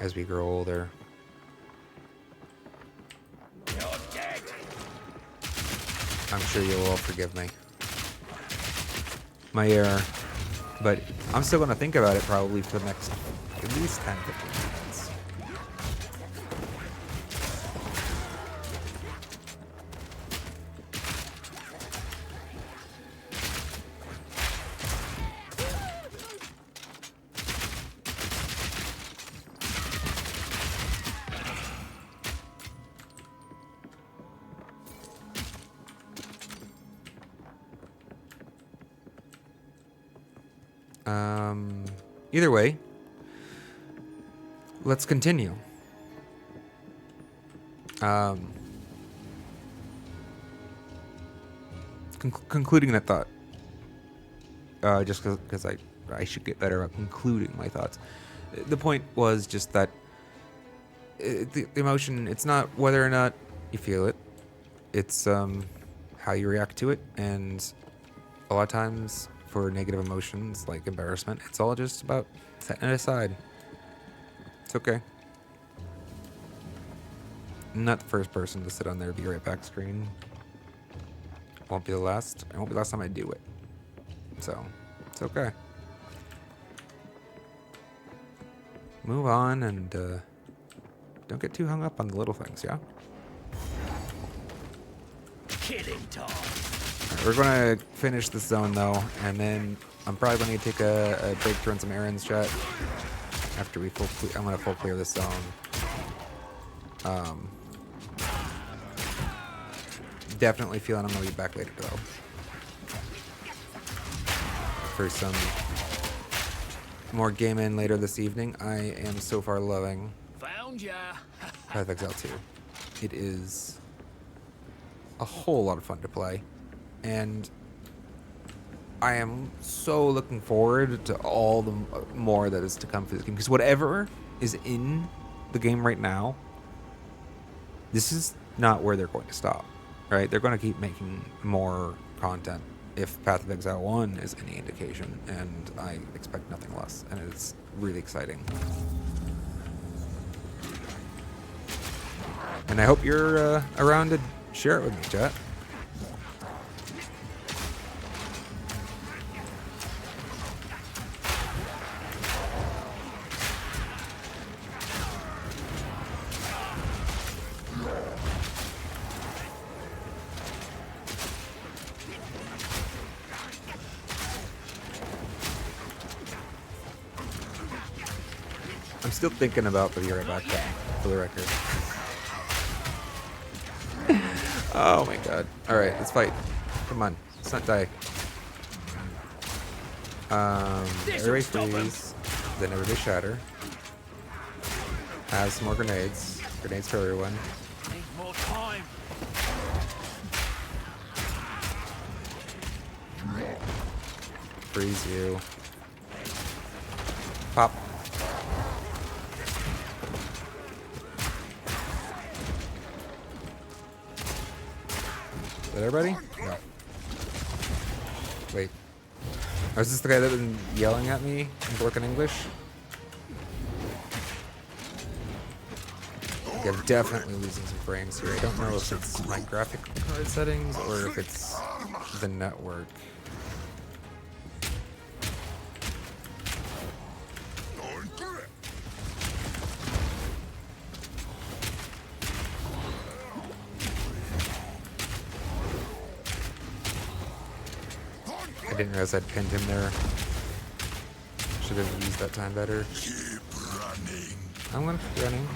as we grow older. You're dead. I'm sure you'll all forgive me my error, but I'm still gonna think about it probably for the next at least 10-15 minutes. Either way, let's continue. Concluding that thought. Just because I should get better at concluding my thoughts. The point was just that the emotion, it's not whether or not you feel it. It's how you react to it. And a lot of times for negative emotions like embarrassment, it's all just about setting it aside. It's okay. I'm not the first person to sit on their be right back screen. Won't be the last. It won't be the last time I do it. So, it's okay. Move on and don't get too hung up on the little things, yeah? Killing time. Right, we're gonna finish this zone though, and then I'm probably gonna take a break to run some errands, chat. After we I'm gonna full clear this zone. Definitely feeling I'm gonna be back later though. For some more gaming later this evening. I am so far loving Found ya. Path of Exile 2. It is a whole lot of fun to play, and I am so looking forward to all the more that is to come for this game, because whatever is in the game right now, this is not where they're going to stop, right? They're going to keep making more content if Path of Exile 1 is any indication, and I expect nothing less, and it's really exciting. And I hope you're around to share it with me, chat. I'm still thinking about the Be Right Back thing, for the record. Oh my god. Alright, let's fight. Come on. Let's not die. Everybody freeze. Then everybody shatter. Have some more grenades. Grenades for everyone. Need more time. Freeze you. Pop. Is that everybody? No. Wait. Oh, is this the guy that's been yelling at me in broken English? I think I'm definitely losing some frames here. I don't know if it's my graphic card settings or if it's the network. I didn't realize I'd pinned him there. Should have used that time better. I'm gonna keep running.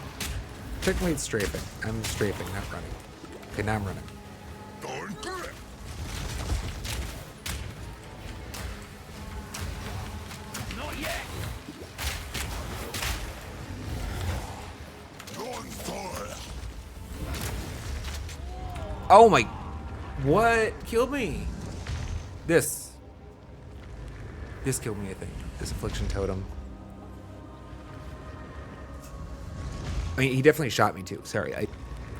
Technically it's strafing. I'm strafing, not running. Okay, now I'm running. Not yet. Oh my... What killed me? This killed me, I think. This Affliction Totem. I mean, he definitely shot me too. Sorry, I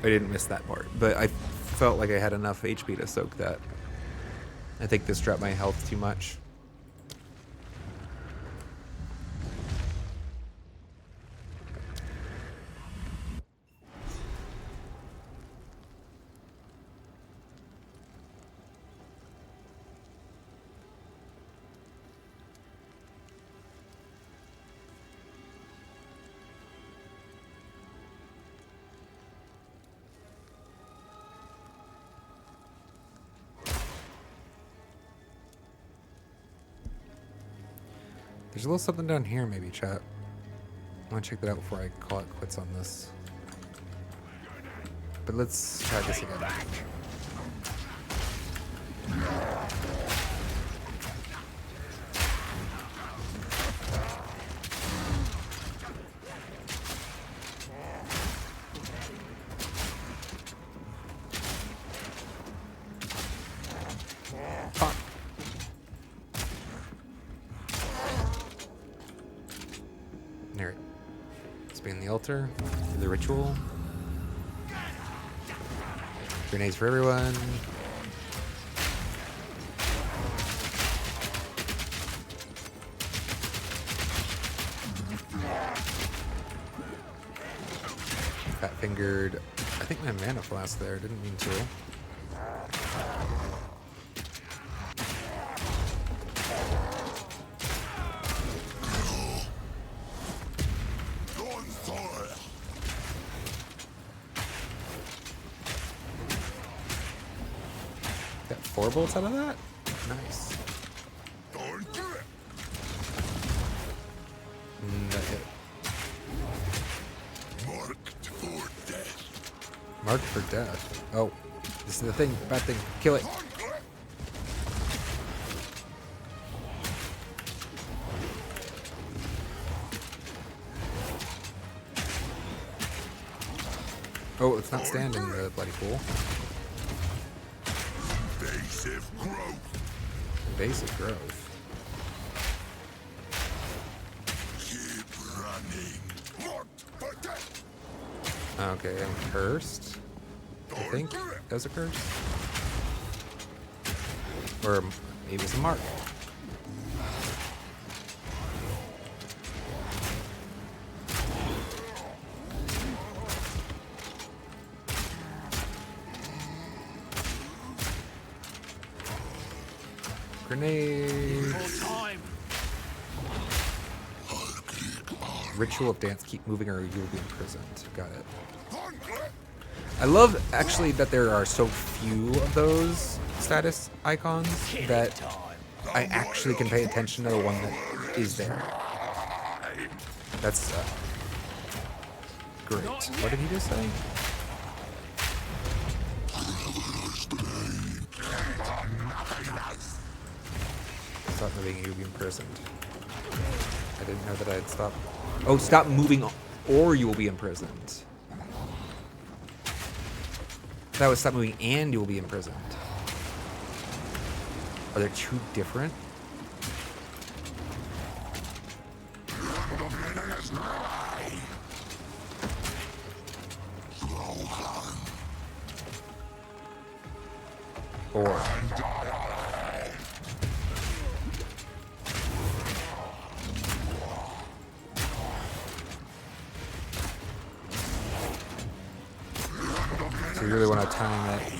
didn't miss that part. But I felt like I had enough HP to soak that. I think this dropped my health too much. There's a little something down here, maybe, chat. I want to check that out before I call it quits on this. But let's try this again. Fuck. There. Expand the altar. Do the ritual. Grenades for everyone. Fat fingered. I think my mana flask there. Didn't mean to. Got 4 bolts out of that? Nice. That hit. Marked for death. Oh, this is the thing. Bad thing. Kill it. Oh, let's not stand in the bloody pool. Invasive growth. Basic growth. Keep running. Marked for death. Okay, I'm cursed. I think that was a curse. Or maybe it's a mark. Grenade. More time. Ritual of dance. Keep moving or you will be imprisoned. Got it. I love actually that there are so few of those status icons that I actually can pay attention to the one that is there. That's great. What did he just say? Stop moving, you'll be imprisoned. I didn't know that I'd stop. Oh, stop moving or you will be imprisoned. That was stop moving and you will be imprisoned. Are there two different? Or so you really want to time it.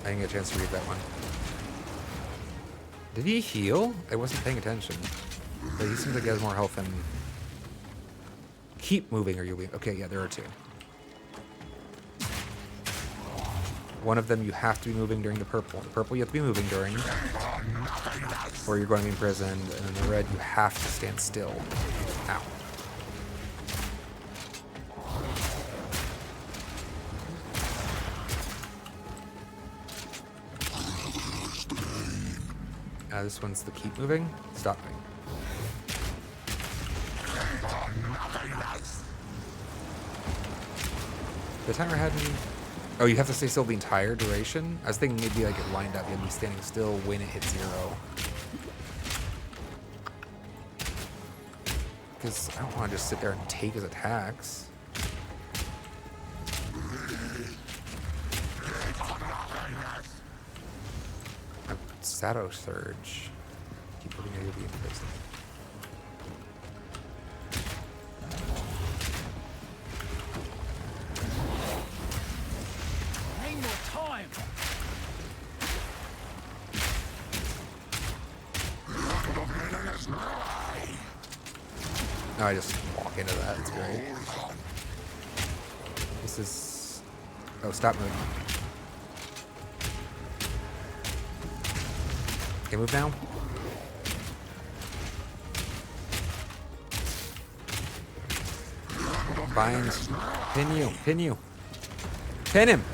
I didn't get a chance to read that one. Did he heal? I wasn't paying attention. But he seems like he has more health than... Keep moving or you'll be... Okay, yeah, there are two. One of them you have to be moving during the purple. The purple you have to be moving during, or you're going to be imprisoned. And then the red you have to stand still. Ow. This one's the keep moving. Stopping. The timer hadn't... Oh, you have to stay still the entire duration? I was thinking maybe like it lined up. You have to be standing still when it hits 0. Because I don't want to just sit there and take his attacks. Shadow Surge. Keep looking at you in prison. Need more time. No, I just walk into that. It's great. This is... Oh, stop moving. Okay, move now. Bind. Pin you. Pin you. Pin him.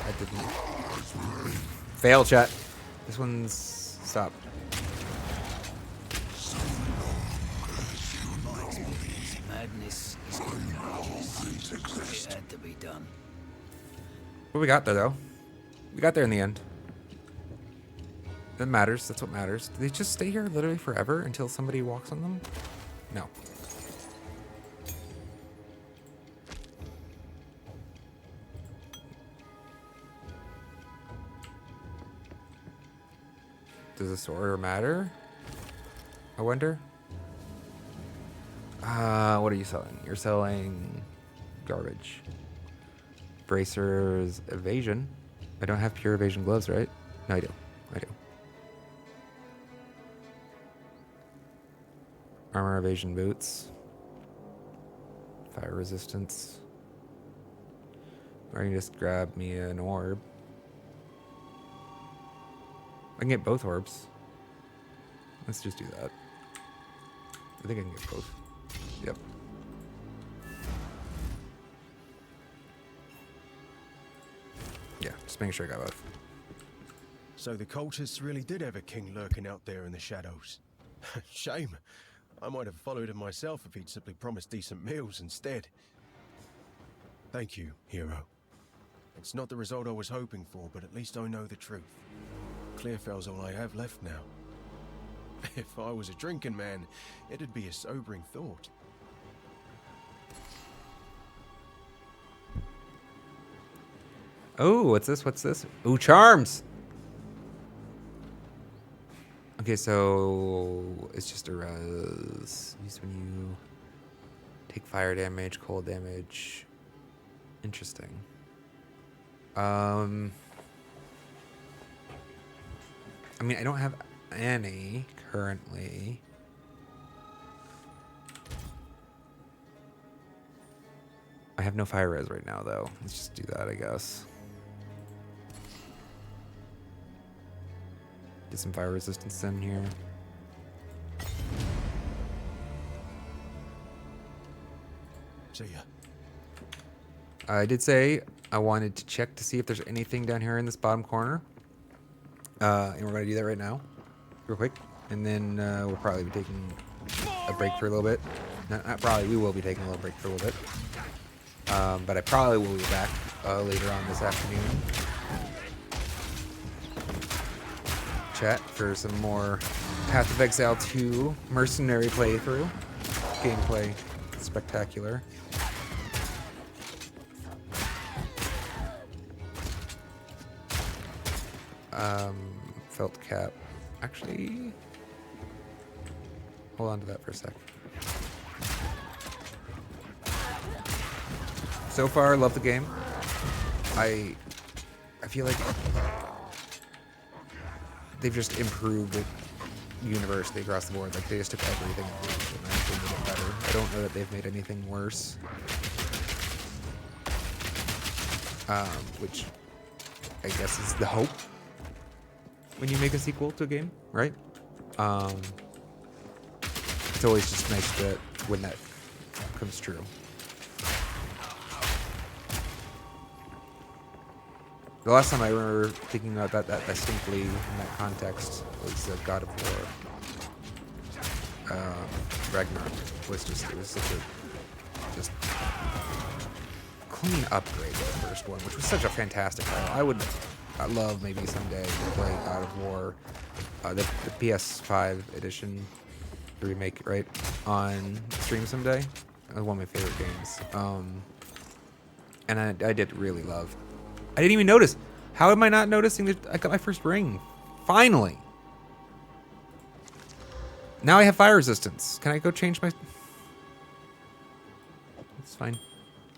I didn't. Fail, chat. This one's... Stop. Madness is contagious. It had to be done. What we got there, though? We got there in the end. That matters. That's what matters. Do they just stay here literally forever until somebody walks on them? No. Does this order matter? I wonder. What are you selling? You're selling garbage. Bracers, evasion. I don't have pure evasion gloves, right? No, I do. I do. Armor evasion boots. Fire resistance. Or you can just grab me an orb. I can get both orbs. Let's just do that. I think I can get both. Yep. Yeah, just making sure I got both. So the cultists really did have a king lurking out there in the shadows. Shame. I might have followed him myself if he'd simply promised decent meals instead. Thank you, hero. It's not the result I was hoping for, but at least I know the truth. Clearfell's all I have left now. If I was a drinking man, it'd be a sobering thought. Oh, what's this? What's this? Ooh, charms. Okay, so it's just a res. Used when you take fire damage, cold damage. Interesting. I mean, I don't have any currently. I have no fire res right now, though. Let's just do that, I guess. Get some fire resistance in here. See ya. I did say I wanted to check to see if there's anything down here in this bottom corner. And we're going to do that right now, real quick. And then we'll probably be taking a break for a little bit. Not probably, we will be taking a little break for a little bit. But I probably will be back later on this afternoon. Chat for some more Path of Exile 2 mercenary playthrough. Gameplay spectacular. Felt cap. Actually, hold on to that for a sec. So far, love the game. I feel like they've just improved it universally across the board. Like they just took everything and actually made it better. I don't know that they've made anything worse. Which I guess is the hope when you make a sequel to a game, right? It's always just nice that when that comes true. The last time I remember thinking about that distinctly in that context was God of War. Ragnarok was just, it was such a just clean upgrade to the first one, which was such a fantastic title. I'd love maybe someday to play God of War, the PS5 edition, the remake, right, on stream someday. That was one of my favorite games. And I did really love. I didn't even notice. How am I not noticing that I got my first ring? Finally. Now I have fire resistance. Can I go change my... It's fine.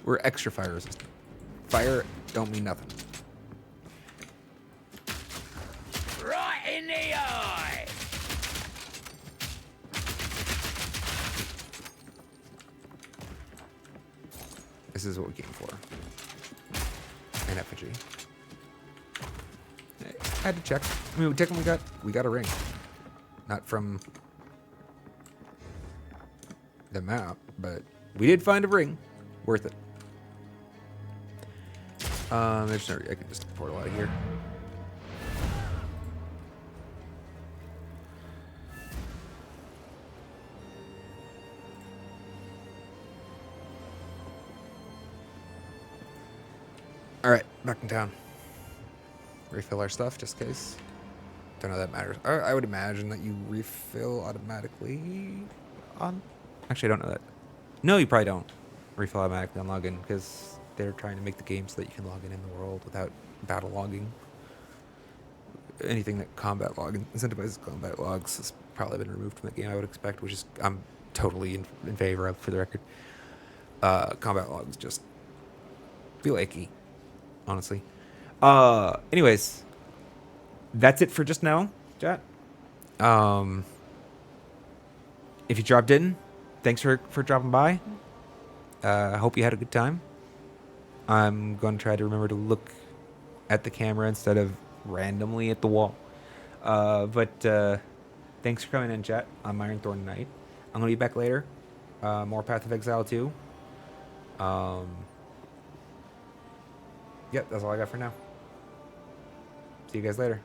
We're extra fire resistant. Fire don't mean nothing. Right in the eye! This is what we came for. An effigy. I had to check. I mean, technically we got a ring. Not from the map, but we did find a ring. Worth it. There's no, I can just portal out of here. All right, back in town. Refill our stuff just in case. Don't know that matters. I would imagine that you refill automatically on... Actually, I don't know that. No, you probably don't refill automatically on login because they're trying to make the game so that you can log in the world without battle logging. Anything that combat log incentivizes combat logs has probably been removed from the game, I would expect, which is I'm totally in favor of, for the record. Combat logs just feel icky, honestly. Anyways, that's it for just now, chat. If you dropped in, thanks for dropping by. I hope you had a good time. I'm going to try to remember to look at the camera instead of randomly at the wall. But thanks for coming in, chat. I'm Ironthorn Knight. I'm going to be back later. More Path of Exile 2. Yep, that's all I got for now. See you guys later.